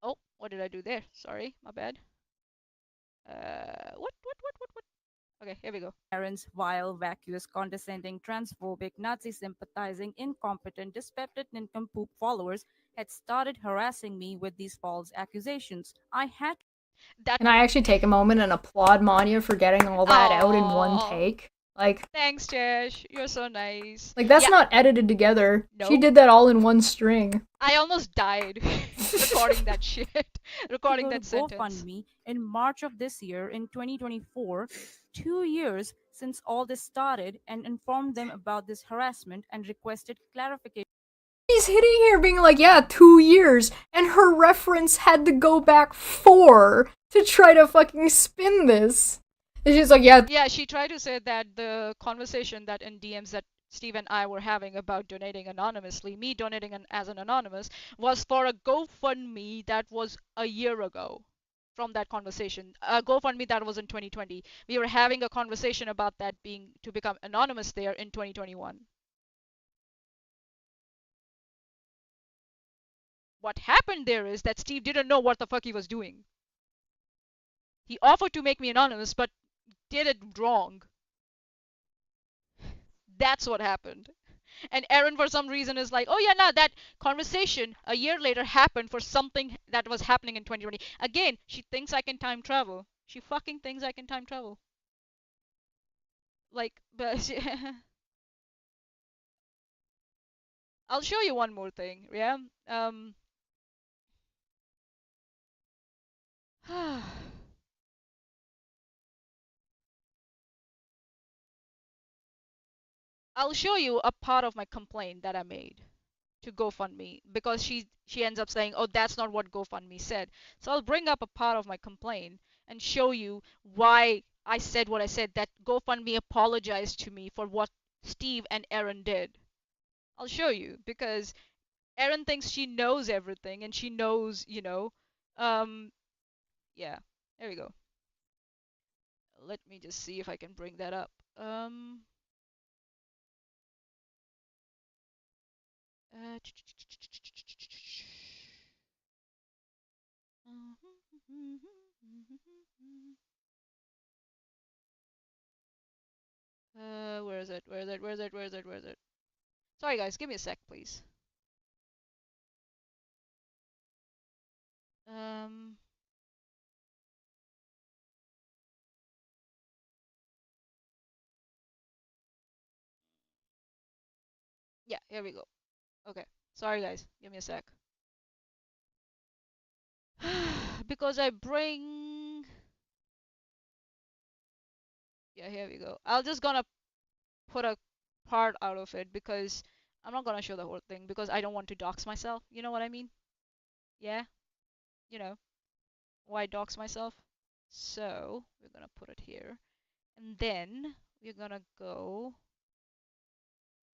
Oh, what did I do there? Sorry, my bad. What? Okay, here we go. Erin's vile, vacuous, condescending, transphobic, Nazi sympathizing, incompetent, dyspeptic nincompoop followers had started harassing me with these false accusations. I had Can I actually take a moment and applaud Manya for getting all that out in one take? Like, thanks, Chesh. You're so nice. Like, that's not edited together. Nope. She did that all in one string. I almost died recording that shit. Recording that sentence. GoFundMe in March of this year, in 2024, 2 years since all this started, and informed them about this harassment and requested clarification. She's hitting here being like, yeah, 2 years, and her reference had to go back 4 to try to fucking spin this. And she's like, yeah. Yeah, she tried to say that the conversation that in DMs that Steve and I were having about donating anonymously, me donating as an anonymous, was for a GoFundMe that was a year ago from that conversation. A GoFundMe that was in 2020. We were having a conversation about that being to become anonymous there in 2021. What happened there is that Steve didn't know what the fuck he was doing. He offered to make me anonymous, but did it wrong. That's what happened. And Erin, for some reason, is like, oh yeah, no, that conversation a year later happened for something that was happening in 2020. Again, she thinks I can time travel. She fucking thinks I can time travel. Like, but I'll show you one more thing, yeah? I'll show you a part of my complaint that I made to GoFundMe because she ends up saying, "Oh, that's not what GoFundMe said." So I'll bring up a part of my complaint and show you why I said what I said, that GoFundMe apologized to me for what Steve and Erin did. I'll show you because Erin thinks she knows everything and she knows, yeah. There we go. Let me just see if I can bring that up. Where is it? Where is it? Where is it? Where is it? Where is it? Sorry, guys. Give me a sec, please. Yeah, here we go. Okay. Sorry, guys. Give me a sec. Because I bring... Yeah, here we go. I'll just gonna put a part out of it because I'm not gonna show the whole thing because I don't want to dox myself. You know what I mean? Yeah? You know, why dox myself? So, we're gonna put it here. And then, we're gonna go...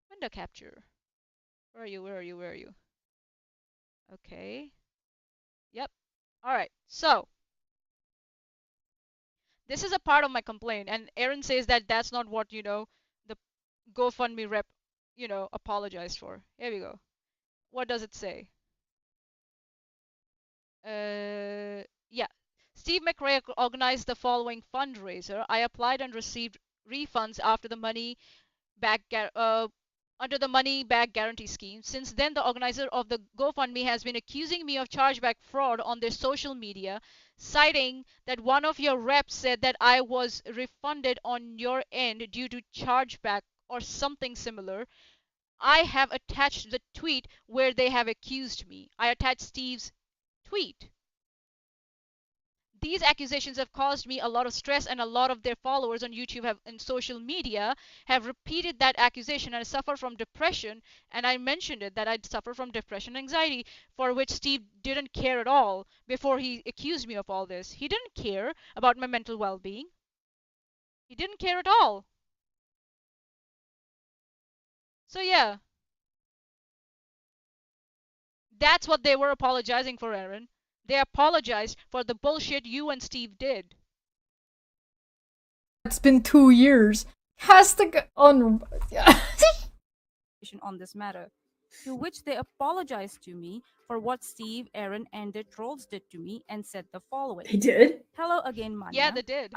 Window capture. Where are you? Where are you? Where are you? Okay. Yep. Alright, so this is a part of my complaint, and Erin says that that's not what, the GoFundMe rep, apologized for. Here we go. What does it say? Yeah. Steve McRae organized the following fundraiser. I applied and received refunds back under the money back guarantee scheme. Since then, the organizer of the GoFundMe has been accusing me of chargeback fraud on their social media, citing that one of your reps said that I was refunded on your end due to chargeback or something similar. I have attached the tweet where they have accused me. I attached Steve's tweet. These accusations have caused me a lot of stress, and a lot of their followers on YouTube and social media have repeated that accusation, and I suffer from depression. And I mentioned it that I'd suffer from depression and anxiety, for which Steve didn't care at all before he accused me of all this. He didn't care about my mental well-being. He didn't care at all. So yeah, that's what they were apologizing for, Erin. They apologized for the bullshit you and Steve did. It's been 2 years. Has to go on. On this matter, to which they apologized to me for what Steve, Erin, and their trolls did to me and said the following. They did? Hello again, Manya. Yeah, they did.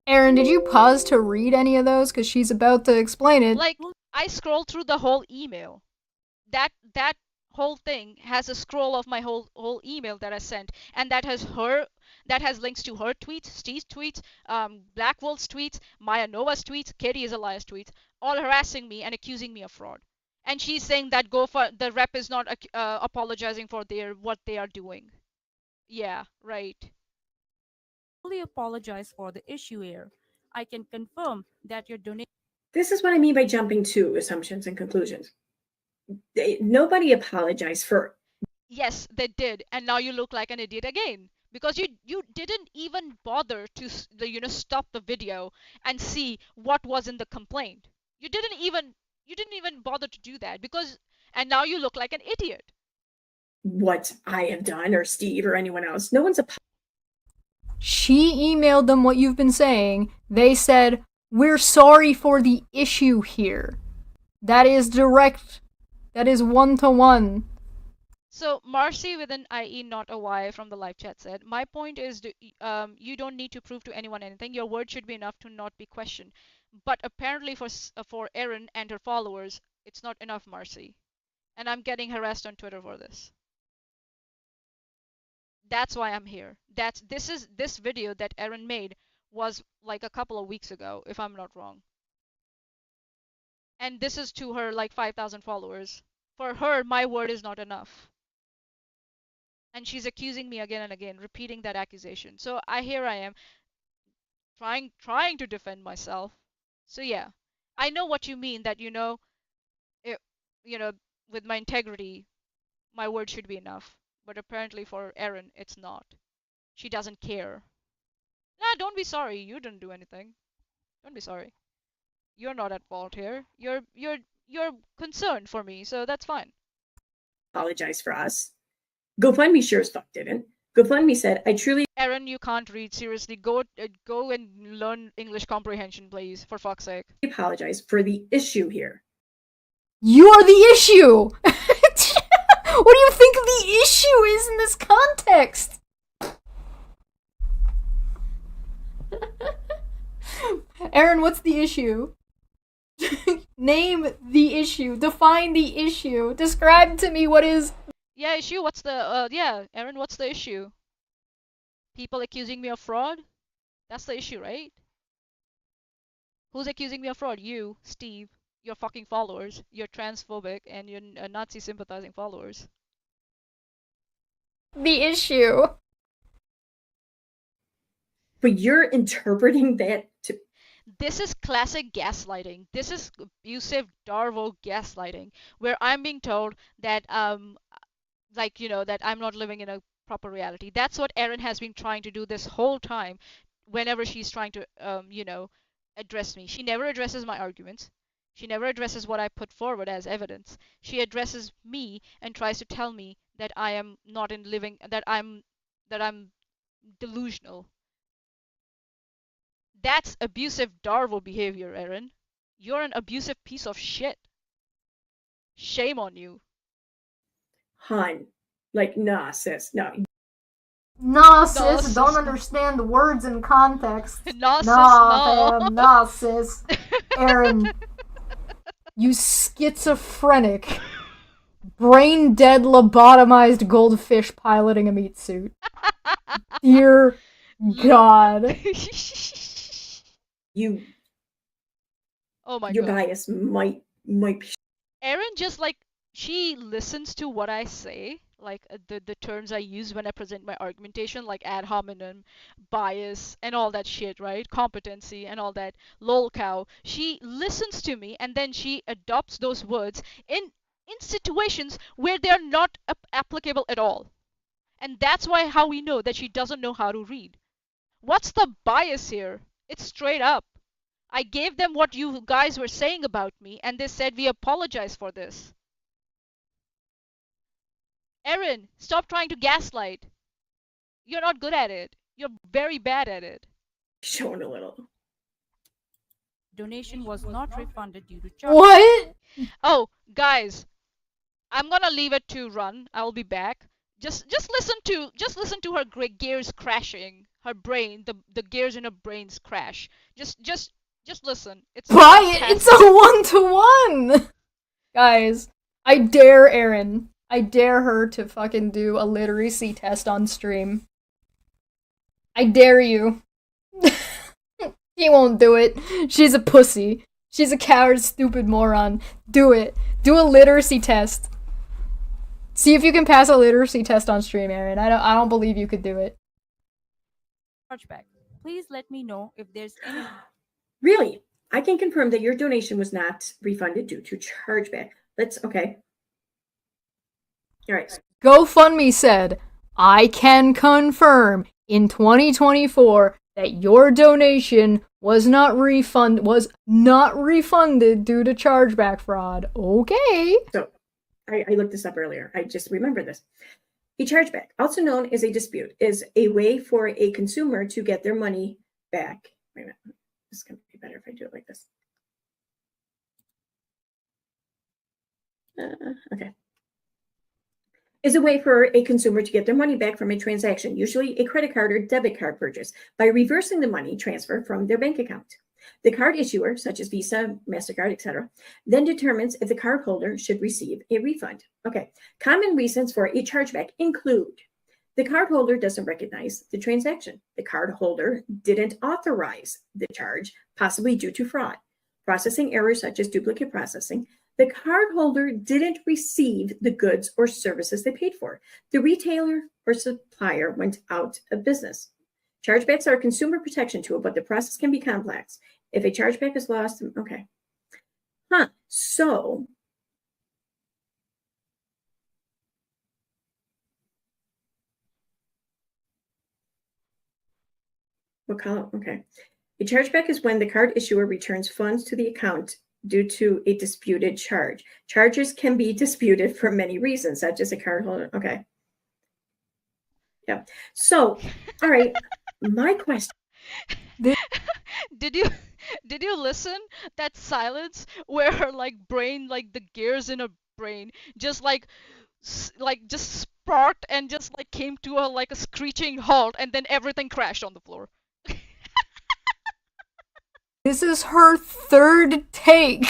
Erin, did you pause to read any of those? Because she's about to explain it. Like, I scrolled through the whole email. That whole thing has a scroll of my whole email that I sent, and that has links to her tweets, Steve's tweets, Black Wolf's tweets, Maya Nova's tweets, Katie is a liar's tweets, all harassing me and accusing me of fraud. And she's saying that the rep is not apologizing for what they are doing. Yeah, right. Fully apologize for the issue here. I can confirm that your donation. This is what I mean by jumping to assumptions and conclusions. Nobody apologized for. Yes, they did, and now you look like an idiot again because you didn't even bother to stop the video and see what was in the complaint. You didn't even bother to do that and now you look like an idiot. What I have done, or Steve, or anyone else. No one's She emailed them what you've been saying. They said, "We're sorry for the issue here." That is direct. That is one-to-one. So Marcy with an IE not a Y from the live chat said, my point is you don't need to prove to anyone anything. Your word should be enough to not be questioned. But apparently for Erin and her followers, it's not enough, Marcy. And I'm getting harassed on Twitter for this. That's why I'm here. This video that Erin made was like a couple of weeks ago, if I'm not wrong. And this is to her like 5,000 followers. For her, my word is not enough. And she's accusing me again and again, repeating that accusation. So here I am, trying to defend myself. So yeah, I know what you mean that with my integrity, my word should be enough. But apparently for Erin, it's not. She doesn't care. Nah, don't be sorry. You didn't do anything. Don't be sorry. You're not at fault here. You're concerned for me, so that's fine. Apologize for us. GoFundMe sure as fuck didn't. GoFundMe said, I truly. Erin, you can't read. Seriously, go and learn English comprehension, please, for fuck's sake. Apologize for the issue here. You're the issue! What do you think the issue is in this context? Erin, what's the issue? Name the issue. Define the issue. Describe to me what is... Yeah, issue? What's the... yeah, Erin, what's the issue? People accusing me of fraud? That's the issue, right? Who's accusing me of fraud? You, Steve, your fucking followers, your transphobic and your Nazi sympathizing followers. The issue. But you're interpreting that to... This is classic gaslighting. This is abusive Darvo gaslighting, where I'm being told that that I'm not living in a proper reality. That's what Erin has been trying to do this whole time whenever she's trying to address me. She never addresses my arguments. She never addresses what I put forward as evidence. She addresses me and tries to tell me that I am not in living, that I'm delusional. That's abusive Darvo behavior, Erin. You're an abusive piece of shit. Shame on you. Hun. Like, nah, sis. No. Nah, sis, No, sis, don't no. understand the words in context. Nah, sis, Nah, no. fam, nah, sis. Erin, you schizophrenic, brain-dead, lobotomized goldfish piloting a meat suit. Dear God. You. Oh my Your god. bias might be. Erin just like she listens to what I say, like the terms I use when I present my argumentation, like ad hominem, bias, and all that shit, right? Competency and all that. Lol cow. She listens to me and then she adopts those words in situations where they're not applicable at all. And that's why how we know that she doesn't know how to read. What's the bias here? It's straight up. I gave them what you guys were saying about me, and they said we apologize for this. Erin, stop trying to gaslight. You're not good at it. You're very bad at it. Showing a little. Donation was not refunded due to charge. What? Oh, guys, I'm gonna leave it to run. I'll be back. Just listen to her gears crashing. Her brain, the gears in her brains crash. Just listen. It's Buy it! It's a fantastic. 1-to-1! Guys, I dare Erin. I dare her to fucking do a literacy test on stream. I dare you. She won't do it. She's a pussy. She's a coward, stupid moron. Do it. Do a literacy test. See if you can pass a literacy test on stream, Erin. I don't believe you could do it. Chargeback. Please let me know if there's any. Really? I can confirm that your donation was not refunded due to chargeback. Okay. All right. GoFundMe said, I can confirm in 2024 that your donation was not refunded due to chargeback fraud. Okay. So, I looked this up earlier. I just remember this. A chargeback, also known as a dispute, is a way for a consumer to get their money back. Wait a minute. This is going to be better if I do it like this. Okay. Is a way for a consumer to get their money back from a transaction, usually a credit card or debit card purchase, by reversing the money transfer from their bank account. The card issuer, such as Visa, MasterCard, etc., then determines if the card holder should receive a refund. Okay. Common reasons for a chargeback include the card holder doesn't recognize the transaction. The card holder didn't authorize the charge, possibly due to fraud. Processing errors such as duplicate processing. The cardholder didn't receive the goods or services they paid for. The retailer or supplier went out of business. Chargebacks are a consumer protection tool, but the process can be complex. If a chargeback is lost, okay. So, what column? Okay. A chargeback is when the card issuer returns funds to the account due to a disputed charge. Charges can be disputed for many reasons, such as a card holder. Okay. Yeah. So, all right. My question. Did you listen? That silence where her like brain, like the gears in her brain, just like just sparked and just like came to a like a screeching halt, and then everything crashed on the floor. This is her third take.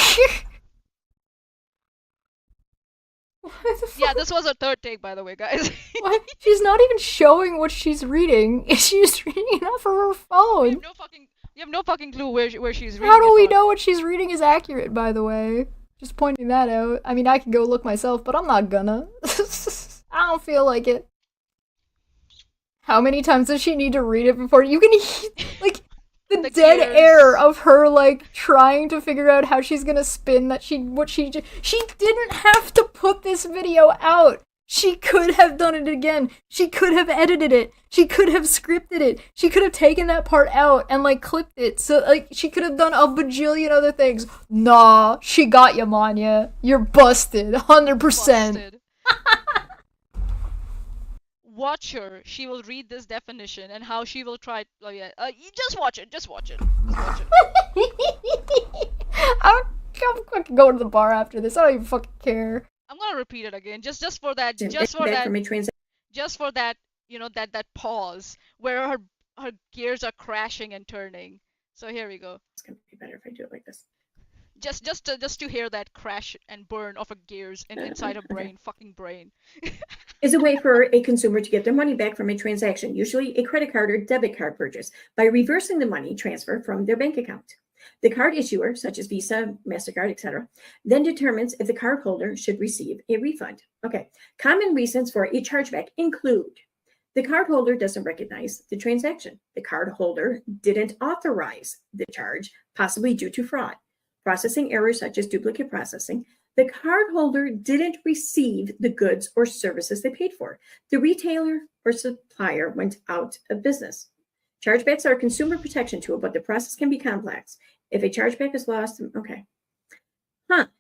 Yeah, this was her third take, by the way, guys. What? She's not even showing what she's reading. She's reading it off of her phone. You have no fucking clue where she's reading. How do we know what she's reading is accurate, by the way? Just pointing that out. I mean, I could go look myself, but I'm not gonna. I don't feel like it. How many times does she need to read it before you can like the dead gears. air of her like trying to figure out how she's gonna spin that she didn't have to put this video out. She could have done it again. She could have edited it. She could have scripted it. She could have taken that part out and like clipped it. So like she could have done a bajillion other things. Nah, she got you, Manya. You're busted. 100%. Busted. watch her. She will read this definition and how she will try. Oh yeah, you just watch it. Just watch it. Just watch it. I'm fucking going to the bar after this. I don't even fucking care. I'm gonna repeat it again, just for that, just for that, you know, that pause where her gears are crashing and turning. So here we go. It's gonna be better if I do it like this. Just to hear that crash and burn of her gears inside her brain, fucking brain. Is a way for a consumer to get their money back from a transaction, usually a credit card or debit card purchase, by reversing the money transfer from their bank account. The card issuer, such as Visa, MasterCard, etc., then determines if the card holder should receive a refund. Okay, common reasons for a chargeback include the card holder doesn't recognize the transaction. The card holder didn't authorize the charge, possibly due to fraud. Processing errors such as duplicate processing. The cardholder didn't receive the goods or services they paid for. The retailer or supplier went out of business. Chargebacks are a consumer protection tool, but the process can be complex. If a chargeback is lost, okay.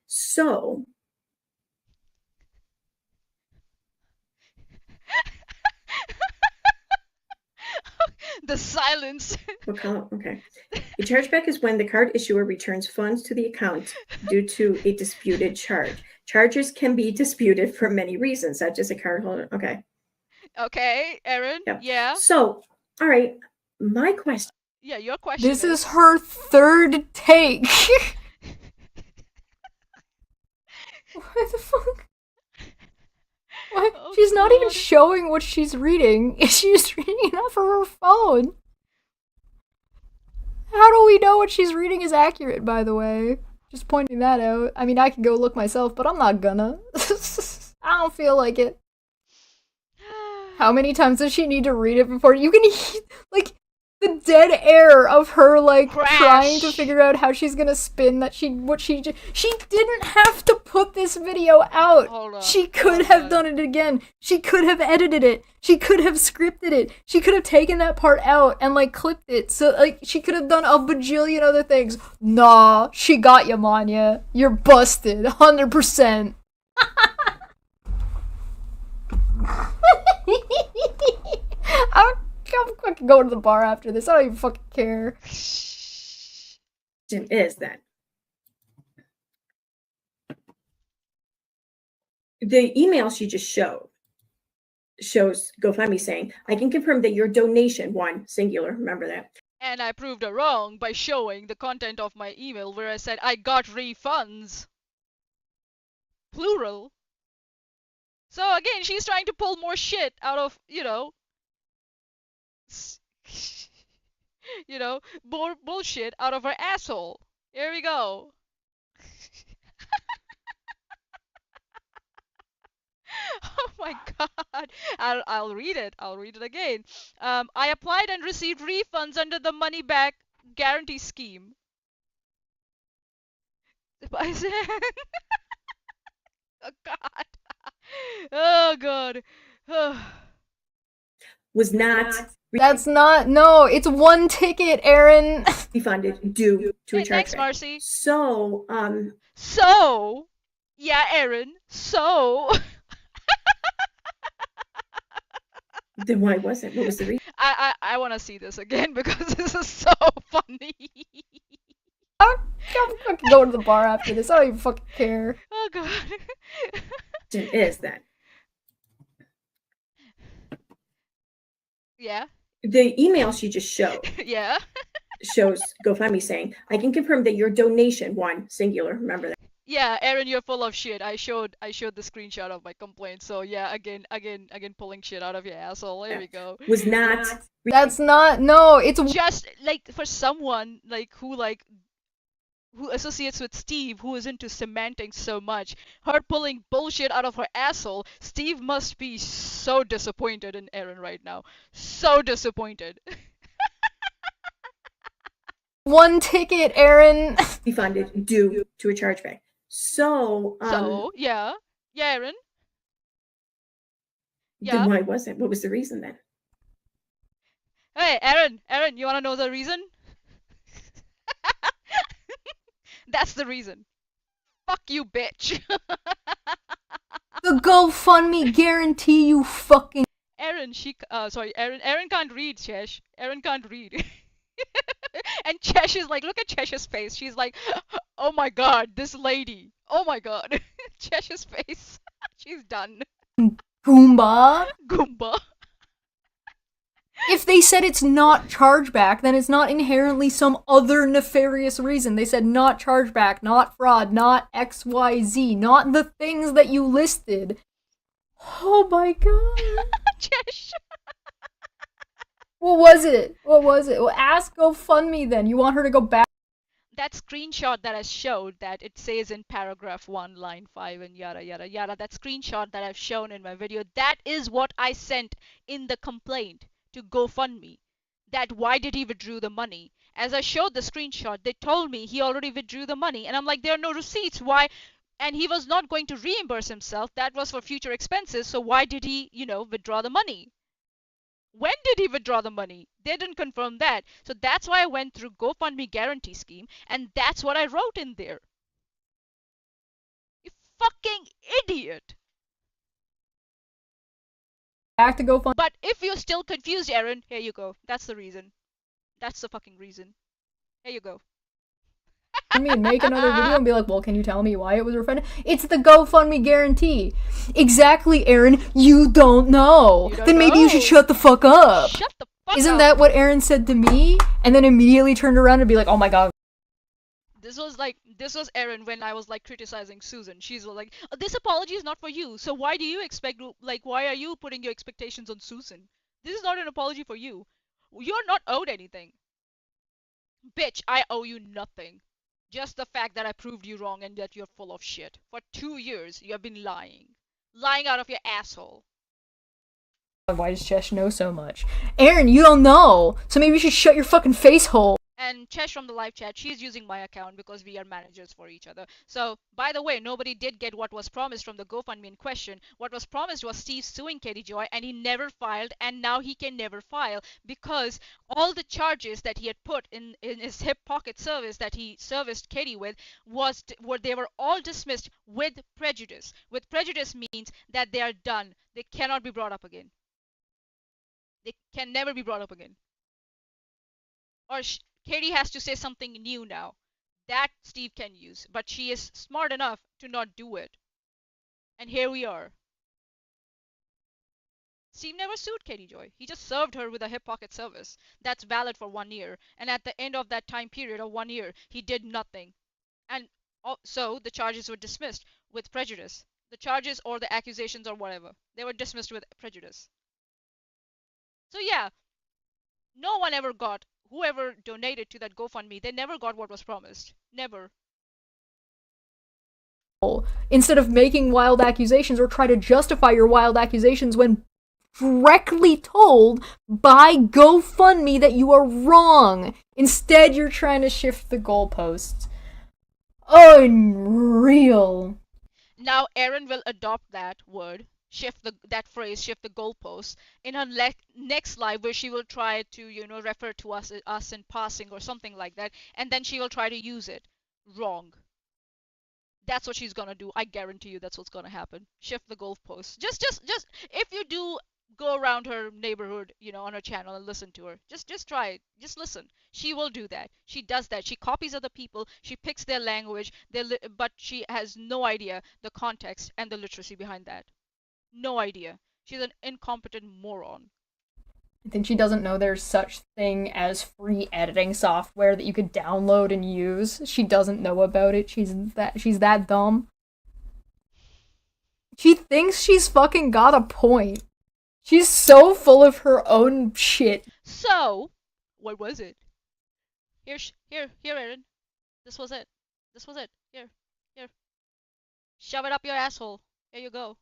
So. The silence. Okay. A chargeback is when the card issuer returns funds to the account due to a disputed charge. Charges can be disputed for many reasons, such as a card holder. Okay. Okay, Erin. Yep. Yeah. So, all right. My question. Yeah, your question. This is her third take. What the fuck? What? Oh, she's not even God. showing what she's reading. She's reading it off of her phone. How do we know what she's reading is accurate, by the way? Just pointing that out. I mean, I can go look myself, but I'm not gonna. I don't feel like it. How many times does she need to read it before you can, like, the dead air of her, like, Crash. trying to figure out how she's gonna spin that she didn't have to put this video out. Hold on. She could have done it again. She could have edited it. She could have scripted it. She could have taken that part out and, like, clipped it. So, like, she could have done a bajillion other things. Nah, she got you, Manya. You're busted. 100%. I'm fucking going to the bar after this. I don't even fucking care. Is that the email she just shows GoFundMe saying, I can confirm that your donation, one singular, remember that. And I proved her wrong by showing the content of my email where I said I got refunds. Plural. So again, she's trying to pull more shit out of, more bullshit out of her asshole. Here we go. Oh my god. I'll read it. I'll read it again. I applied and received refunds under the money back guarantee scheme. I said, oh god. Oh god. Was not. That's not. No, it's one ticket, Erin. Refunded due to a chargeback. Thanks, Marcy. So, yeah, Erin. So. Then why wasn't? What was the reason? I want to see this again because this is so funny. I'm fucking going to the bar after this. I don't even fucking care. Oh god. Is that? Yeah. The email she just showed. Yeah. Shows GoFundMe saying, I can confirm that your donation, one singular, remember that. Yeah, Erin, you're full of shit. I showed the screenshot of my complaint. So yeah, again, pulling shit out of your asshole. Here we go. Was not. That's not. No, it's Just like for someone who associates with Steve, who is into cementing so much, her pulling bullshit out of her asshole. Steve must be so disappointed in Erin right now. So disappointed. one ticket, Erin. Refunded due to a chargeback. So, yeah, Erin. Then Yeah. why wasn't? What was the reason then? Hey, Erin, you wanna know the reason? That's the reason. Fuck you, bitch. The GoFundMe guarantee, you fucking. Erin, and sorry, Erin can't read, Chesh. Erin can't read. And Chesh is like, look at Chesh's face. She's like, oh my god, this lady. Oh my god. Chesh's face. She's done. Goomba. Goomba. If they said it's not chargeback, then it's not inherently some other nefarious reason. They said not chargeback, not fraud, not XYZ, not the things that you listed. Oh my god. Chesh. What was it? Well, ask GoFundMe then. You want her to go back? That screenshot that I showed that it says in paragraph 1, line 5 and yada yada yada, that screenshot that I've shown in my video, that is what I sent in the complaint to GoFundMe. That why did he withdraw the money? As I showed the screenshot, they told me he already withdrew the money, and I'm like, there are no receipts. Why? And he was not going to reimburse himself. That was for future expenses. So why did he, withdraw the money? When did he withdraw the money? They didn't confirm that. So that's why I went through GoFundMe guarantee scheme, and that's what I wrote in there. You fucking idiot. Back to GoFundMe. But if you're still confused, Erin, here you go. That's the reason. That's the fucking reason. Here you go. And make another video and be like, well, can you tell me why it was refunded? It's the GoFundMe guarantee. Exactly, Erin. You don't know. Then maybe you should shut the fuck up. Shut the fuck up. Isn't that what Erin said to me? And then immediately turned around and be like, oh my god. This was Erin when I was like criticizing Susan. She's like, this apology is not for you. So why do you expect, why are you putting your expectations on Susan? This is not an apology for you. You're not owed anything. Bitch, I owe you nothing. Just the fact that I proved you wrong and that you're full of shit. For 2 years, you have been lying. Lying out of your asshole. Why does Chesh know so much? Erin, you don't know. So maybe you should shut your fucking face hole. And Chesh from the live chat, she's using my account because we are managers for each other. So, by the way, nobody did get what was promised from the GoFundMe in question. What was promised was Steve suing Katie Joy, and he never filed, and now he can never file because all the charges that he had put in his hip pocket service that he serviced Katie with they were all dismissed with prejudice. With prejudice means that they are done. They cannot be brought up again. They can never be brought up again. Or Katie has to say something new now. That Steve can use. But she is smart enough to not do it. And here we are. Steve never sued Katie Joy. He just served her with a hip pocket service. That's valid for 1 year. And at the end of that time period of 1 year, he did nothing. And so the charges were dismissed with prejudice. The charges or the accusations or whatever. They were dismissed with prejudice. So yeah, no one ever got, whoever donated to that GoFundMe, they never got what was promised. Never. Instead of making wild accusations or try to justify your wild accusations when directly told by GoFundMe that you are wrong. Instead, you're trying to shift the goalposts. Unreal. Now Erin will adopt that word, that phrase, shift the goalposts, in her next live where she will try to, refer to us in passing or something like that, and then she will try to use it. Wrong. That's what she's gonna do. I guarantee you that's what's gonna happen. Shift the goalposts. Just if you do go around her neighborhood, on her channel and listen to her. Just try it. Just listen. She will do that. She does that. She copies other people. She picks their language, but she has no idea the context and the literacy behind that. No idea. She's an incompetent moron. I think she doesn't know there's such thing as free editing software that you could download and use. She doesn't know about it. She's that dumb. She thinks she's fucking got a point. She's so full of her own shit. So, what was it? Here, Erin. This was it. Here. Shove it up your asshole. Here you go.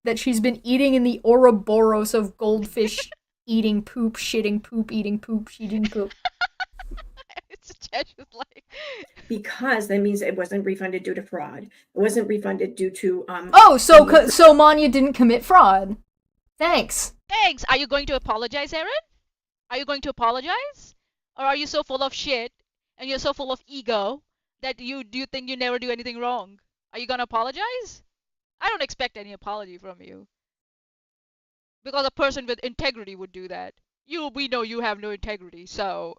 That she's been eating in the Ouroboros of goldfish eating poop, shitting poop, eating poop, shitting poop. It's just like... Because that means it wasn't refunded due to fraud. It wasn't refunded due to So Manya didn't commit fraud. Thanks. Are you going to apologize, Erin? Are you going to apologize? Or are you so full of shit and you're so full of ego that you think you never do anything wrong? Are you gonna apologize? I don't expect any apology from you. Because a person with integrity would do that. We know you have no integrity, so.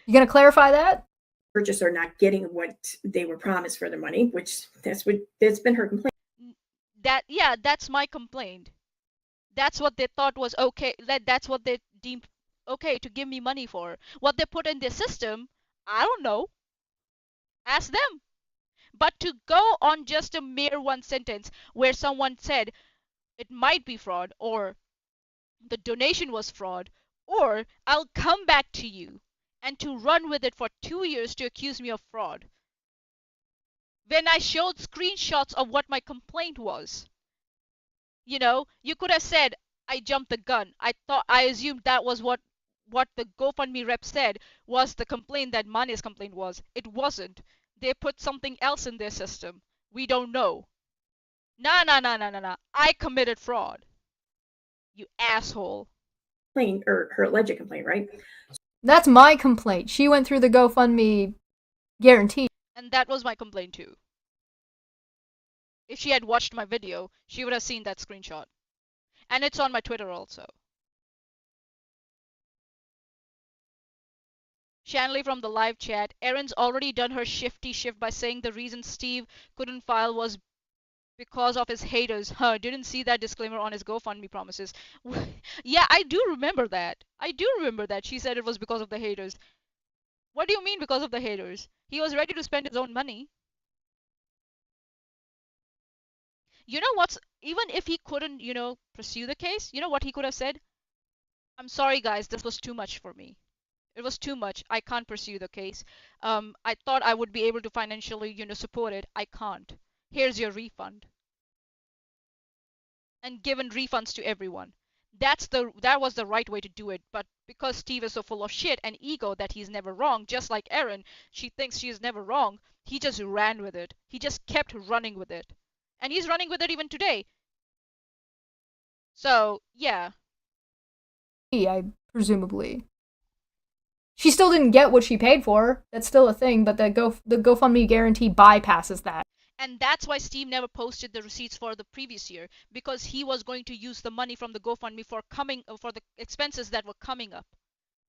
You gonna clarify that? Purchaser not getting what they were promised for the money, which that's been her complaint. That's my complaint. That's what they thought was okay. That's what they deemed okay to give me money for. What they put in their system, I don't know. Ask them. But to go on just a mere one sentence where someone said it might be fraud, or the donation was fraud, or I'll come back to you, and to run with it for 2 years to accuse me of fraud. When I showed screenshots of what my complaint was, you could have said I jumped the gun. I assumed that was what the GoFundMe rep said was the complaint that Mania's complaint was. It wasn't. They put something else in their system. We don't know. Nah. I committed fraud. You asshole. Complaint, or her alleged complaint, right? That's my complaint. She went through the GoFundMe guarantee. And that was my complaint too. If she had watched my video, she would have seen that screenshot. And it's on my Twitter also. Shanley from the live chat. Erin's already done her shifty shift by saying the reason Steve couldn't file was because of his haters. Didn't see that disclaimer on his GoFundMe promises. Yeah, I do remember that. She said it was because of the haters. What do you mean because of the haters? He was ready to spend his own money. You know what's, even if he couldn't, pursue the case, you know what he could have said? I'm sorry guys, this was too much for me. It was too much. I can't pursue the case. I thought I would be able to financially, support it. I can't. Here's your refund. And given refunds to everyone. That was the right way to do it. But because Steve is so full of shit and ego that he's never wrong, just like Erin, she thinks she is never wrong, he just ran with it. He just kept running with it. And he's running with it even today. So, yeah. Presumably. She still didn't get what she paid for. That's still a thing, but the GoFundMe guarantee bypasses that. And that's why Steve never posted the receipts for the previous year, because he was going to use the money from the GoFundMe for the expenses that were coming up,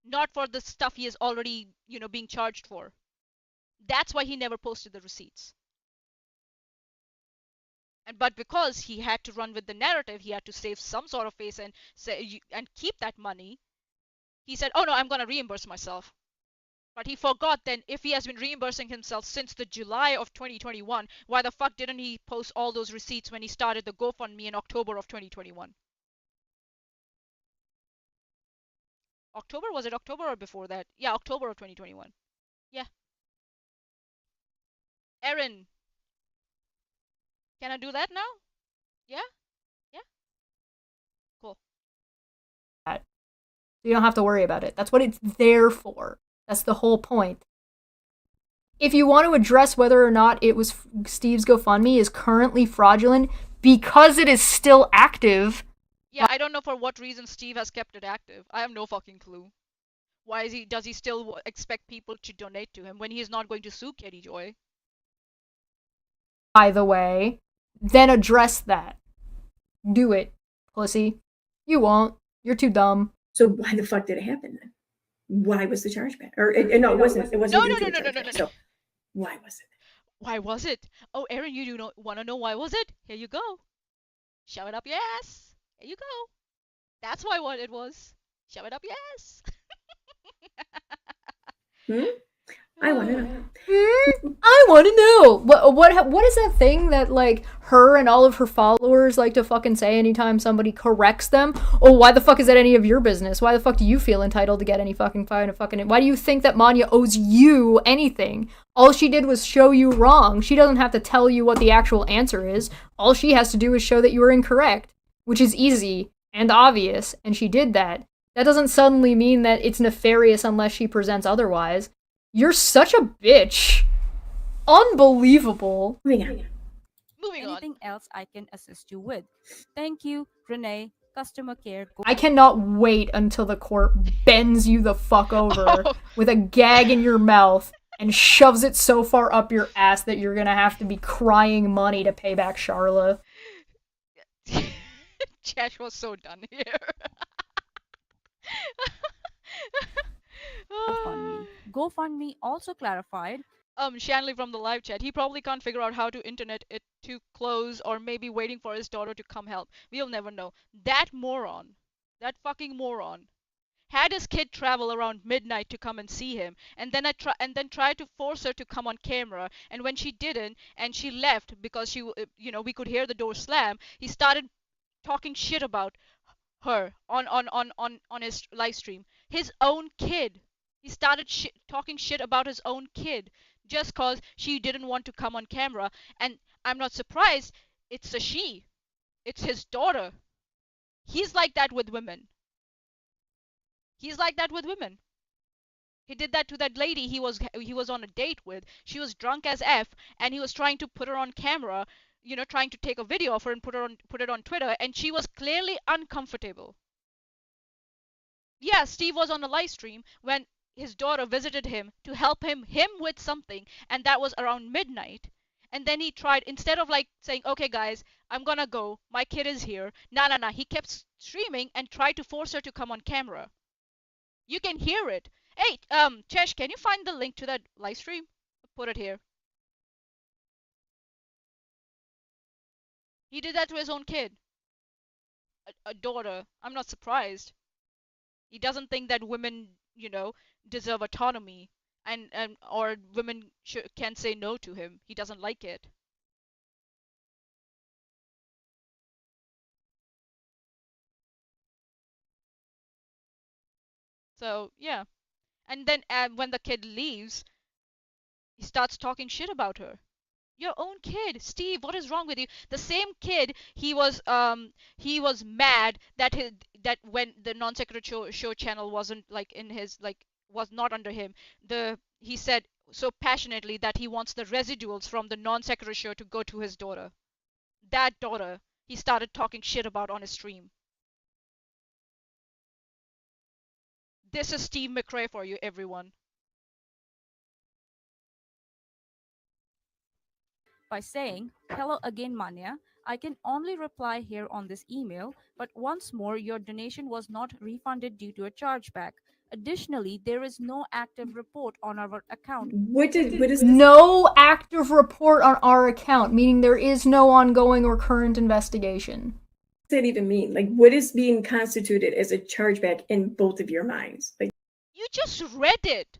not for the stuff he is already, being charged for. That's why he never posted the receipts. But because he had to run with the narrative, he had to save some sort of face and keep that money. He said, "Oh no, I'm going to reimburse myself." But he forgot then, if he has been reimbursing himself since the July of 2021, why the fuck didn't he post all those receipts when he started the GoFundMe in October of 2021? October? Was it October or before that? Yeah, October of 2021. Yeah. Erin, can I do that now? Yeah? Yeah? Cool. You don't have to worry about it. That's what it's there for. That's the whole point. If you want to address whether or not it was Steve's GoFundMe is currently fraudulent because it is still active. Yeah, I don't know for what reason Steve has kept it active. I have no fucking clue. Why does he still expect people to donate to him when he is not going to sue Katie Joy? By the way, then address that. Do it, pussy. You won't. You're too dumb. So why the fuck did it happen then? Why was the chargeback? Or no, it wasn't. It wasn't. No. So why was it? Why was it? Oh, Erin, you do want to know why was it? Here you go. Shove it up your ass. Here you go. That's why what it was. Shove it up your ass. I want to know. I want to know. What is that thing that, like, her and all of her followers like to fucking say anytime somebody corrects them? Oh, why the fuck is that any of your business? Why the fuck do you feel entitled to get any fucking why do you think that Manya owes you anything? All she did was show you wrong. She doesn't have to tell you what the actual answer is. All she has to do is show that you were incorrect, which is easy and obvious, and she did that. That doesn't suddenly mean that it's nefarious unless she presents otherwise. You're such a bitch. Unbelievable. Moving on. Anything else I can assist you with? Thank you, Renee. Customer care. I cannot wait until the court bends you the fuck over with a gag in your mouth and shoves it so far up your ass that you're gonna have to be crying money to pay back Charla. Chesh was so done here. GoFundMe also clarified. Shanley from the live chat. He probably can't figure out how to internet it to close, or maybe waiting for his daughter to come help. We'll never know. That moron, that fucking moron, had his kid travel around midnight to come and see him, and then tried to force her to come on camera. And when she didn't, and she left because we could hear the door slam, he started talking shit about her on his live stream. His own kid. He started talking shit about his own kid just cause she didn't want to come on camera. And I'm not surprised. It's a she. It's his daughter. He's like that with women. He's like that with women. He did that to that lady he was on a date with. She was drunk as F, and he was trying to put her on camera, trying to take a video of her and put it on Twitter, and she was clearly uncomfortable. Yeah, Steve was on a live stream when his daughter visited him to help him with something, and that was around midnight. And then he tried, instead of like saying, okay guys, I'm gonna go, my kid is here. Nah. He kept streaming and tried to force her to come on camera. You can hear it. Hey, Chesh, can you find the link to that live stream? Put it here. He did that to his own kid. A daughter. I'm not surprised. He doesn't think that women, deserve autonomy, and or women can say no to him. He doesn't like it. So yeah, and then when the kid leaves, he starts talking shit about her. Your own kid, Steve. What is wrong with you? The same kid. He was mad that when the non sequitur show channel wasn't like in his was not under him. He said so passionately that he wants the residuals from the non sequitur show to go to his daughter. That daughter, he started talking shit about on his stream. This is Steve McRae for you, everyone. By saying, hello again, Manya. I can only reply here on this email, but once more, your donation was not refunded due to a chargeback. Additionally, there is no active report on our account. What is this? No active report on our account, meaning there is no ongoing or current investigation. What does that even mean? Like, what is being constituted as a chargeback in both of your minds? Like, you just read it.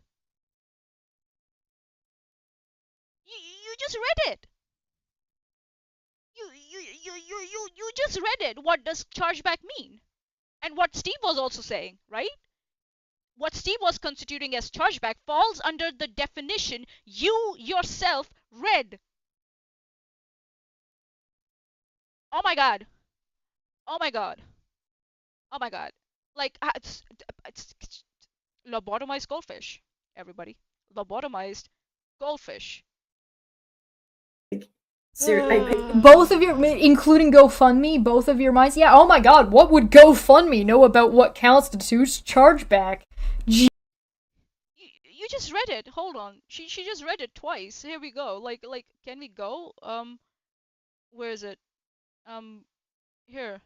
You just read it. You just read it. What does chargeback mean? And what Steve was also saying, right? What Steve was constituting as chargeback falls under the definition you yourself read. Oh my god. Oh my god. Oh my god. Like, it's lobotomized goldfish, everybody. Lobotomized goldfish. Both of your, including GoFundMe, both of your minds. Yeah, oh my god, what would GoFundMe know about what constitutes chargeback? You just read it. Hold on. She just read it twice. Here we go. Like, can we go? Where is it? Here.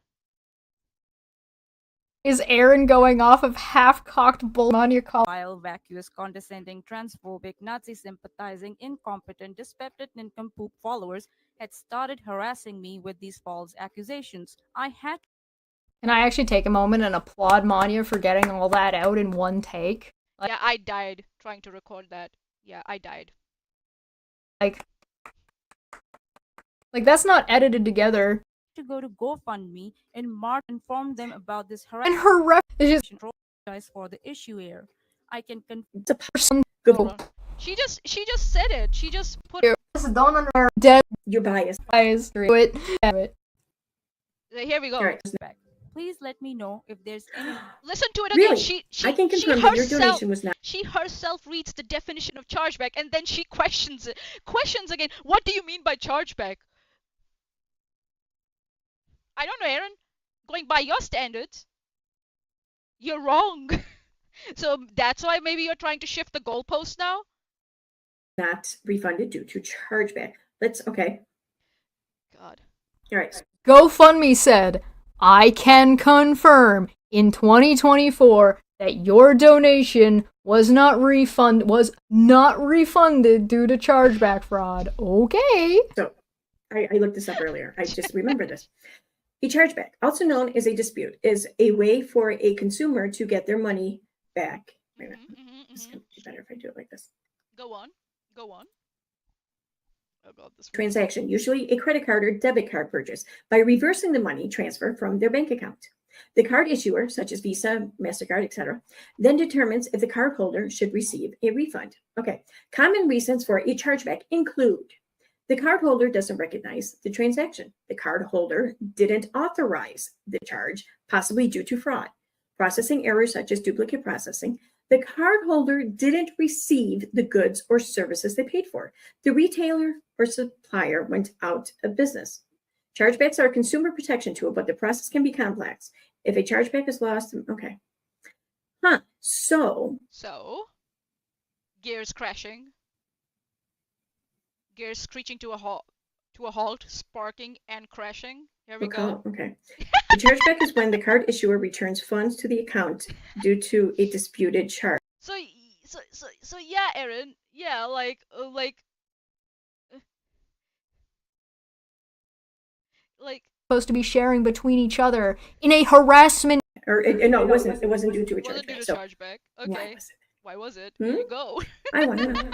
Is Erin going off of half-cocked bull on your call? Vile, vacuous, condescending, transphobic, Nazi-sympathizing, incompetent, dyspeptic, nincompoop followers had started harassing me with these false accusations. I had. Can I actually take a moment and applaud Manya for getting all that out in one take? Like, yeah, I died trying to record that. Yeah, I died. Like that's not edited together. To go to GoFundMe in March, inform them about this And her rep is just apologize for the issue here. I can it's a person. She just said it. She just put Don't under dead. you're biased. Do it. Here we go. Right. Please let me know if there's any. Listen to it again. Really? I can confirm that your donation was not. She herself reads the definition of chargeback, and then she questions it. Questions again. What do you mean by chargeback? I don't know, Erin. Going by your standards, you're wrong. So that's why maybe you're trying to shift the goalpost now? Not refunded due to chargeback. Okay. God. All right. GoFundMe said, I can confirm in 2024 that your donation was not refunded due to chargeback fraud. Okay. So I looked this up earlier. I just remember this. A chargeback, also known as a dispute, is a way for a consumer to get their money back. Wait a minute. It's going to be better if I do it like this. Go on. Oh God, this Transaction, usually a credit card or debit card purchase, by reversing the money transfer from their bank account. The card issuer, such as Visa, MasterCard, etc., then determines if the cardholder should receive a refund. Okay, common reasons for a chargeback include the cardholder doesn't recognize the transaction. The cardholder didn't authorize the charge, possibly due to fraud. Processing errors such as duplicate processing. The cardholder didn't receive the goods or services they paid for. The retailer or supplier went out of business. Chargebacks are a consumer protection tool, but the process can be complex. If a chargeback is lost, okay. So, gears crashing. Gears screeching to a halt, sparking and crashing. Here we go. Okay. The chargeback is when the card issuer returns funds to the account due to a disputed charge. So yeah, Erin. Yeah, like supposed to be sharing between each other in a harassment. Or no, it wasn't. It wasn't due to a chargeback. Wasn't due to chargeback. Okay. Why was it? Here you go. I want to know.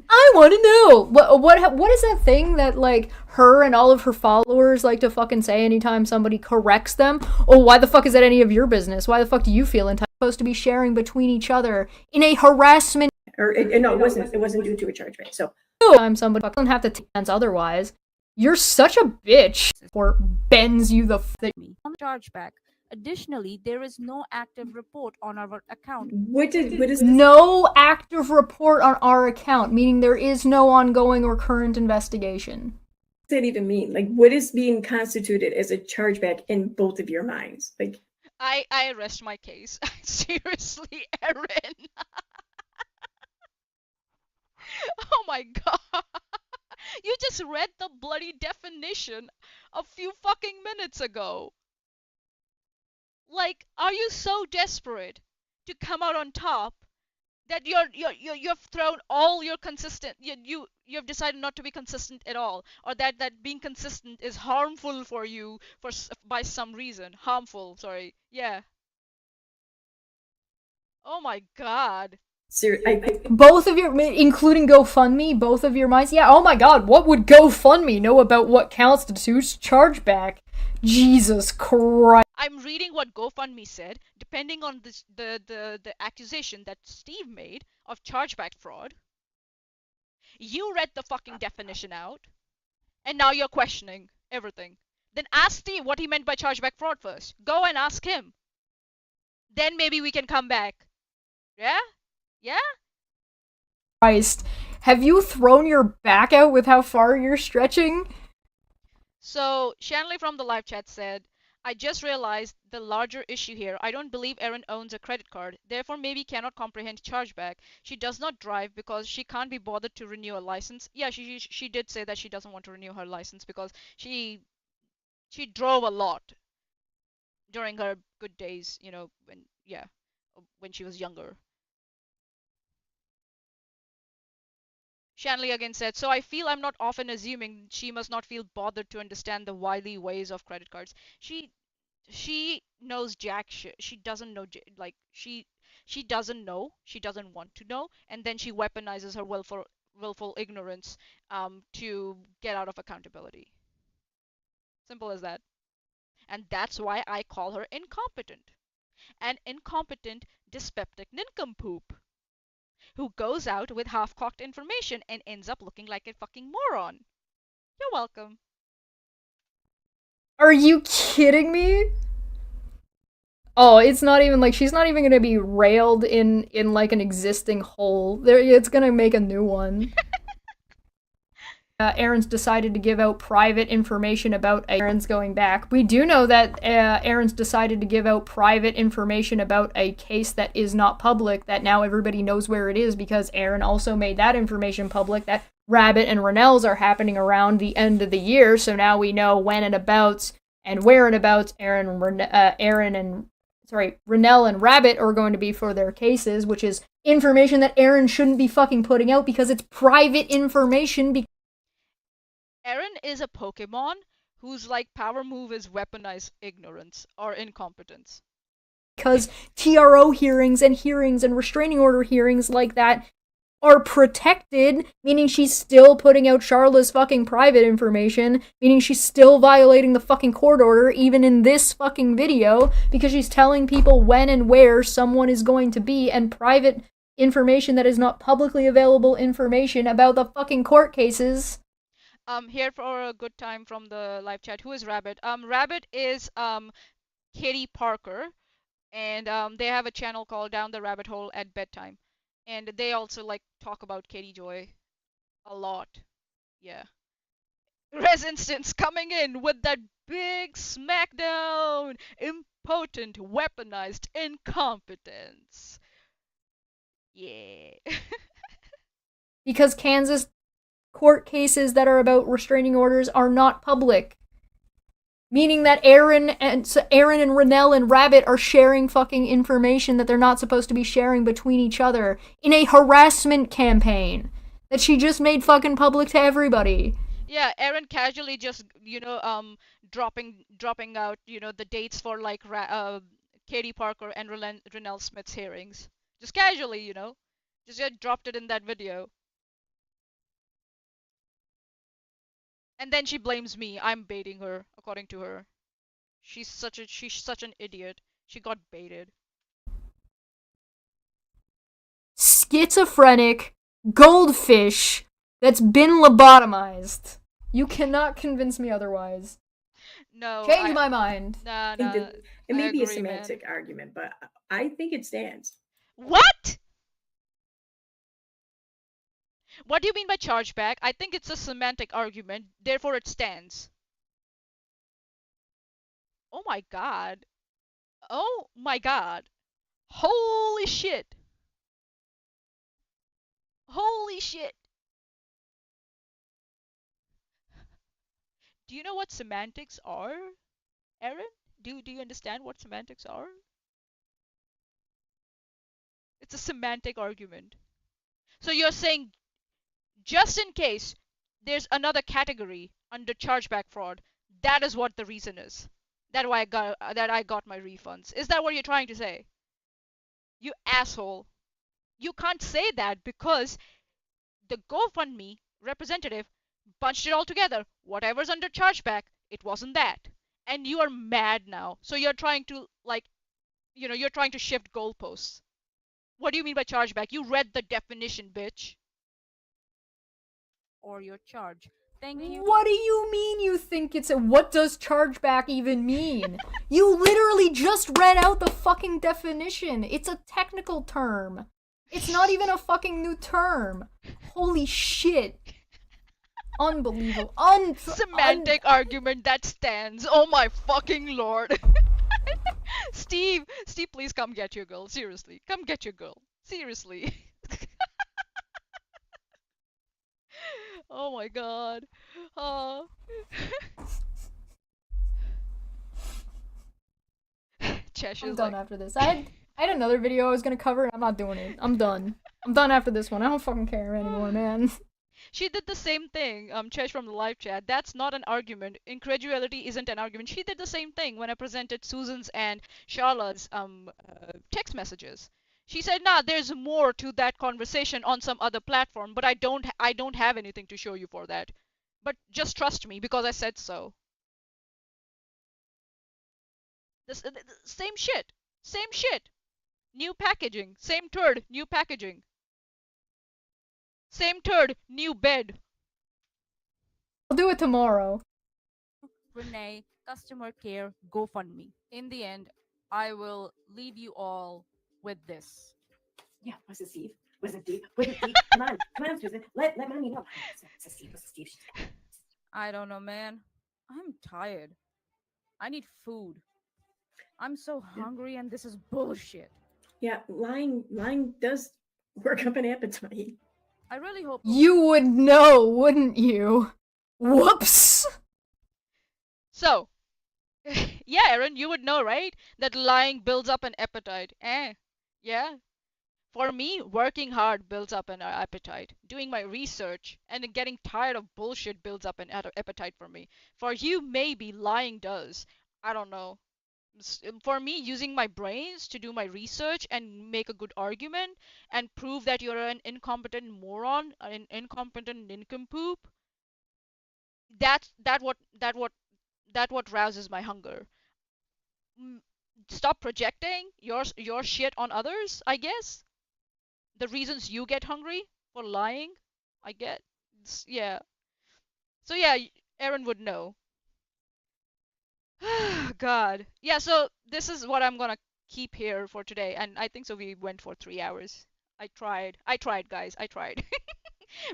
I want to know. What is that thing that, like, her and all of her followers like to fucking say anytime somebody corrects them? Oh, why the fuck is that any of your business? Why the fuck do you feel entitled? Supposed to be sharing between each other in a harassment. Or no, it wasn't. It wasn't due to a chargeback. So time somebody doesn't have to tense otherwise. You're such a bitch. Or bends you the on chargeback. Additionally, there is no active report on our account. What is this? No active report on our account, meaning there is no ongoing or current investigation. What does that even mean? Like, what is being constituted as a chargeback in both of your minds? Like, I rest my case. Seriously, Erin. Oh my God. You just read the bloody definition a few fucking minutes ago. Like, are you so desperate to come out on top that you've thrown all your consistent, you've decided not to be consistent at all, or that being consistent is harmful for you by some reason? Harmful, sorry. Yeah. Oh my God. Both of your, including GoFundMe, both of your minds. Yeah, oh my God, what would GoFundMe know about what constitutes chargeback? Jesus Christ. I'm reading what GoFundMe said. Depending on the accusation that Steve made of chargeback fraud, you read the fucking definition out, and now you're questioning everything. Then ask Steve what he meant by chargeback fraud first. Go and ask him. Then maybe we can come back. Yeah? Yeah? Christ. Have you thrown your back out with how far you're stretching? So, Shanley from the live chat said, I just realized the larger issue here. I don't believe Erin owns a credit card, therefore maybe cannot comprehend chargeback. She does not drive because she can't be bothered to renew a license. Yeah, she did say that she doesn't want to renew her license because she drove a lot during her good days, you know, when she was younger. Shanley again said, so I feel I'm not often assuming she must not feel bothered to understand the wily ways of credit cards. She knows jack shit. She doesn't know, like, she doesn't know. She doesn't want to know. And then she weaponizes her willful ignorance to get out of accountability. Simple as that. And that's why I call her incompetent. An incompetent, dyspeptic nincompoop who goes out with half-cocked information and ends up looking like a fucking moron. You're welcome. Are you kidding me? Oh, it's not even like she's not even gonna be railed in like an existing hole. It's gonna make a new one. Erin's decided to give out private information about Erin's going back. We do know that Erin's decided to give out private information about a case that is not public, that now everybody knows where it is because Erin also made that information public, that Rabbit and Rennell's are happening around the end of the year, so now we know when and abouts and whereabouts Erin and Renell and Rabbit are going to be for their cases, which is information that Erin shouldn't be fucking putting out because it's private information. Erin is a Pokemon whose like power move is weaponize ignorance or incompetence. Because TRO hearings and restraining order hearings like that are protected, meaning she's still putting out Charlotte's fucking private information, meaning she's still violating the fucking court order, even in this fucking video, because she's telling people when and where someone is going to be, and private information that is not publicly available information about the fucking court cases. Here for a good time from the live chat. Who is Rabbit? Rabbit is Katie Parker, and they have a channel called Down the Rabbit Hole at Bedtime. And they also like talk about Katie Joy a lot. Yeah. Res Instance coming in with that big smackdown. Impotent, weaponized incompetence. Yeah. Because Kansas court cases that are about restraining orders are not public. Meaning that Erin and Renell and Rabbit are sharing fucking information that they're not supposed to be sharing between each other in a harassment campaign that she just made fucking public to everybody. Yeah, Erin casually just, dropping out, the dates for like Katie Parker and Renell Smith's hearings. Just casually, just dropped it in that video. And then she blames me. I'm baiting her, according to her. She's such an idiot. She got baited. Schizophrenic goldfish that's been lobotomized. You cannot convince me otherwise. No. Change my mind. Nah. It may be a semantic argument, but I think it stands. What? What do you mean by chargeback? I think it's a semantic argument, therefore it stands. Oh my god. Oh my god. Holy shit. Holy shit. Do you know what semantics are, Erin? Do you understand what semantics are? It's a semantic argument. So you're saying just in case there's another category under chargeback fraud, that is what the reason is. That I got my refunds. Is that what you're trying to say? You asshole. You can't say that because the GoFundMe representative bunched it all together. Whatever's under chargeback, it wasn't that. And you are mad now. So you're trying to you're trying to shift goalposts. What do you mean by chargeback? You read the definition, bitch. Or your charge. Thank you. What do you mean you think it's what does chargeback even mean? You literally just read out the fucking definition. It's a technical term. It's not even a fucking new term. Holy shit. Unbelievable. Semantic argument that stands. Oh my fucking lord. Steve, please come get your girl. Seriously. Come get your girl. Seriously. Oh my god. Chesh I'm done after this. I had another video I was gonna cover, and I'm not doing it. I'm done. I'm done after this one. I don't fucking care anymore, man. She did the same thing, Chesh from the live chat. That's not an argument. Incredulity isn't an argument. She did the same thing when I presented Susan's and Charlotte's text messages. She said, "Nah, there's more to that conversation on some other platform, but I don't have anything to show you for that. But just trust me because I said so." This same shit. Same shit. New packaging. Same turd, new packaging. Same turd, new bed. I'll do it tomorrow. Renee, customer care, GoFundMe. In the end, I will leave you all with this. Yeah, was it Steve? Was it Steve? Was it Steve? Come on, Susan. Let mommy know. Was it Steve? I don't know, man. I'm tired. I need food. I'm so hungry, and this is bullshit. Yeah, lying does work up an appetite. I really hope you would know, wouldn't you? Whoops. So, Yeah, Erin, you would know, right? That lying builds up an appetite. Yeah. For me, working hard builds up an appetite. Doing my research and then getting tired of bullshit builds up an appetite for me. For you, maybe lying does. I don't know. For me, using my brains to do my research and make a good argument and prove that you're an incompetent moron, an incompetent nincompoop, that what rouses my hunger. Mm, Stop projecting your shit on others, I guess. The reasons you get hungry for lying, I get. Yeah. So yeah, Erin would know. God. Yeah, so this is what I'm gonna keep here for today, and I think so we went for 3 hours. I tried, guys, I tried.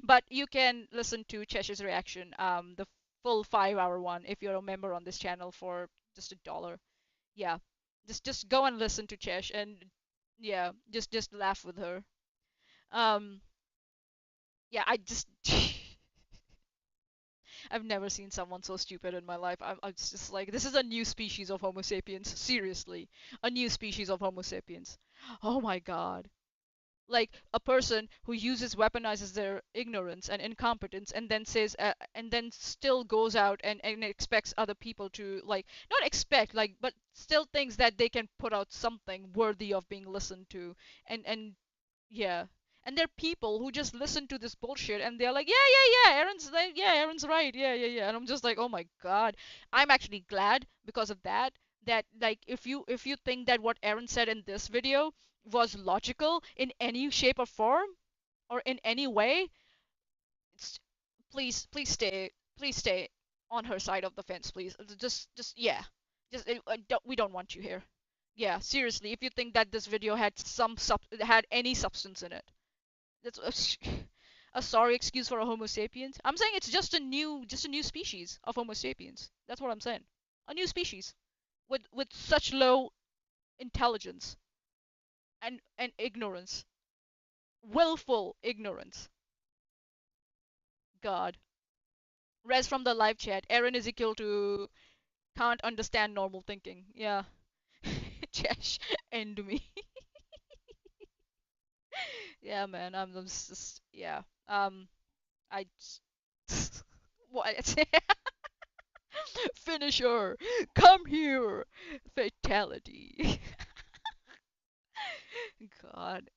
But you can listen to Chesh's reaction, the full 5 hour one, if you're a member on this channel for just $1. Yeah, just go and listen to Chesh, and yeah, just laugh with her. Um, yeah, I just I've never seen someone so stupid in my life. I'm just like, this is a new species of Homo sapiens. Seriously, a new species of Homo sapiens. Oh my God. Like a person who weaponizes their ignorance and incompetence, and then says, and then still goes out and expects other people to, like, not expect, like, but still thinks that they can put out something worthy of being listened to, and yeah. And there are people who just listen to this bullshit and they're like, yeah, Aaron's like, yeah, Aaron's right, yeah. And I'm just like, oh my God. I'm actually glad because of that. That, like, if you think that what Aaron said in this video was logical in any shape or form or in any way, it's, please stay on her side of the fence, please. Just yeah. We don't want you here. Yeah, seriously, if you think that this video had any substance in it, that's a sorry excuse for a Homo sapiens. I'm saying it's just a new species of Homo sapiens. That's what I'm saying. A new species with such low intelligence and ignorance, willful ignorance. God. Res from the live chat. Erin is equal to can't understand normal thinking. Yeah. Chesh, end me. Yeah, man. I'm just yeah. I what? Finisher, come here, fatality. God,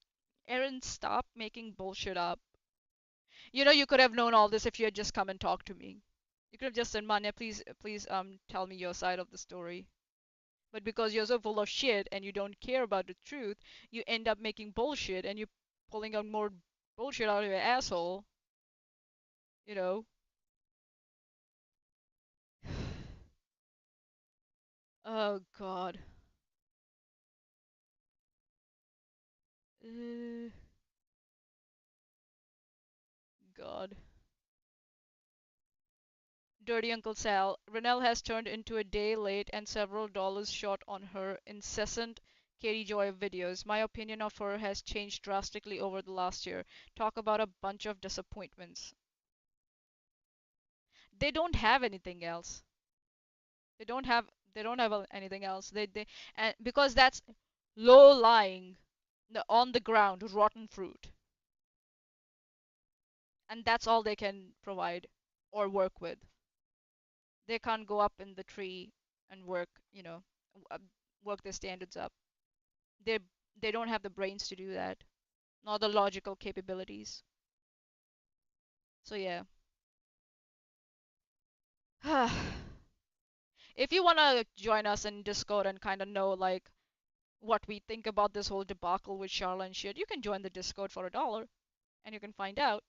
Erin, stop making bullshit up. You could have known all this if you had just come and talked to me. You could have just said, Manya, please, tell me your side of the story. But because you're so full of shit and you don't care about the truth, you end up making bullshit and you're pulling out more bullshit out of your asshole. You know. Oh God. Uh, God. Dirty Uncle Sal. Renelle has turned into a day late and several dollars short on her incessant Katie Joy videos. My opinion of her has changed drastically over the last year. Talk about a bunch of disappointments. They don't have anything else. They don't have anything else. They and because that's low lying, on the ground, rotten fruit, and that's all they can provide or work with. They can't go up in the tree and uh, work their standards up. They they don't have the brains to do that, nor the logical capabilities. So yeah. If you wanna join us in Discord and kind of know like what we think about this whole debacle with Charlotte and shit, you can join the Discord for $1 and you can find out.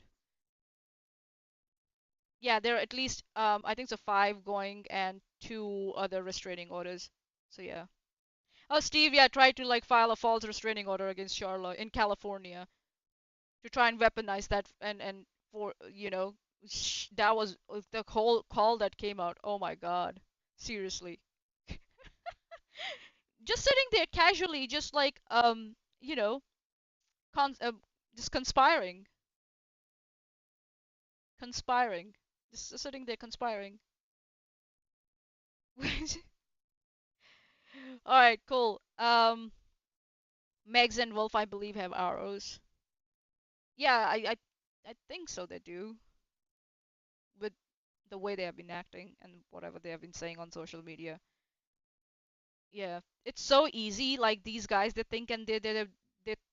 Yeah, there are at least I think so 5 going and 2 other restraining orders. So yeah. Oh, Steve, yeah, tried to like file a false restraining order against Charlotte in California to try and weaponize that and for that was the whole call that came out. Oh my God, seriously, just sitting there casually, just like you know, con- uh, just conspiring, just sitting there conspiring. All right, cool. Megs and Wolf, I believe, have arrows. Yeah, I think so. They do. With the way they have been acting and whatever they have been saying on social media. Yeah, it's so easy. Like these guys, they think and they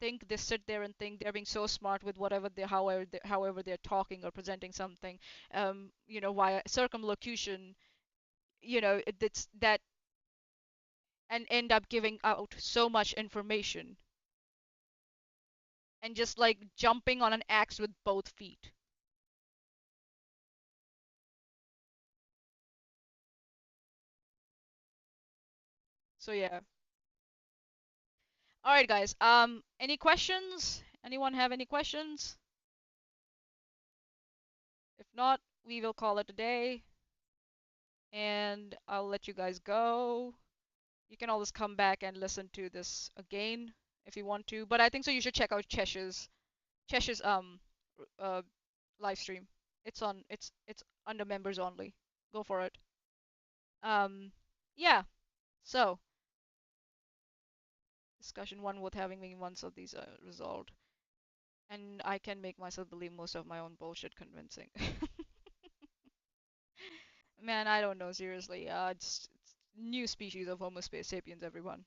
think they sit there and think they're being so smart with whatever however they're talking or presenting something. Via circumlocution. It's that and end up giving out so much information and just like jumping on an axe with both feet. So yeah. All right, guys. Any questions? Anyone have any questions? If not, we will call it a day, and I'll let you guys go. You can always come back and listen to this again if you want to, but I think so you should check out Chesh's uh live stream. It's under members only. Go for it. Um yeah. So, discussion one with having me once of these resolved. And I can make myself believe most of my own bullshit convincing. Man, I don't know, seriously. It's new species of Homo sapiens, everyone.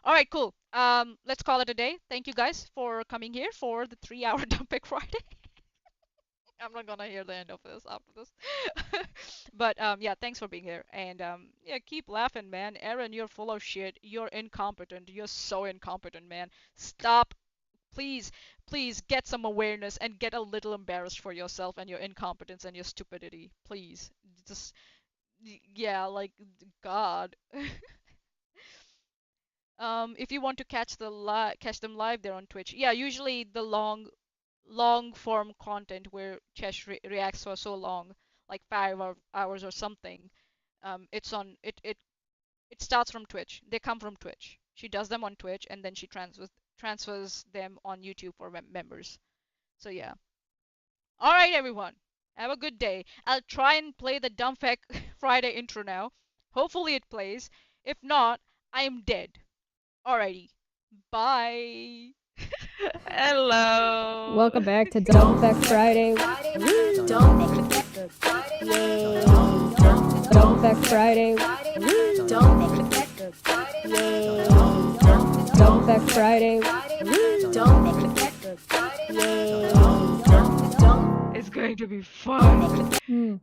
All right, cool. Let's call it a day. Thank you guys for coming here for the 3-hour Fekk Friday. I'm not gonna hear the end of this after this. But yeah, thanks for being here. And yeah, keep laughing, man. Erin, you're full of shit. You're incompetent. You're so incompetent, man. Stop. Please, please get some awareness and get a little embarrassed for yourself and your incompetence and your stupidity. Please. Just yeah, like God. If you want to catch them live, they're on Twitch. Yeah, usually the long form content where Chesh reacts for so long, like 5 hours or something. It's on it starts from Twitch. They come from Twitch. She does them on Twitch and then she transfers them on YouTube for members. So yeah. All right, everyone. Have a good day. I'll try and play the Fekk Friday intro now. Hopefully it plays. If not, I am dead. Alrighty. Bye. Hello. Welcome back to Fekk Friday. Fekk Friday. Fekk Friday. It's going to be fun.